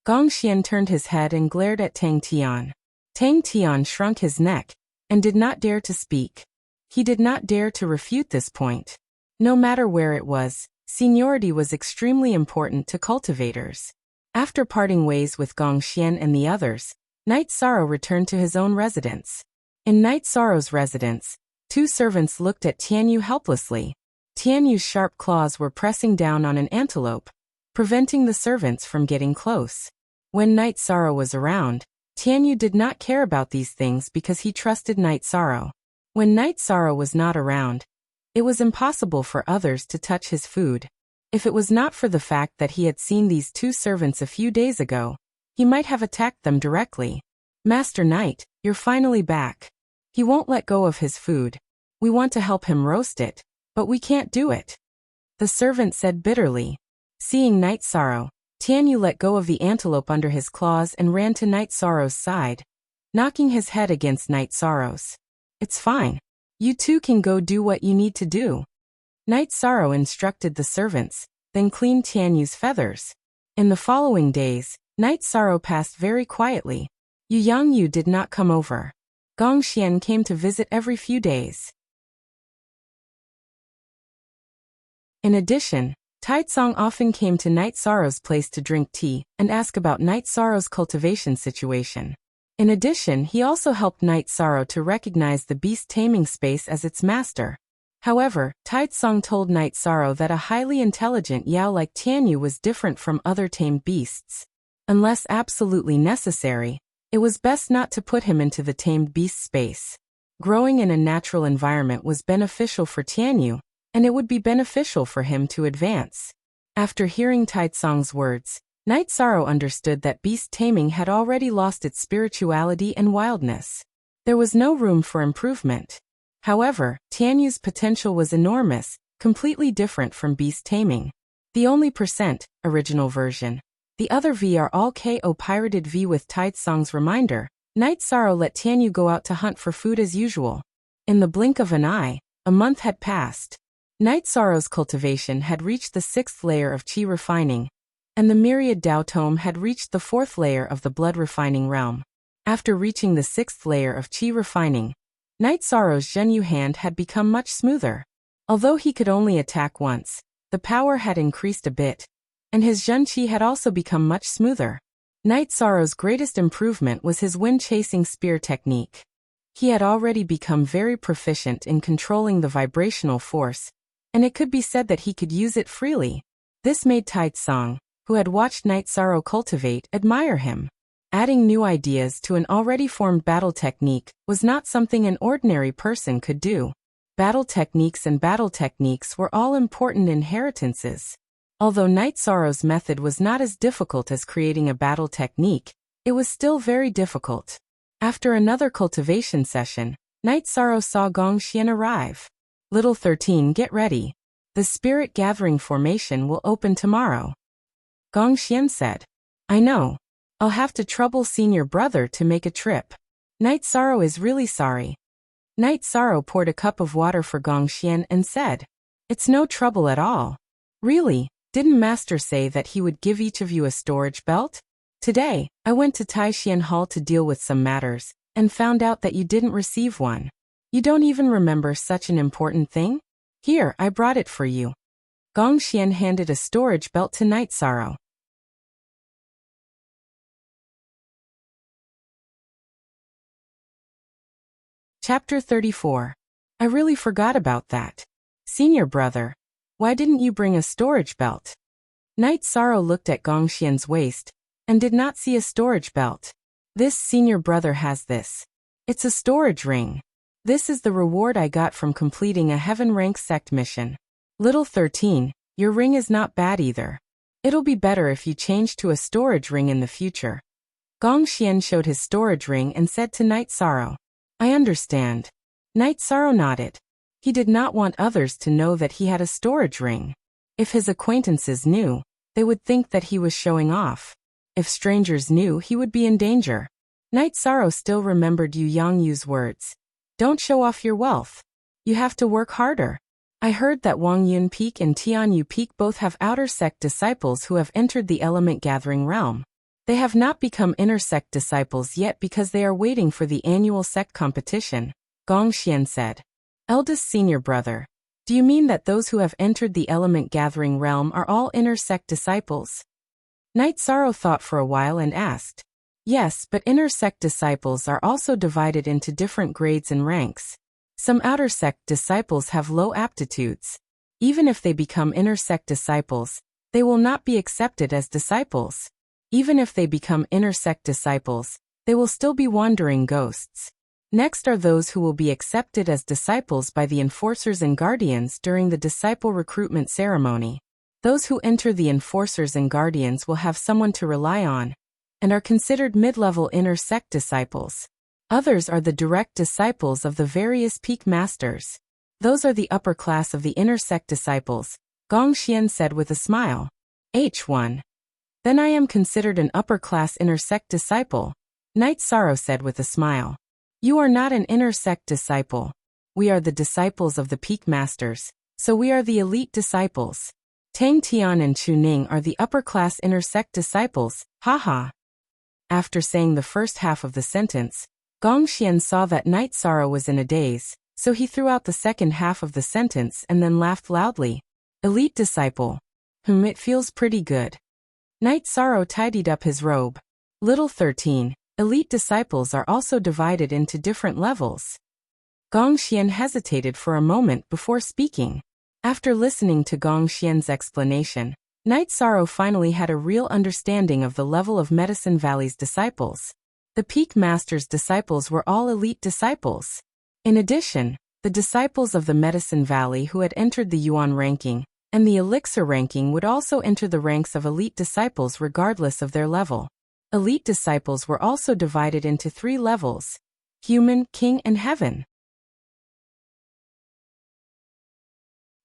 Speaker 1: Gong Xian turned his head and glared at Tang Tian. Tang Tian shrunk his neck and did not dare to speak. He did not dare to refute this point. No matter where it was, seniority was extremely important to cultivators. After parting ways with Gong Xian and the others, Night Sorrow returned to his own residence. In Night Sorrow's residence, two servants looked at Tianyu helplessly. Tianyu's sharp claws were pressing down on an antelope, preventing the servants from getting close. When Night Sorrow was around, Tianyu did not care about these things because he trusted Night Sorrow. When Night Sorrow was not around, it was impossible for others to touch his food. If it was not for the fact that he had seen these two servants a few days ago, he might have attacked them directly. Master Knight, you're finally back. He won't let go of his food. We want to help him roast it, but we can't do it. The servant said bitterly. Seeing Night Sorrow, Tianyu let go of the antelope under his claws and ran to Night Sorrow's side, knocking his head against Night Sorrow's. It's fine. You two can go do what you need to do. Night Sorrow instructed the servants, then cleaned Tianyu's feathers. In the following days, Night Sorrow passed very quietly. Yu did not come over. Gong Xian came to visit every few days. In addition, Taitsong often came to Night Sorrow's place to drink tea and ask about Night Sorrow's cultivation situation. In addition, he also helped Night Sorrow to recognize the beast taming space as its master. However, Taitsong told Night Sorrow that a highly intelligent Yao like Tianyu was different from other tamed beasts. Unless absolutely necessary, it was best not to put him into the tamed beast space. Growing in a natural environment was beneficial for Tianyu, and it would be beneficial for him to advance. After hearing Taitsong's words, Night Sorrow understood that beast taming had already lost its spirituality and wildness. There was no room for improvement. However, Tianyu's potential was enormous, completely different from beast taming. The only original version. The other V are all KO pirated V with Taitsong's reminder. Night Sorrow let Tianyu go out to hunt for food as usual. In the blink of an eye, a month had passed. Night Sorrow's cultivation had reached the 6th layer of Qi refining, and the myriad Dao Tome had reached the 4th layer of the blood refining realm. After reaching the 6th layer of Qi refining, Night Sorrow's Zhenyu hand had become much smoother. Although he could only attack once, the power had increased a bit, and his Zhen Qi had also become much smoother. Night Sorrow's greatest improvement was his wind-chasing spear technique. He had already become very proficient in controlling the vibrational force, and it could be said that he could use it freely. This made Taitsong, who had watched Night Sorrow cultivate, admire him. Adding new ideas to an already formed battle technique was not something an ordinary person could do. Battle techniques were all important inheritances. Although Night Sorrow's method was not as difficult as creating a battle technique, it was still very difficult. After another cultivation session, Night Sorrow saw Gong Xian arrive. Little 13, get ready. The spirit gathering formation will open tomorrow. Gong Xian said. I know. I'll have to trouble senior brother to make a trip. Night Sorrow is really sorry. Night Sorrow poured a cup of water for Gong Xian and said, it's no trouble at all. Really, didn't Master say that he would give each of you a storage belt? Today, I went to Taishian Hall to deal with some matters, and found out that you didn't receive one. You don't even remember such an important thing? Here, I brought it for you. Gong Xian handed a storage belt to Night Sorrow. Chapter 34. I really forgot about that. Senior brother, why didn't you bring a storage belt? Night Sorrow looked at Gong Xian's waist, and did not see a storage belt. This senior brother has this. It's a storage ring. This is the reward I got from completing a heaven rank sect mission. Little 13, your ring is not bad either. It'll be better if you change to a storage ring in the future. Gong Xian showed his storage ring and said to Night Sorrow, I understand. Night Sorrow nodded. He did not want others to know that he had a storage ring. If his acquaintances knew, they would think that he was showing off. If strangers knew, he would be in danger. Night Sorrow still remembered Yu Yangyu's words. Don't show off your wealth. You have to work harder. I heard that Wang Yun Peak and Tianyu Peak both have outer sect disciples who have entered the element gathering realm. They have not become inner sect disciples yet because they are waiting for the annual sect competition, Gong Xian said. Eldest senior brother, do you mean that those who have entered the element gathering realm are all inner sect disciples? Night Sorrow thought for a while and asked. Yes, but inner sect disciples are also divided into different grades and ranks. Some outer sect disciples have low aptitudes. Even if they become inner sect disciples, they will not be accepted as disciples. Even if they become inner sect disciples, they will still be wandering ghosts. Next are those who will be accepted as disciples by the enforcers and guardians during the disciple recruitment ceremony. Those who enter the enforcers and guardians will have someone to rely on, and are considered mid-level inner sect disciples. Others are the direct disciples of the various peak masters. Those are the upper class of the inner sect disciples, Gong Xian said with a smile. H1. Then I am considered an upper-class inner sect disciple, Night Sorrow said with a smile. You are not an inner sect disciple. We are the disciples of the peak masters, so we are the elite disciples. Tang Tian and Chu Ning are the upper-class inner sect disciples, haha. After saying the first half of the sentence, Gong Xian saw that Night Sorrow was in a daze, so he threw out the second half of the sentence and then laughed loudly. Elite disciple. It feels pretty good. Night Sorrow tidied up his robe. Little 13, elite disciples are also divided into different levels. Gong Xian hesitated for a moment before speaking. After listening to Gong Xian's explanation, Night Sorrow finally had a real understanding of the level of Medicine Valley's disciples. The Peak Master's disciples were all elite disciples. In addition, the disciples of the Medicine Valley who had entered the Yuan ranking and the Elixir ranking would also enter the ranks of elite disciples regardless of their level. Elite disciples were also divided into 3 levels: Human, King, and Heaven.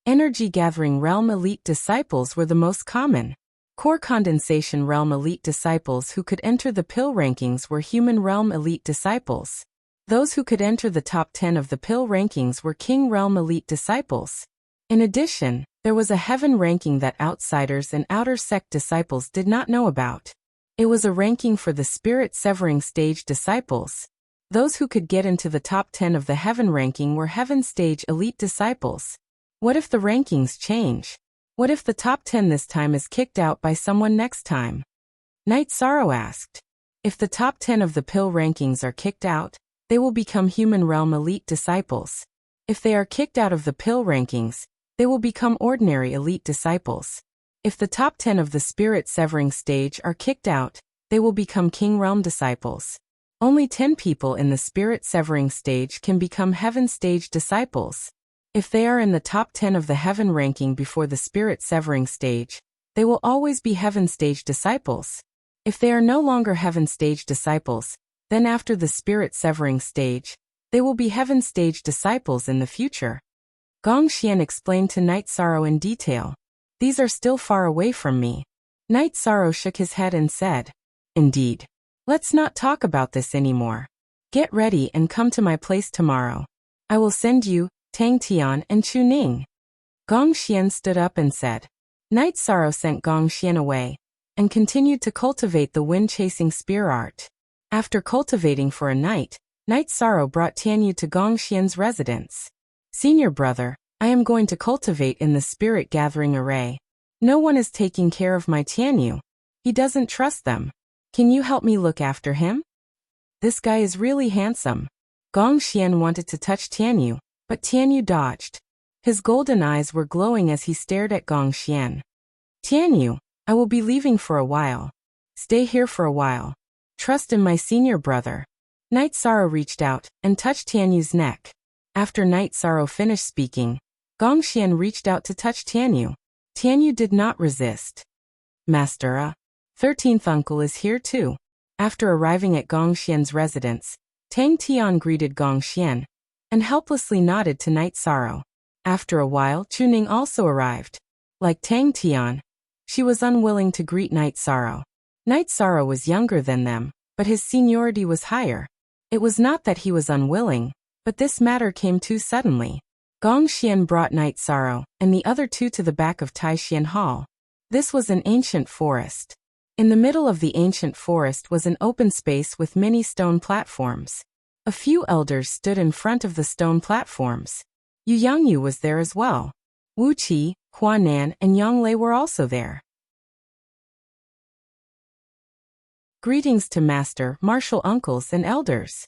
Speaker 1: Energy Gathering Realm elite disciples were the most common. Core Condensation Realm elite disciples who could enter the pill rankings were Human Realm elite disciples. Those who could enter the top 10 of the pill rankings were King Realm elite disciples. In addition, there was a Heaven ranking that outsiders and outer sect disciples did not know about. It was a ranking for the Spirit Severing Stage disciples. Those who could get into the top 10 of the Heaven ranking were Heaven Stage elite disciples. What if the rankings change? What if the top 10 this time is kicked out by someone next time? Night Sorrow asked. If the top 10 of the pill rankings are kicked out, they will become Human Realm elite disciples. If they are kicked out of the pill rankings, they will become ordinary elite disciples. If the top 10 of the spirit severing stage are kicked out, they will become King Realm disciples. Only 10 people in the spirit severing stage can become heaven stage disciples. If they are in the top 10 of the heaven ranking before the spirit severing stage, they will always be heaven stage disciples. If they are no longer heaven stage disciples, then after the spirit severing stage, they will be heaven stage disciples in the future. Gong Xian explained to Night Sorrow in detail. These are still far away from me. Night Sorrow shook his head and said, Indeed. Let's not talk about this anymore. Get ready and come to my place tomorrow. I will send you, Tang Tian and Chu Ning. Gong Xian stood up and said. Night Sorrow sent Gong Xian away, and continued to cultivate the wind-chasing spear art. After cultivating for a night, Night Sorrow brought Tianyu to Gong Xian's residence. Senior brother, I am going to cultivate in the spirit gathering array. No one is taking care of my Tianyu. He doesn't trust them. Can you help me look after him? This guy is really handsome. Gong Xian wanted to touch Tianyu, but Tianyu dodged. His golden eyes were glowing as he stared at Gong Xian. Tianyu, I will be leaving for a while. Stay here for a while. Trust in my senior brother. Night Sorrow reached out and touched Tianyu's neck. After Night Sorrow finished speaking, Gong Xian reached out to touch Tianyu. Tianyu did not resist. Master, 13th uncle is here too. After arriving at Gong Xian's residence, Tang Tian greeted Gong Xian and helplessly nodded to Night Sorrow. After a while, Chu Ning also arrived. Like Tang Tian, she was unwilling to greet Night Sorrow. Night Sorrow was younger than them, but his seniority was higher. It was not that he was unwilling, but this matter came too suddenly. Gong Xian brought Night Sorrow and the other two to the back of Taishan Hall. This was an ancient forest. In the middle of the ancient forest was an open space with many stone platforms. A few elders stood in front of the stone platforms. Yu Yangyu was there as well. Wu Qi, Hua Nan and Yang Lei were also there. Greetings to master, martial uncles and elders.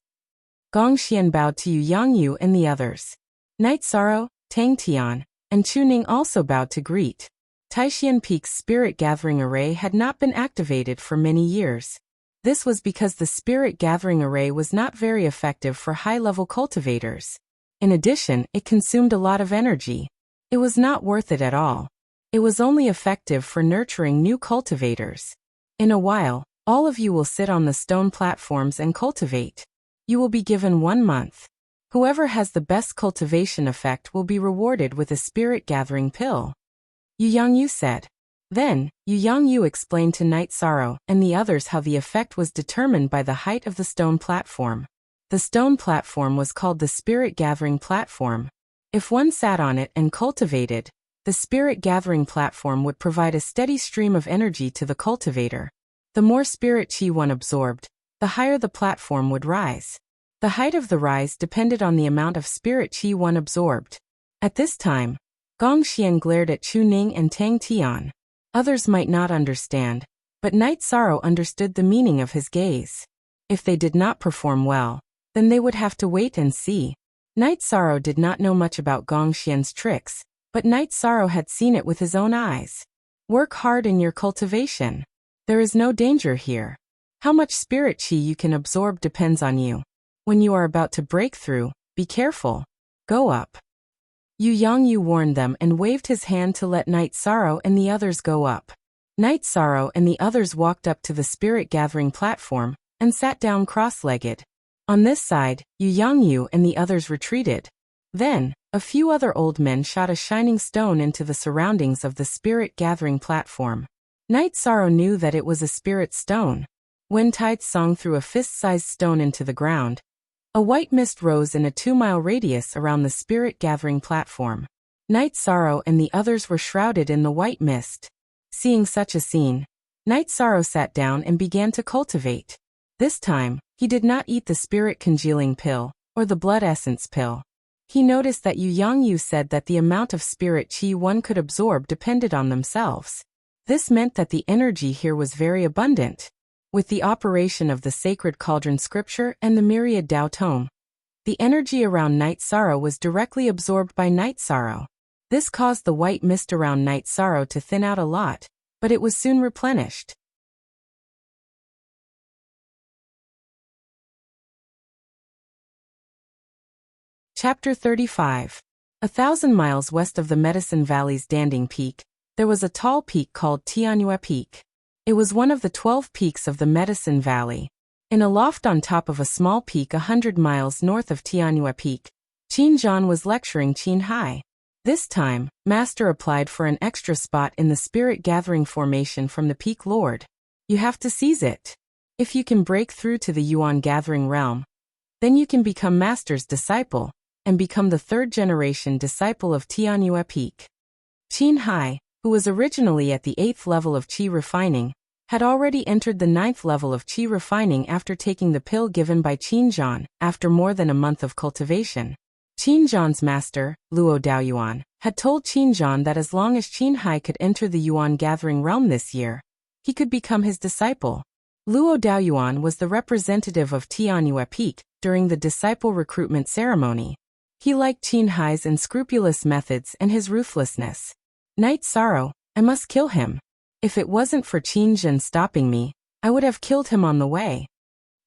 Speaker 1: Gong Xian bowed to Yu Yangyu and the others. Night Sorrow, Tang Tian, and Chu Ning also bowed to greet. Taishan Peak's spirit gathering array had not been activated for many years. This was because the spirit gathering array was not very effective for high-level cultivators. In addition, it consumed a lot of energy. It was not worth it at all. It was only effective for nurturing new cultivators. In a while, all of you will sit on the stone platforms and cultivate. You will be given 1 month. Whoever has the best cultivation effect will be rewarded with a spirit gathering pill. Yu Yangyu said. Then, Yu Yangyu explained to Night Sorrow and the others how the effect was determined by the height of the stone platform. The stone platform was called the spirit gathering platform. If one sat on it and cultivated, the spirit gathering platform would provide a steady stream of energy to the cultivator. The more spirit chi one absorbed, the higher the platform would rise. The height of the rise depended on the amount of spirit chi one absorbed. At this time, Gong Xian glared at Chu Ning and Tang Tian. Others might not understand, but Night Sorrow understood the meaning of his gaze. If they did not perform well, then they would have to wait and see. Night Sorrow did not know much about Gong Xian's tricks, but Night Sorrow had seen it with his own eyes. Work hard in your cultivation. There is no danger here. How much spirit chi you can absorb depends on you. When you are about to break through, be careful. Go up. Yu Yangyu warned them and waved his hand to let Night Sorrow and the others go up. Night Sorrow and the others walked up to the spirit gathering platform and sat down cross-legged. On this side, Yu Yangyu and the others retreated. Then, a few other old men shot a shining stone into the surroundings of the spirit gathering platform. Night Sorrow knew that it was a spirit stone. When Tide Song threw a fist-sized stone into the ground, a white mist rose in a 2-mile radius around the spirit gathering platform. Night Sorrow and the others were shrouded in the white mist. Seeing such a scene, Night Sorrow sat down and began to cultivate. This time, he did not eat the spirit congealing pill or the blood essence pill. He noticed that Yu Yangyu said that the amount of spirit chi one could absorb depended on themselves. This meant that the energy here was very abundant. With the operation of the sacred cauldron scripture and the myriad Tao tome, the energy around Night Sorrow was directly absorbed by Night Sorrow. This caused the white mist around Night Sorrow to thin out a lot, but it was soon replenished. Chapter 35. 1,000 miles west of the Medicine Valley's Danding Peak, there was a tall peak called Tianyue Peak. It was one of the 12 peaks of the Medicine Valley. In a loft on top of a small peak 100 miles north of Tianyue Peak, Qin Zhan was lecturing Qin Hai. This time, Master applied for an extra spot in the Spirit Gathering formation from the Peak Lord. You have to seize it. If you can break through to the Yuan Gathering realm, then you can become Master's disciple, and become the third-generation disciple of Tianyue Peak. Qin Hai, who was originally at the 8th level of Qi refining, had already entered the 9th level of Qi refining after taking the pill given by Qin Zhan after more than a month of cultivation. Qin Zhan's master, Luo Daoyuan, had told Qin Zhan that as long as Qin Hai could enter the Yuan Gathering realm this year, he could become his disciple. Luo Daoyuan was the representative of Tianyue Peak during the disciple recruitment ceremony. He liked Qin Hai's unscrupulous methods and his ruthlessness. Night Sorrow, I must kill him. If it wasn't for Qin Zhen stopping me, I would have killed him on the way.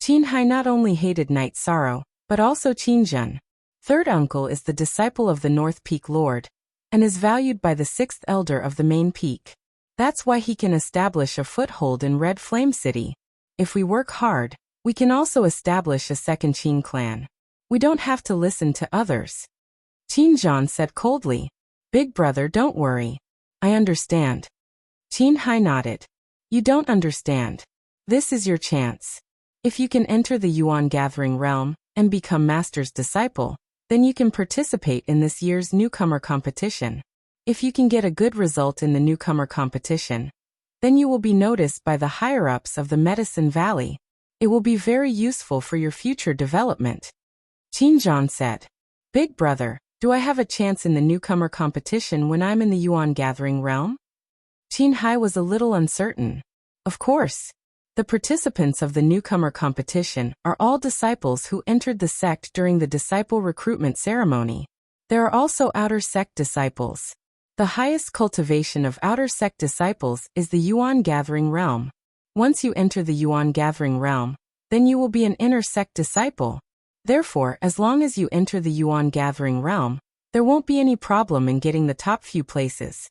Speaker 1: Qin Hai not only hated Night Sorrow, but also Qin Zhen. Third uncle is the disciple of the North Peak Lord, and is valued by the 6th elder of the main peak. That's why he can establish a foothold in Red Flame City. If we work hard, we can also establish a second Qin clan. We don't have to listen to others. Qin Zhan said coldly. Big brother, don't worry. I understand. Qin Hai nodded. You don't understand. This is your chance. If you can enter the Yuan Gathering realm and become Master's disciple, then you can participate in this year's newcomer competition. If you can get a good result in the newcomer competition, then you will be noticed by the higher-ups of the Medicine Valley. It will be very useful for your future development. Qin Zhan said. Big brother, do I have a chance in the newcomer competition when I'm in the Yuan Gathering realm? Qin Hai was a little uncertain. Of course. The participants of the newcomer competition are all disciples who entered the sect during the disciple recruitment ceremony. There are also outer sect disciples. The highest cultivation of outer sect disciples is the Yuan Gathering realm. Once you enter the Yuan Gathering realm, then you will be an inner sect disciple. Therefore, as long as you enter the Yuan Gathering realm, there won't be any problem in getting the top few places.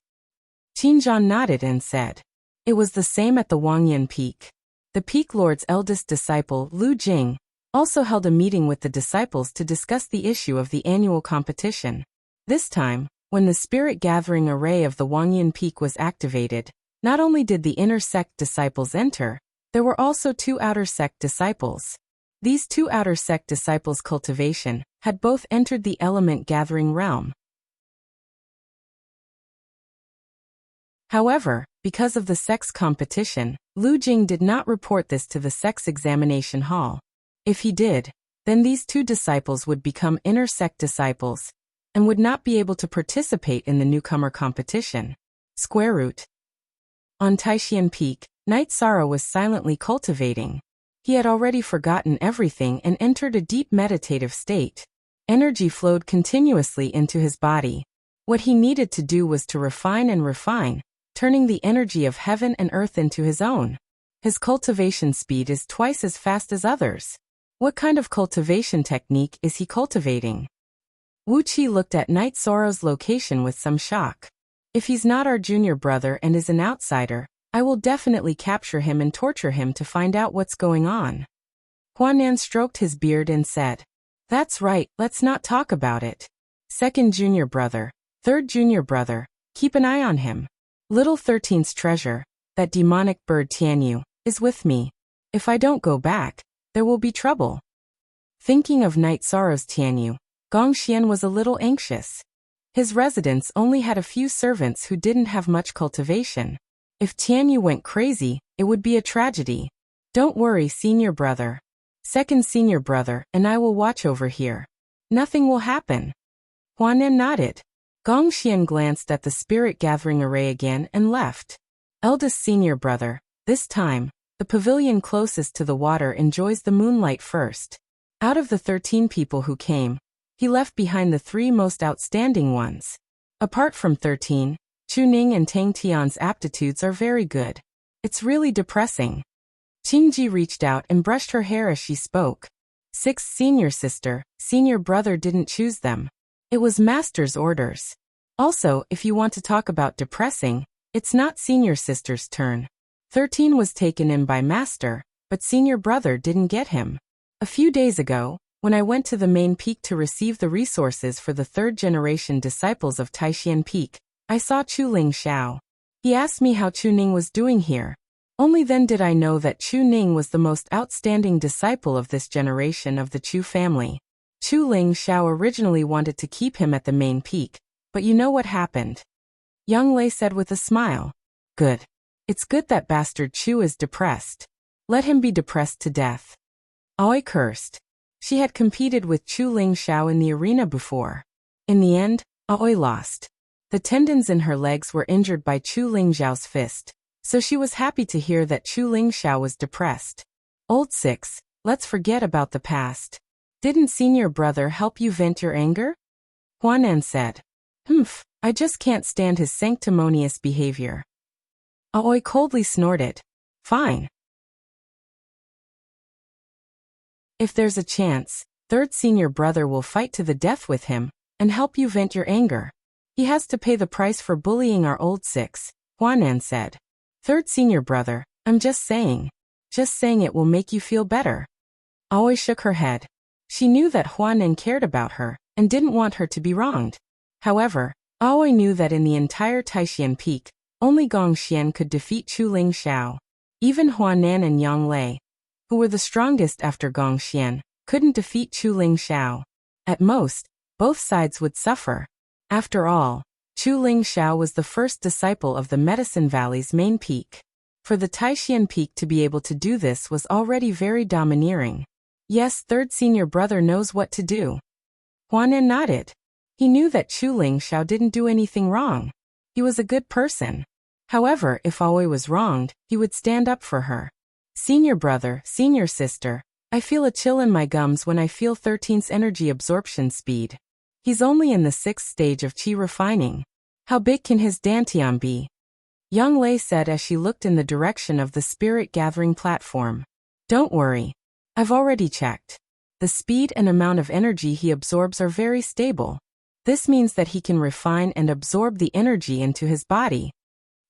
Speaker 1: Qin Zhan nodded and said. It was the same at the Wangyan Peak. The Peak Lord's eldest disciple, Lu Jing, also held a meeting with the disciples to discuss the issue of the annual competition. This time, when the Spirit Gathering array of the Wangyan Peak was activated, not only did the inner sect disciples enter, there were also 2 outer sect disciples. These 2 outer sect disciples' cultivation had both entered the element gathering realm. However, because of the sex competition, Lu Jing did not report this to the sex examination hall. If he did, then these 2 disciples would become inner sect disciples, and would not be able to participate in the newcomer competition. Square root. On Taixian Peak, Night Sorrow was silently cultivating. He had already forgotten everything and entered a deep meditative state. Energy flowed continuously into his body. What he needed to do was to refine and refine, turning the energy of heaven and earth into his own. His cultivation speed is twice as fast as others. What kind of cultivation technique is he cultivating? Wu Qi looked at Night Sorrow's location with some shock. If he's not our junior brother and is an outsider, I will definitely capture him and torture him to find out what's going on. Huanan stroked his beard and said, That's right, let's not talk about it. Second junior brother, third junior brother, keep an eye on him. Little 13th's treasure, that demonic bird Tianyu, is with me. If I don't go back, there will be trouble. Thinking of Night Sorrow's Tianyu, Gongxian was a little anxious. His residence only had a few servants who didn't have much cultivation. If Tianyu went crazy, it would be a tragedy. Don't worry, senior brother. Second senior brother and I will watch over here. Nothing will happen. Huanan nodded. Gongxian glanced at the Spirit Gathering array again and left. Eldest senior brother, this time, the pavilion closest to the water enjoys the moonlight first. Out of the 13 people who came, he left behind the 3 most outstanding ones. Apart from 13, Chu Ning and Tang Tian's aptitudes are very good. It's really depressing. Qingji reached out and brushed her hair as she spoke. 6th senior sister, senior brother didn't choose them. It was master's orders. Also, if you want to talk about depressing, it's not senior sister's turn. 13 was taken in by master, but senior brother didn't get him. A few days ago, when I went to the main peak to receive the resources for the 3rd generation disciples of Taishan Peak, I saw Chu Ling Xiao. He asked me how Chu Ning was doing here. Only then did I know that Chu Ning was the most outstanding disciple of this generation of the Chu family. Chu Ling Xiao originally wanted to keep him at the main peak, but you know what happened? Young Lei said with a smile. Good. It's good that bastard Chu is depressed. Let him be depressed to death. Aoi cursed. She had competed with Chu Ling Xiao in the arena before. In the end, Aoi lost. The tendons in her legs were injured by Chu Ling Xiao's fist, so she was happy to hear that Chu Ling Xiao was depressed. Old 6, let's forget about the past. Didn't senior brother help you vent your anger? Huanan said. I just can't stand his sanctimonious behavior. Aoi coldly snorted. Fine. If there's a chance, 3rd senior brother will fight to the death with him and help you vent your anger. He has to pay the price for bullying our old 6, Huanan said. 3rd senior brother, I'm just saying. Just saying it will make you feel better. Aoi shook her head. She knew that Huanan cared about her and didn't want her to be wronged. However, Aoi knew that in the entire Taishan Peak, only Gong Xian could defeat Chu Ling Xiao. Even Huanan and Yang Lei, who were the strongest after Gong Xian, couldn't defeat Chu Ling Xiao. At most, both sides would suffer. After all, Chu Ling Xiao was the first disciple of the Medicine Valley's main peak. For the Taishan Peak to be able to do this was already very domineering. Yes, 3rd senior brother knows what to do. Huanan nodded. He knew that Chu Ling Xiao didn't do anything wrong. He was a good person. However, if Aoi was wronged, he would stand up for her. Senior brother, senior sister, I feel a chill in my gums when I feel 13's energy absorption speed. He's only in the 6th stage of qi refining. How big can his dantian be? Young Lei said as she looked in the direction of the spirit gathering platform. Don't worry. I've already checked. The speed and amount of energy he absorbs are very stable. This means that he can refine and absorb the energy into his body.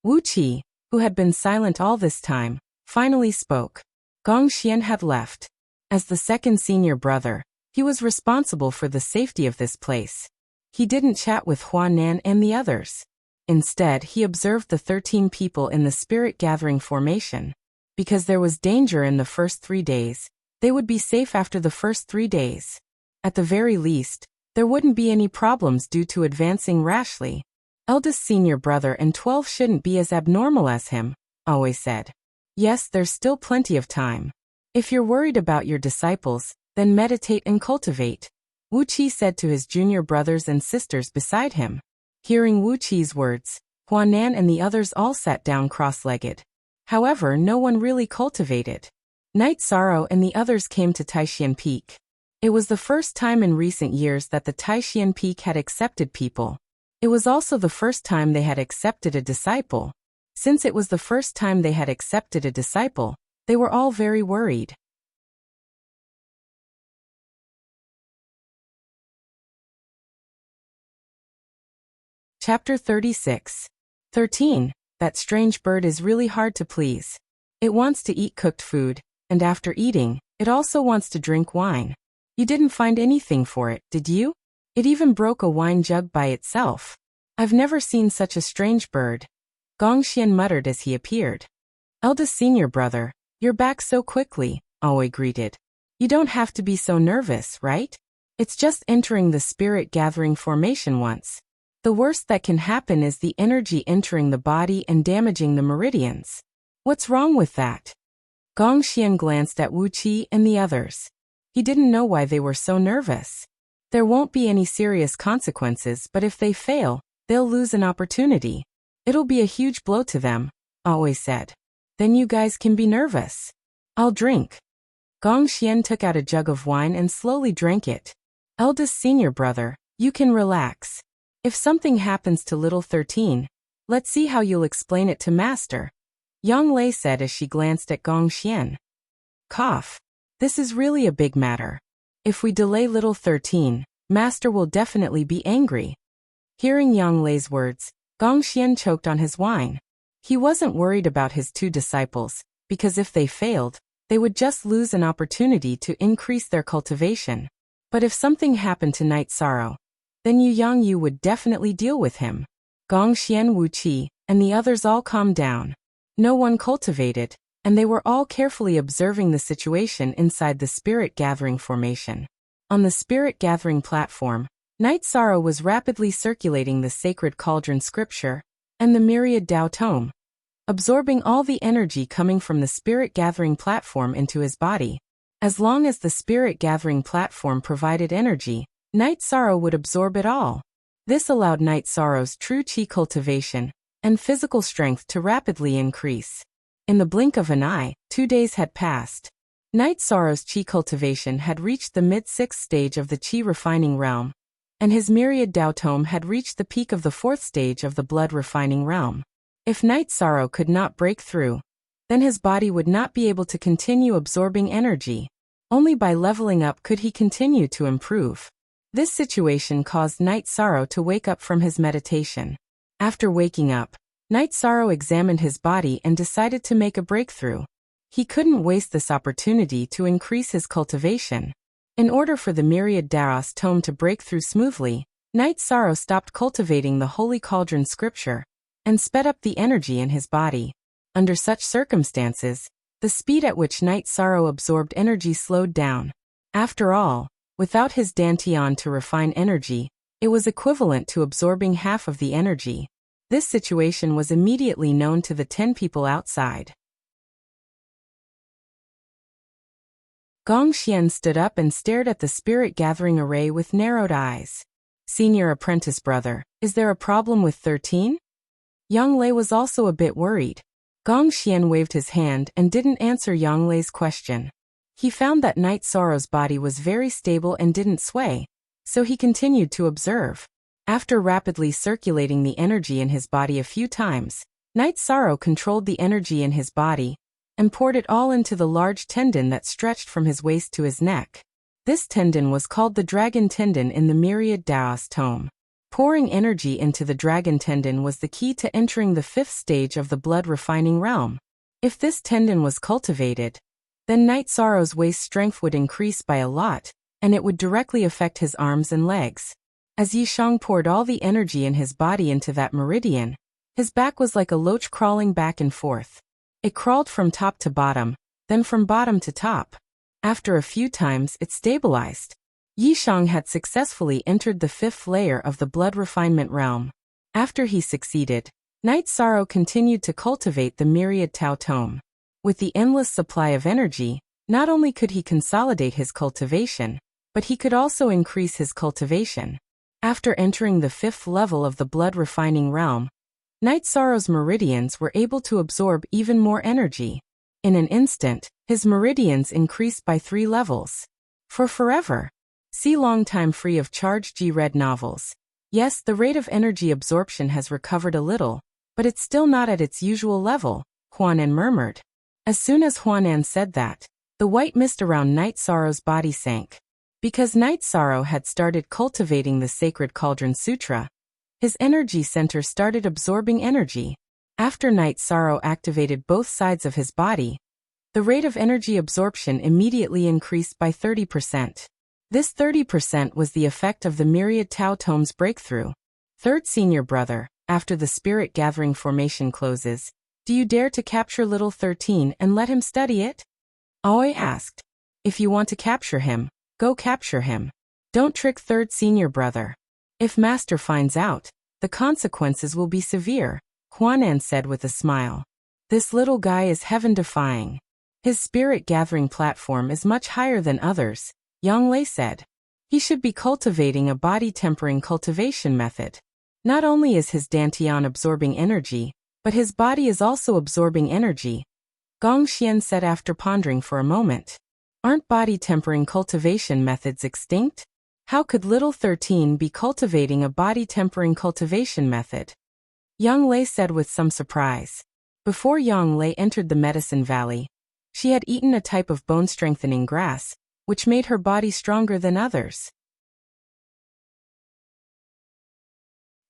Speaker 1: Wu Qi, who had been silent all this time, finally spoke. Gong Xian had left. As the 2nd senior brother, he was responsible for the safety of this place. He didn't chat with Huanan and the others. Instead, he observed the 13 people in the spirit gathering formation. Because there was danger in the first 3 days, they would be safe after the first 3 days. At the very least, there wouldn't be any problems due to advancing rashly. Eldest senior brother and 12 shouldn't be as abnormal as him, Aoi said. Yes, there's still plenty of time. If you're worried about your disciples, then meditate and cultivate, Wu Qi said to his junior brothers and sisters beside him. Hearing Wu Qi's words, Huanan and the others all sat down cross-legged. However, no one really cultivated. Night Sorrow and the others came to Taishan Peak. It was the first time in recent years that the Taishan Peak had accepted people. It was also the first time they had accepted a disciple. Since it was the first time they had accepted a disciple, they were all very worried. Chapter 36. 13. That strange bird is really hard to please. It wants to eat cooked food, and after eating, it also wants to drink wine. You didn't find anything for it, did you? It even broke a wine jug by itself. I've never seen such a strange bird. Gong Xian muttered as he appeared. Eldest senior brother, you're back so quickly, Aoi greeted. You don't have to be so nervous, right? It's just entering the spirit gathering formation once. The worst that can happen is the energy entering the body and damaging the meridians. What's wrong with that? Gong Xian glanced at Wu Qi and the others. He didn't know why they were so nervous. There won't be any serious consequences, but if they fail, they'll lose an opportunity. It'll be a huge blow to them, Aoi said. Then you guys can be nervous. I'll drink. Gong Xian took out a jug of wine and slowly drank it. Eldest senior brother, you can relax. If something happens to little 13, let's see how you'll explain it to Master, Yang Lei said as she glanced at Gong Xian. Cough. This is really a big matter. If we delay little 13, Master will definitely be angry. Hearing Yang Lei's words, Gong Xian choked on his wine. He wasn't worried about his two disciples, because if they failed, they would just lose an opportunity to increase their cultivation. But if something happened to Night Sorrow, then Yu Yang Yu would definitely deal with him. Gong Xian, Wu Qi, and the others all calmed down. No one cultivated, and they were all carefully observing the situation inside the spirit gathering formation. On the spirit gathering platform, Night Sorrow was rapidly circulating the sacred cauldron scripture and the myriad Tao tome, absorbing all the energy coming from the spirit gathering platform into his body. As long as the spirit gathering platform provided energy, Night Sorrow would absorb it all. This allowed Night Sorrow's true qi cultivation and physical strength to rapidly increase. In the blink of an eye, 2 days had passed. Night Sorrow's qi cultivation had reached the mid-6th stage of the qi refining realm, and his myriad Tao tome had reached the peak of the 4th stage of the blood refining realm. If Night Sorrow could not break through, then his body would not be able to continue absorbing energy. Only by leveling up could he continue to improve. This situation caused Night Sorrow to wake up from his meditation. After waking up, Night Sorrow examined his body and decided to make a breakthrough. He couldn't waste this opportunity to increase his cultivation. In order for the myriad Daos tome to break through smoothly, Night Sorrow stopped cultivating the Holy Cauldron scripture and sped up the energy in his body. Under such circumstances, the speed at which Night Sorrow absorbed energy slowed down. After all, without his dantian to refine energy, it was equivalent to absorbing half of the energy. This situation was immediately known to the 10 people outside. Gong Xian stood up and stared at the spirit gathering array with narrowed eyes. Senior apprentice brother, is there a problem with 13? Yang Lei was also a bit worried. Gong Xian waved his hand and didn't answer Yang Lei's question. He found that Night Sorrow's body was very stable and didn't sway, so he continued to observe. After rapidly circulating the energy in his body a few times, Night Sorrow controlled the energy in his body and poured it all into the large tendon that stretched from his waist to his neck. This tendon was called the dragon tendon in the myriad Daos tome. Pouring energy into the dragon tendon was the key to entering the 5th stage of the blood refining realm. If this tendon was cultivated, then Night Sorrow's waist strength would increase by a lot, and it would directly affect his arms and legs. As Yishang poured all the energy in his body into that meridian, his back was like a loach crawling back and forth. It crawled from top to bottom, then from bottom to top. After a few times it stabilized. Yishang had successfully entered the 5th layer of the blood refinement realm. After he succeeded, Night Sorrow continued to cultivate the myriad Tao tome. With the endless supply of energy, not only could he consolidate his cultivation, but he could also increase his cultivation. After entering the 5th level of the blood refining realm, Night Sorrow's meridians were able to absorb even more energy. In an instant, his meridians increased by 3 levels. For forever. See Long Time Free of Charge G-read novels. Yes, the rate of energy absorption has recovered a little, but it's still not at its usual level, Huanan murmured. As soon as Huanan said that, the white mist around Night Sorrow's body sank. Because Night Sorrow had started cultivating the sacred cauldron sutra, his energy center started absorbing energy. After Night Sorrow activated both sides of his body, the rate of energy absorption immediately increased by 30%. This 30% was the effect of the myriad Tao tome's breakthrough. Third senior brother, after the spirit gathering formation closes, do you dare to capture little 13 and let him study it? Aoi asked. If you want to capture him, go capture him. Don't trick third senior brother. If Master finds out, the consequences will be severe, Huanan said with a smile. This little guy is heaven-defying. His spirit gathering platform is much higher than others, Yang Lei said. He should be cultivating a body-tempering cultivation method. Not only is his dantian absorbing energy, but his body is also absorbing energy, Gong Xian said after pondering for a moment. Aren't body-tempering cultivation methods extinct? How could little 13 be cultivating a body-tempering cultivation method? Yang Lei said with some surprise. Before Yang Lei entered the medicine valley, she had eaten a type of bone-strengthening grass, which made her body stronger than others.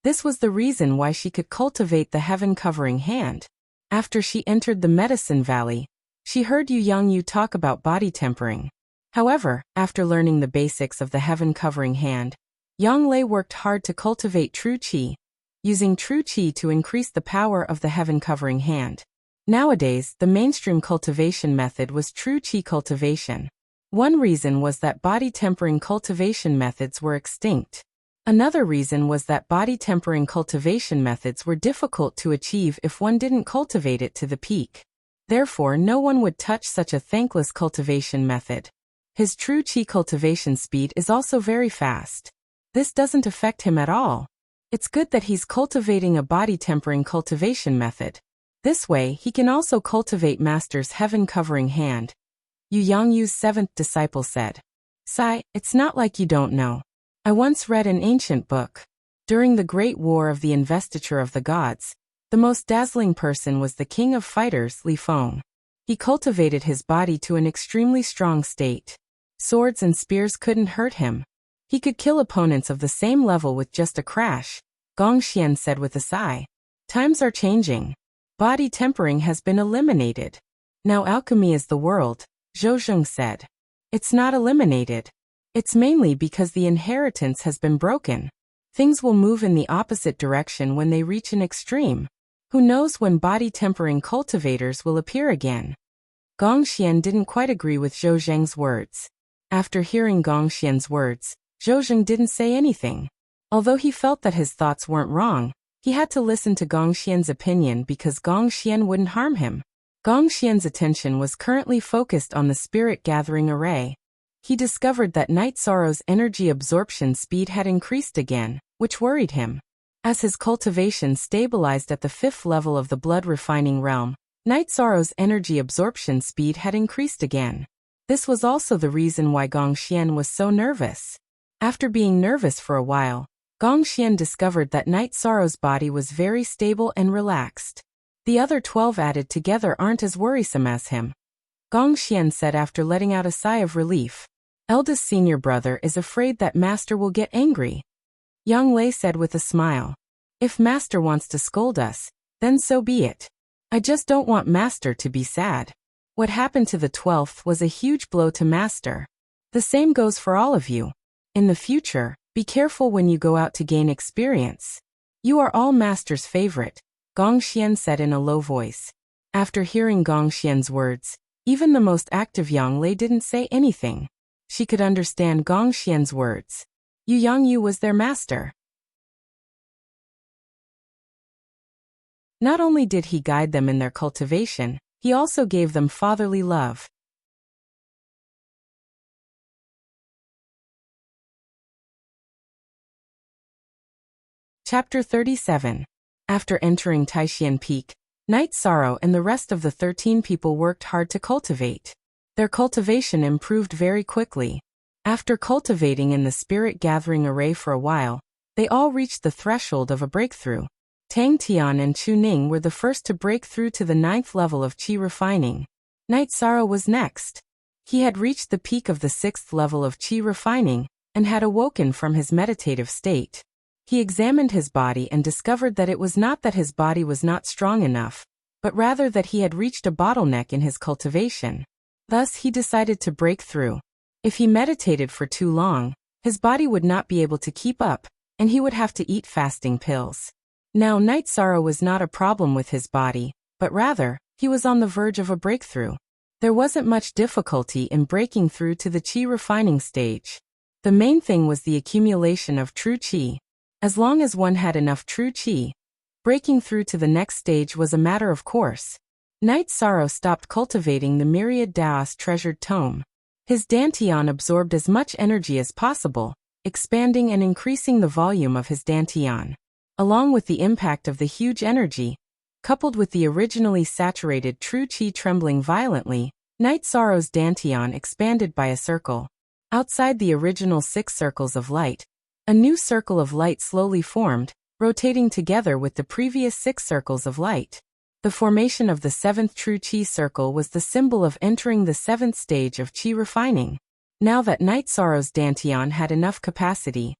Speaker 1: This was the reason why she could cultivate the heaven-covering hand. After she entered the medicine valley, she heard Yang Yu talk about body tempering. However, after learning the basics of the heaven-covering hand, Yang Lei worked hard to cultivate true qi, using true qi to increase the power of the heaven-covering hand. Nowadays, the mainstream cultivation method was true qi cultivation. One reason was that body-tempering cultivation methods were extinct. Another reason was that body-tempering cultivation methods were difficult to achieve if one didn't cultivate it to the peak. Therefore, no one would touch such a thankless cultivation method. His true qi cultivation speed is also very fast. This doesn't affect him at all. It's good that he's cultivating a body-tempering cultivation method. This way, he can also cultivate Master's heaven-covering hand. Yang Yu's seventh disciple said. Sai, it's not like you don't know. I once read an ancient book. During the Great War of the Investiture of the Gods, the most dazzling person was the king of fighters, Li Feng. He cultivated his body to an extremely strong state. Swords and spears couldn't hurt him. He could kill opponents of the same level with just a crash, Gong Xian said with a sigh. Times are changing. Body tempering has been eliminated. Now alchemy is the world, Zhou Zheng said. It's not eliminated. It's mainly because the inheritance has been broken. Things will move in the opposite direction when they reach an extreme. Who knows when body tempering cultivators will appear again? Gong Xian didn't quite agree with Zhou Zheng's words. After hearing Gong Xian's words, Zhou Zheng didn't say anything. Although he felt that his thoughts weren't wrong, he had to listen to Gong Xian's opinion because Gong Xian wouldn't harm him. Gong Xian's attention was currently focused on the spirit-gathering array. He discovered that Night Sorrow's energy absorption speed had increased again, which worried him. As his cultivation stabilized at the 5th level of the blood-refining realm, Night Sorrow's energy absorption speed had increased again. This was also the reason why Gong Xian was so nervous. After being nervous for a while, Gong Xian discovered that Night Sorrow's body was very stable and relaxed. The other 12 added together aren't as worrisome as him. Gong Xian said after letting out a sigh of relief. Eldest senior brother is afraid that Master will get angry. Yang Lei said with a smile. If Master wants to scold us, then so be it. I just don't want Master to be sad. What happened to the 12th was a huge blow to Master. The same goes for all of you. In the future, be careful when you go out to gain experience. You are all Master's favorite, Gong Xian said in a low voice. After hearing Gong Xian's words, even the most active Yang Lei didn't say anything. She could understand Gong Xian's words. Yang Yu was their master. Not only did he guide them in their cultivation, he also gave them fatherly love. Chapter 37. After entering Taixian Peak, Night Sorrow and the rest of the 13 people worked hard to cultivate. Their cultivation improved very quickly. After cultivating in the spirit-gathering array for a while, they all reached the threshold of a breakthrough. Tang Tian and Chu Ning were the first to break through to the 9th level of qi refining. Night Sorrow was next. He had reached the peak of the 6th level of qi refining, and had awoken from his meditative state. He examined his body and discovered that it was not that his body was not strong enough, but rather that he had reached a bottleneck in his cultivation. Thus he decided to break through. If he meditated for too long, his body would not be able to keep up, and he would have to eat fasting pills. Now Night Sorrow was not a problem with his body, but rather, he was on the verge of a breakthrough. There wasn't much difficulty in breaking through to the qi refining stage. The main thing was the accumulation of true qi. As long as one had enough true qi, breaking through to the next stage was a matter of course. Night Sorrow stopped cultivating the myriad Daos treasured tome. His dantian absorbed as much energy as possible, expanding and increasing the volume of his dantian. Along with the impact of the huge energy, coupled with the originally saturated true qi trembling violently, Night Sorrow's dantian expanded by a circle. Outside the original 6 circles of light, a new circle of light slowly formed, rotating together with the previous 6 circles of light. The formation of the 7th true Qi circle was the symbol of entering the 7th stage of Qi refining. Now that Night Sorrow's Dantian had enough capacity,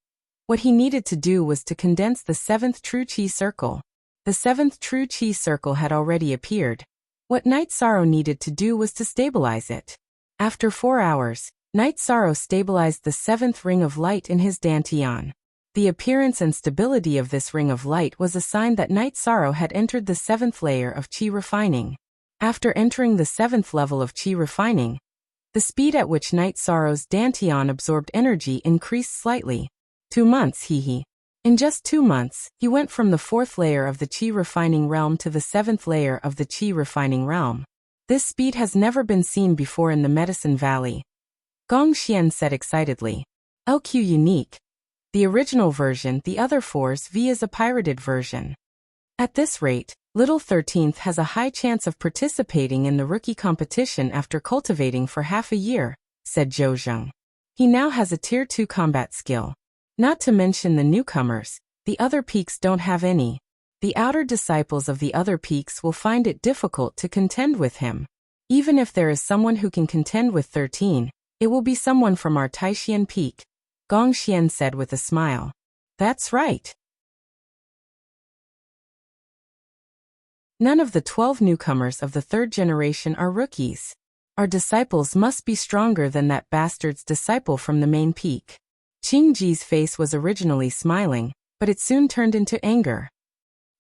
Speaker 1: what he needed to do was to condense the 7th true Qi circle. The 7th true Qi circle had already appeared. What Night Sorrow needed to do was to stabilize it. After 4 hours, Night Sorrow stabilized the 7th ring of light in his Dantian. The appearance and stability of this ring of light was a sign that Night Sorrow had entered the 7th layer of Qi refining. After entering the 7th level of Qi refining, the speed at which Night Sorrow's Dantian absorbed energy increased slightly. 2 months, In just 2 months, he went from the 4th layer of the Qi refining realm to the 7th layer of the Qi refining realm. This speed has never been seen before in the Medicine Valley. Gong Xian said excitedly. LQ unique. The original version, the other 4's V is a pirated version. At this rate, Little 13th has a high chance of participating in the rookie competition after cultivating for half a year, said Zhou Zheng. He now has a Tier 2 combat skill. Not to mention the newcomers, the other peaks don't have any. The outer disciples of the other peaks will find it difficult to contend with him. Even if there is someone who can contend with 13, it will be someone from our Taishian peak, Gong Xian said with a smile. That's right. None of the 12 newcomers of the 3rd generation are rookies. Our disciples must be stronger than that bastard's disciple from the main peak. Qing Ji's face was originally smiling, but it soon turned into anger.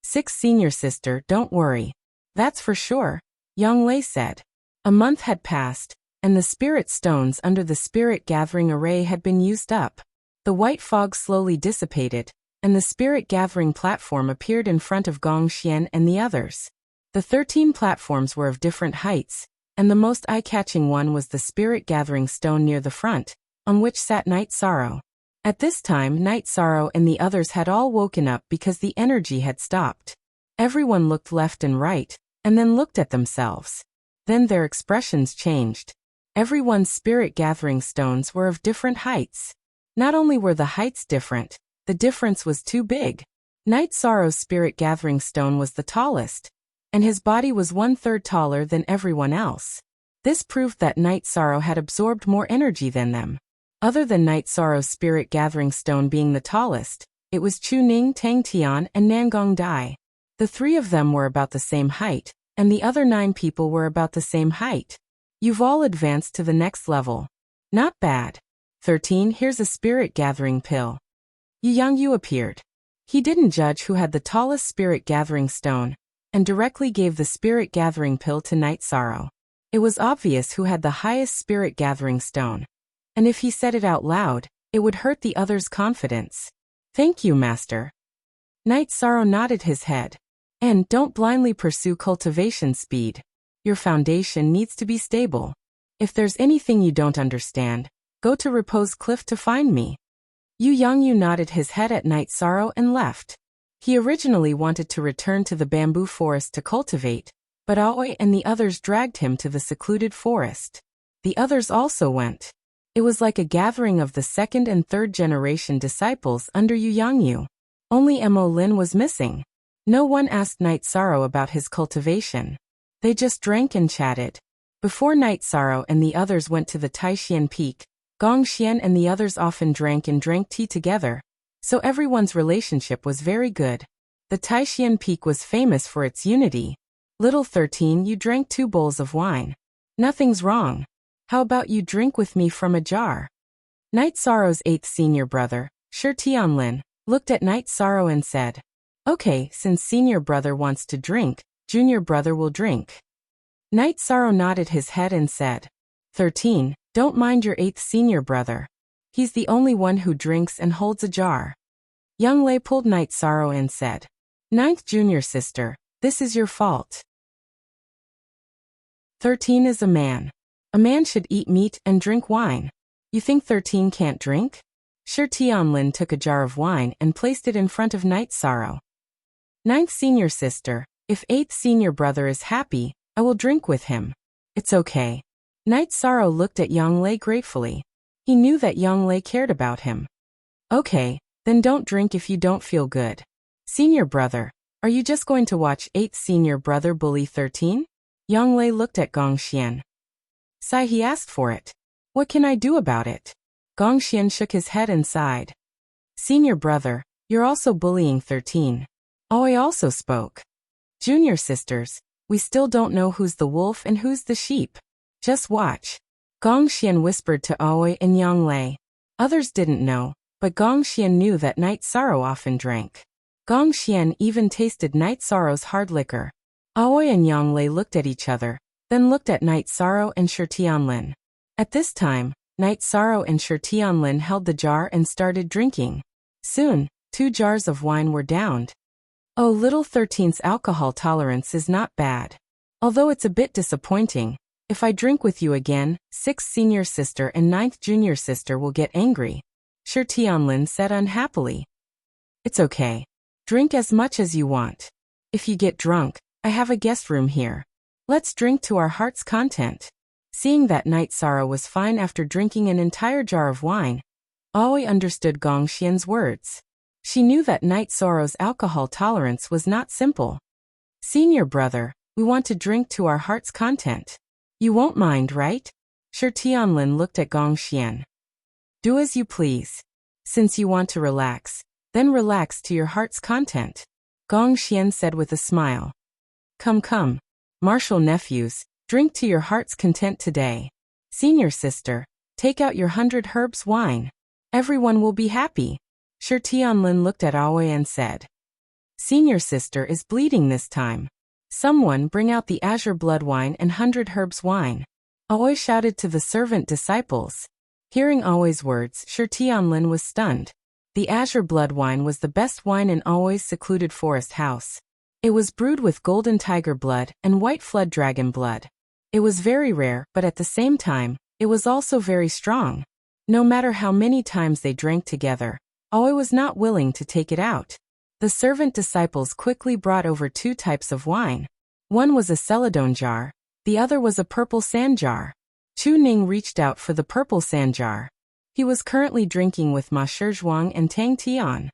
Speaker 1: 6 senior sister, don't worry. That's for sure, Yang Lei said. A month had passed, and the spirit stones under the spirit gathering array had been used up. The white fog slowly dissipated, and the spirit gathering platform appeared in front of Gong Xian and the others. The 13 platforms were of different heights, and the most eye-catching one was the spirit gathering stone near the front, on which sat Night Sorrow. At this time, Night Sorrow and the others had all woken up because the energy had stopped. Everyone looked left and right, and then looked at themselves. Then their expressions changed. Everyone's spirit gathering stones were of different heights. Not only were the heights different, the difference was too big. Night Sorrow's spirit gathering stone was the tallest, and his body was 1/3 taller than everyone else. This proved that Night Sorrow had absorbed more energy than them. Other than Night Sorrow's spirit gathering stone being the tallest, it was Chu Ning, Tang Tian, and Nangong Dai. The 3 of them were about the same height, and the other 9 people were about the same height. You've all advanced to the next level. Not bad. 13, here's a spirit gathering pill. Yu Yangyu appeared. He didn't judge who had the tallest spirit gathering stone, and directly gave the spirit gathering pill to Night Sorrow. It was obvious who had the highest spirit gathering stone, and if he said it out loud, it would hurt the others' confidence. Thank you, Master. Night Sorrow nodded his head. And don't blindly pursue cultivation speed. Your foundation needs to be stable. If there's anything you don't understand, go to Repose Cliff to find me. Yu Yangyu nodded his head at Night Sorrow and left. He originally wanted to return to the bamboo forest to cultivate, but Aoi and the others dragged him to the secluded forest. The others also went. It was like a gathering of the 2nd and 3rd generation disciples under Yu Yangyu. Only Mo Lin was missing. No one asked Night Sorrow about his cultivation. They just drank and chatted. Before Night Sorrow and the others went to the Taishian Peak, Gong Xian and the others often drank tea together, so everyone's relationship was very good. The Taishian Peak was famous for its unity. Little 13, you drank 2 bowls of wine. Nothing's wrong. How about you drink with me from a jar? Night Sorrow's 8th senior brother, Shi Tianlin, looked at Night Sorrow and said, Okay, since senior brother wants to drink, junior brother will drink. Night Sorrow nodded his head and said, 13, don't mind your 8th senior brother. He's the only one who drinks and holds a jar. Young Lei pulled Night Sorrow and said, 9th junior sister, this is your fault. 13 is a man. A man should eat meat and drink wine. You think 13 can't drink? Shi Tianlin took a jar of wine and placed it in front of Night Sorrow. 9th senior sister, if 8th senior brother is happy, I will drink with him. It's okay. Night Sorrow looked at Yang Lei gratefully. He knew that Yang Lei cared about him. Okay, then don't drink if you don't feel good. Senior brother, are you just going to watch 8th senior brother bully 13? Yang Lei looked at Gong Xian. Sigh, he asked for it. What can I do about it? Gong Xian shook his head and sighed. Senior brother, you're also bullying 13. Aoi also spoke. Junior sisters, we still don't know who's the wolf and who's the sheep. Just watch. Gong Xian whispered to Aoi and Yang Lei. Others didn't know, but Gong Xian knew that Night Sorrow often drank. Gong Xian even tasted Night Sorrow's hard liquor. Aoi and Yang Lei looked at each other, then looked at Night Sorrow and Shi Tianlin. At this time, Night Sorrow and Shi Tianlin held the jar and started drinking. Soon, 2 jars of wine were downed. Oh, little 13's alcohol tolerance is not bad. Although it's a bit disappointing, if I drink with you again, 6th senior sister and 9th junior sister will get angry. Shi Tianlin said unhappily. It's okay. Drink as much as you want. If you get drunk, I have a guest room here. Let's drink to our heart's content. Seeing that Night Sorrow was fine after drinking an entire jar of wine, Aoi understood Gong Xian's words. She knew that Night Sorrow's alcohol tolerance was not simple. Senior brother, we want to drink to our heart's content. You won't mind, right? Shi Tianlin looked at Gong Xian. Do as you please. Since you want to relax, then relax to your heart's content. Gong Xian said with a smile. Come, martial nephews, drink to your heart's content today. Senior sister, take out your 100 herbs wine. Everyone will be happy. Shi Tianlin looked at Aoi and said. Senior sister is bleeding this time. Someone bring out the azure blood wine and 100 herbs wine. Aoi shouted to the servant disciples. Hearing Aoi's words, Shi Tianlin was stunned. The azure blood wine was the best wine in Aoi's secluded forest house. It was brewed with golden tiger blood and white flood dragon blood. It was very rare, but at the same time, it was also very strong. No matter how many times they drank together, Aoi was not willing to take it out. The servant disciples quickly brought over 2 types of wine. One was a celadone jar, the other was a purple sand jar. Chu Ning reached out for the purple sand jar. He was currently drinking with Ma Shizhuang and Tang Tian.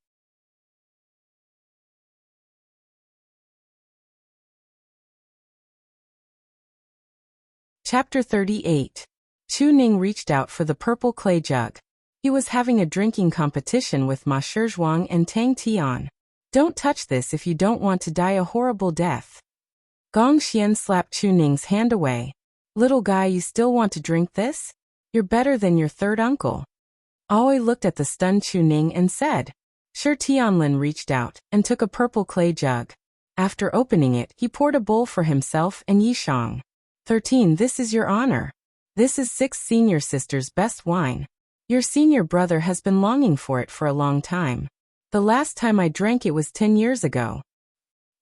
Speaker 1: Chapter 38. Chu Ning reached out for the purple clay jug. He was having a drinking competition with Ma Shizhuang and Tang Tian. Don't touch this if you don't want to die a horrible death. Gong Xian slapped Chu Ning's hand away. Little guy, you still want to drink this? You're better than your third uncle. Aoi looked at the stunned Chu Ning and said. Shi Tianlin reached out and took a purple clay jug. After opening it, he poured a bowl for himself and Yishang. 13, this is your honor. This is 6th senior sister's best wine. Your senior brother has been longing for it for a long time. The last time I drank it was 10 years ago.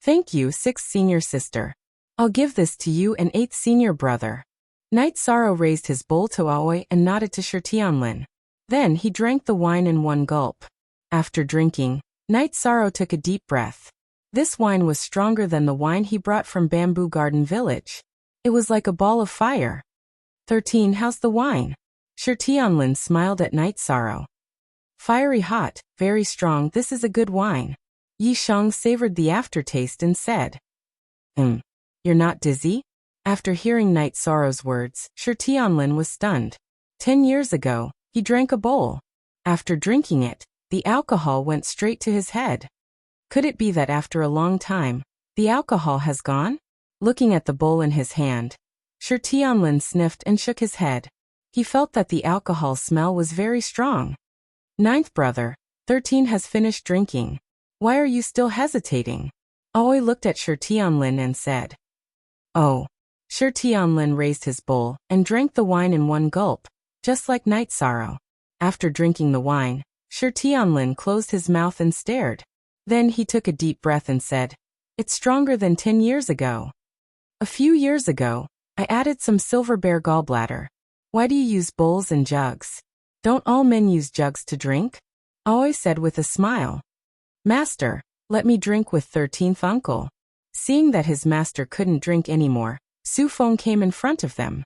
Speaker 1: Thank you, 6th senior sister. I'll give this to you and 8th senior brother. Night Sorrow raised his bowl to Aoi and nodded to Shi Tianlin. Then he drank the wine in one gulp. After drinking, Night Sorrow took a deep breath. This wine was stronger than the wine he brought from Bamboo Garden Village. It was like a ball of fire. 13, how's the wine? Shi Tianlin smiled at Night Sorrow. Fiery hot, very strong, this is a good wine. Yi Shang savored the aftertaste and said. You're not dizzy? After hearing Night Sorrow's words, Shi Tianlin was stunned. 10 years ago, he drank a bowl. After drinking it, the alcohol went straight to his head. Could it be that after a long time, the alcohol has gone? Looking at the bowl in his hand, Shi Tianlin sniffed and shook his head. He felt that the alcohol smell was very strong. 9th brother, 13 has finished drinking. Why are you still hesitating? Aoi looked at Shi Tianlin and said. Oh. Shi Tianlin raised his bowl and drank the wine in one gulp, just like Night Sorrow. After drinking the wine, Shi Tianlin closed his mouth and stared. Then he took a deep breath and said, It's stronger than 10 years ago. A few years ago, I added some silver bear gallbladder. Why do you use bowls and jugs? Don't all men use jugs to drink? Aoi said with a smile. Master, let me drink with 13th uncle. Seeing that his master couldn't drink anymore, Su Feng came in front of them.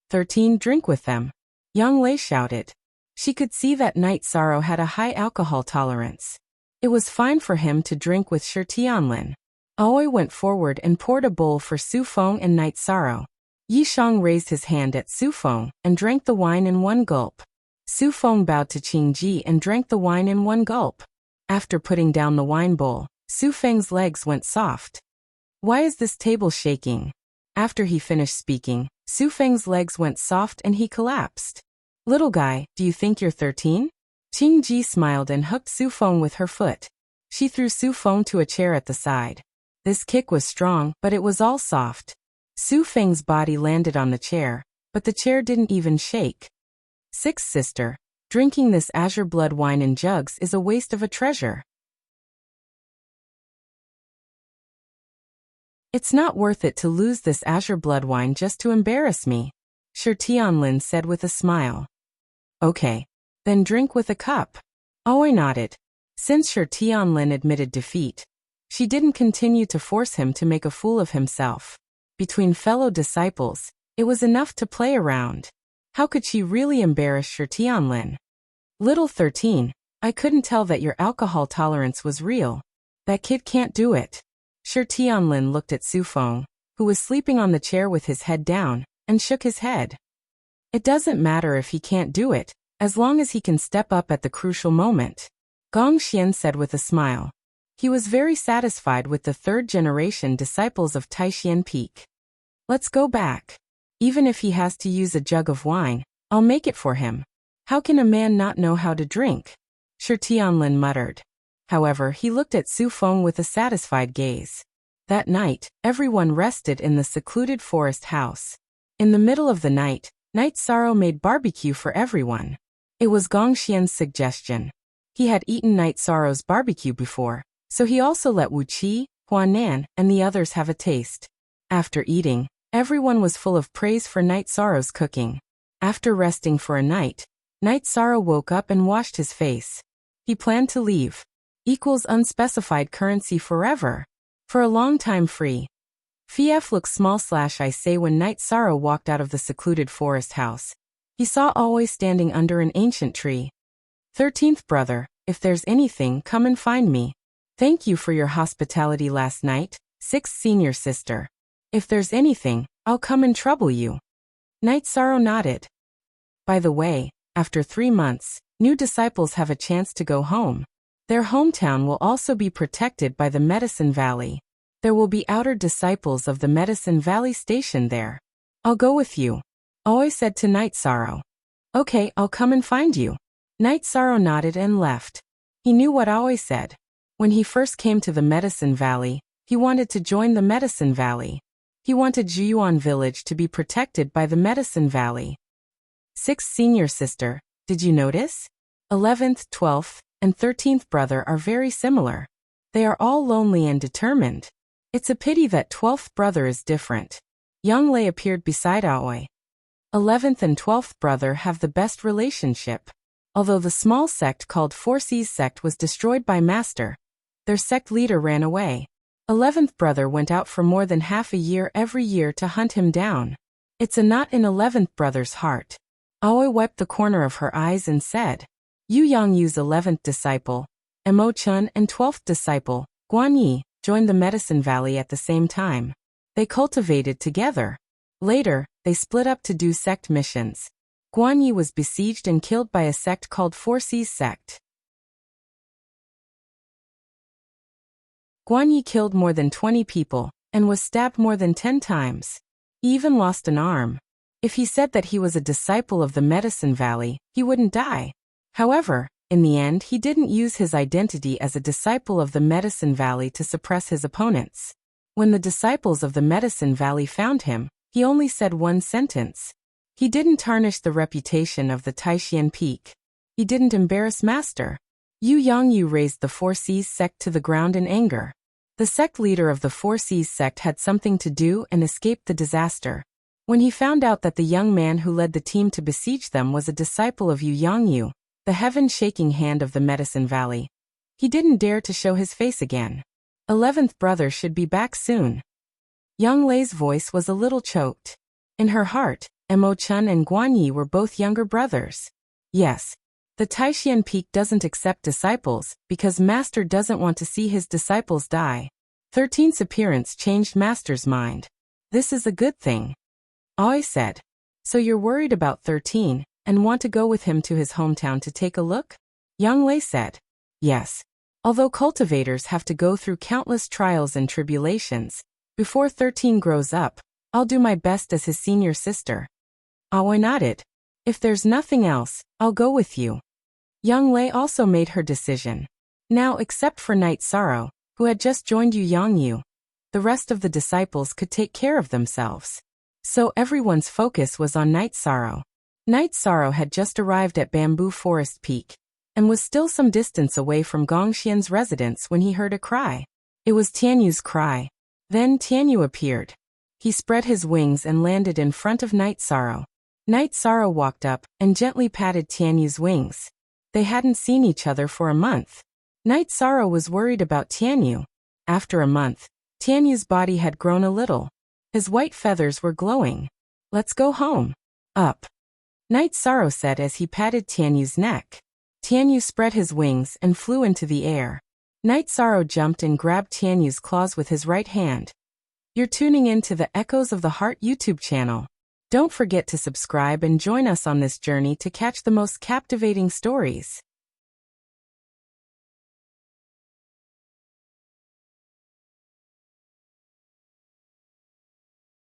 Speaker 1: 13, drink with them. Yang Lei shouted. She could see that Night Sorrow had a high alcohol tolerance. It was fine for him to drink with Shi Tianlin. Aoi went forward and poured a bowl for Su Feng and Night Sorrow. Yi Shang raised his hand at Su Feng and drank the wine in one gulp. Su Feng bowed to Qing Ji and drank the wine in one gulp. After putting down the wine bowl, Su Feng's legs went soft. Why is this table shaking? After he finished speaking, Su Feng's legs went soft and he collapsed. Little guy, do you think you're 13? Qing Ji smiled and hooked Su Feng with her foot. She threw Su Feng to a chair at the side. This kick was strong, but it was all soft. Su Feng's body landed on the chair, but the chair didn't even shake. Sixth sister, drinking this azure blood wine in jugs is a waste of a treasure. It's not worth it to lose this azure blood wine just to embarrass me, Shi Tianlin said with a smile. Okay. Then drink with a cup. Aoi nodded. Since Shi Tianlin admitted defeat, she didn't continue to force him to make a fool of himself. Between fellow disciples, it was enough to play around. How could she really embarrass Shi Tianlin? Little 13, I couldn't tell that your alcohol tolerance was real. That kid can't do it. Shi Tianlin looked at Su Feng, who was sleeping on the chair with his head down, and shook his head. It doesn't matter if he can't do it, as long as he can step up at the crucial moment. Gong Xian said with a smile. He was very satisfied with the third-generation disciples of Taishan Peak. Let's go back. Even if he has to use a jug of wine, I'll make it for him. How can a man not know how to drink? Shi Tianlin muttered. However, he looked at Su Feng with a satisfied gaze. That night, everyone rested in the secluded forest house. In the middle of the night, Night Sorrow made barbecue for everyone. It was Gong Xian's suggestion. He had eaten Night Sorrow's barbecue before, so he also let Wu Qi, Huan Nan, and the others have a taste. After eating, everyone was full of praise for Night Sorrow's cooking. After resting for a night, Night Sorrow woke up and washed his face. He planned to leave. Equals unspecified currency forever. For a long time free. Fief looked small / I say when Night Sorrow walked out of the secluded forest house. He saw Aoi standing under an ancient tree. 13th brother, if there's anything, come and find me. Thank you for your hospitality last night, 6th senior sister. If there's anything, I'll come and trouble you. Night Sorrow nodded. By the way, after 3 months, new disciples have a chance to go home. Their hometown will also be protected by the Medicine Valley. There will be outer disciples of the Medicine Valley stationed there. I'll go with you, Aoi said to Night Sorrow. Okay, I'll come and find you. Night Sorrow nodded and left. He knew what Aoi said. When he first came to the Medicine Valley, he wanted to join the Medicine Valley. He wanted Juyuan Village to be protected by the Medicine Valley. 6th senior sister, did you notice? 11th, 12th, and 13th brother are very similar. They are all lonely and determined. It's a pity that 12th brother is different. Yang Lei appeared beside Aoi. 11th and 12th brother have the best relationship. Although the small sect called 4C's sect was destroyed by Master, their sect leader ran away. 11th brother went out for more than half a year every year to hunt him down. It's a knot in 11th brother's heart. Aoi wiped the corner of her eyes and said, Yu Yangyu's 11th disciple, Mo Chun, and 12th disciple, Guan Yi, joined the Medicine Valley at the same time. They cultivated together. Later, they split up to do sect missions. Guan Yi was besieged and killed by a sect called 4C's sect. Guan Yi killed more than 20 people, and was stabbed more than 10 times. He even lost an arm. If he said that he was a disciple of the Medicine Valley, he wouldn't die. However, in the end he didn't use his identity as a disciple of the Medicine Valley to suppress his opponents. When the disciples of the Medicine Valley found him, he only said one sentence. He didn't tarnish the reputation of the Taishan Peak. He didn't embarrass Master. Yu Yangyu raised the 4C's sect to the ground in anger. The sect leader of the 4C's sect had something to do and escaped the disaster. When he found out that the young man who led the team to besiege them was a disciple of Yu Yangyu, the heaven-shaking hand of the Medicine Valley, he didn't dare to show his face again. 11th brother should be back soon. Yang Lei's voice was a little choked. In her heart, Mo Chun and Guan Yi were both younger brothers. Yes, The Taishian Peak doesn't accept disciples because Master doesn't want to see his disciples die. 13's appearance changed Master's mind. This is a good thing. Aoi said. So you're worried about 13 and want to go with him to his hometown to take a look? Yang Lei said. Yes. Although cultivators have to go through countless trials and tribulations before 13 grows up, I'll do my best as his senior sister. Aoi nodded. If there's nothing else, I'll go with you. Yang Lei also made her decision. Now, except for Night Sorrow, who had just joined Yang Yu, the rest of the disciples could take care of themselves. So everyone's focus was on Night Sorrow. Night Sorrow had just arrived at Bamboo Forest Peak and was still some distance away from Gongxian's residence when he heard a cry. It was Tianyu's cry. Then Tianyu appeared. He spread his wings and landed in front of Night Sorrow. Night Sorrow walked up and gently patted Tianyu's wings. They hadn't seen each other for a month. Night Sorrow was worried about Tianyu. After a month, Tianyu's body had grown a little. His white feathers were glowing. Let's go home. Up. Night Sorrow said as he patted Tianyu's neck. Tianyu spread his wings and flew into the air. Night Sorrow jumped and grabbed Tianyu's claws with his right hand. You're tuning in to the Echoes of the Heart YouTube channel. Don't forget to subscribe and join us on this journey to catch the most captivating stories.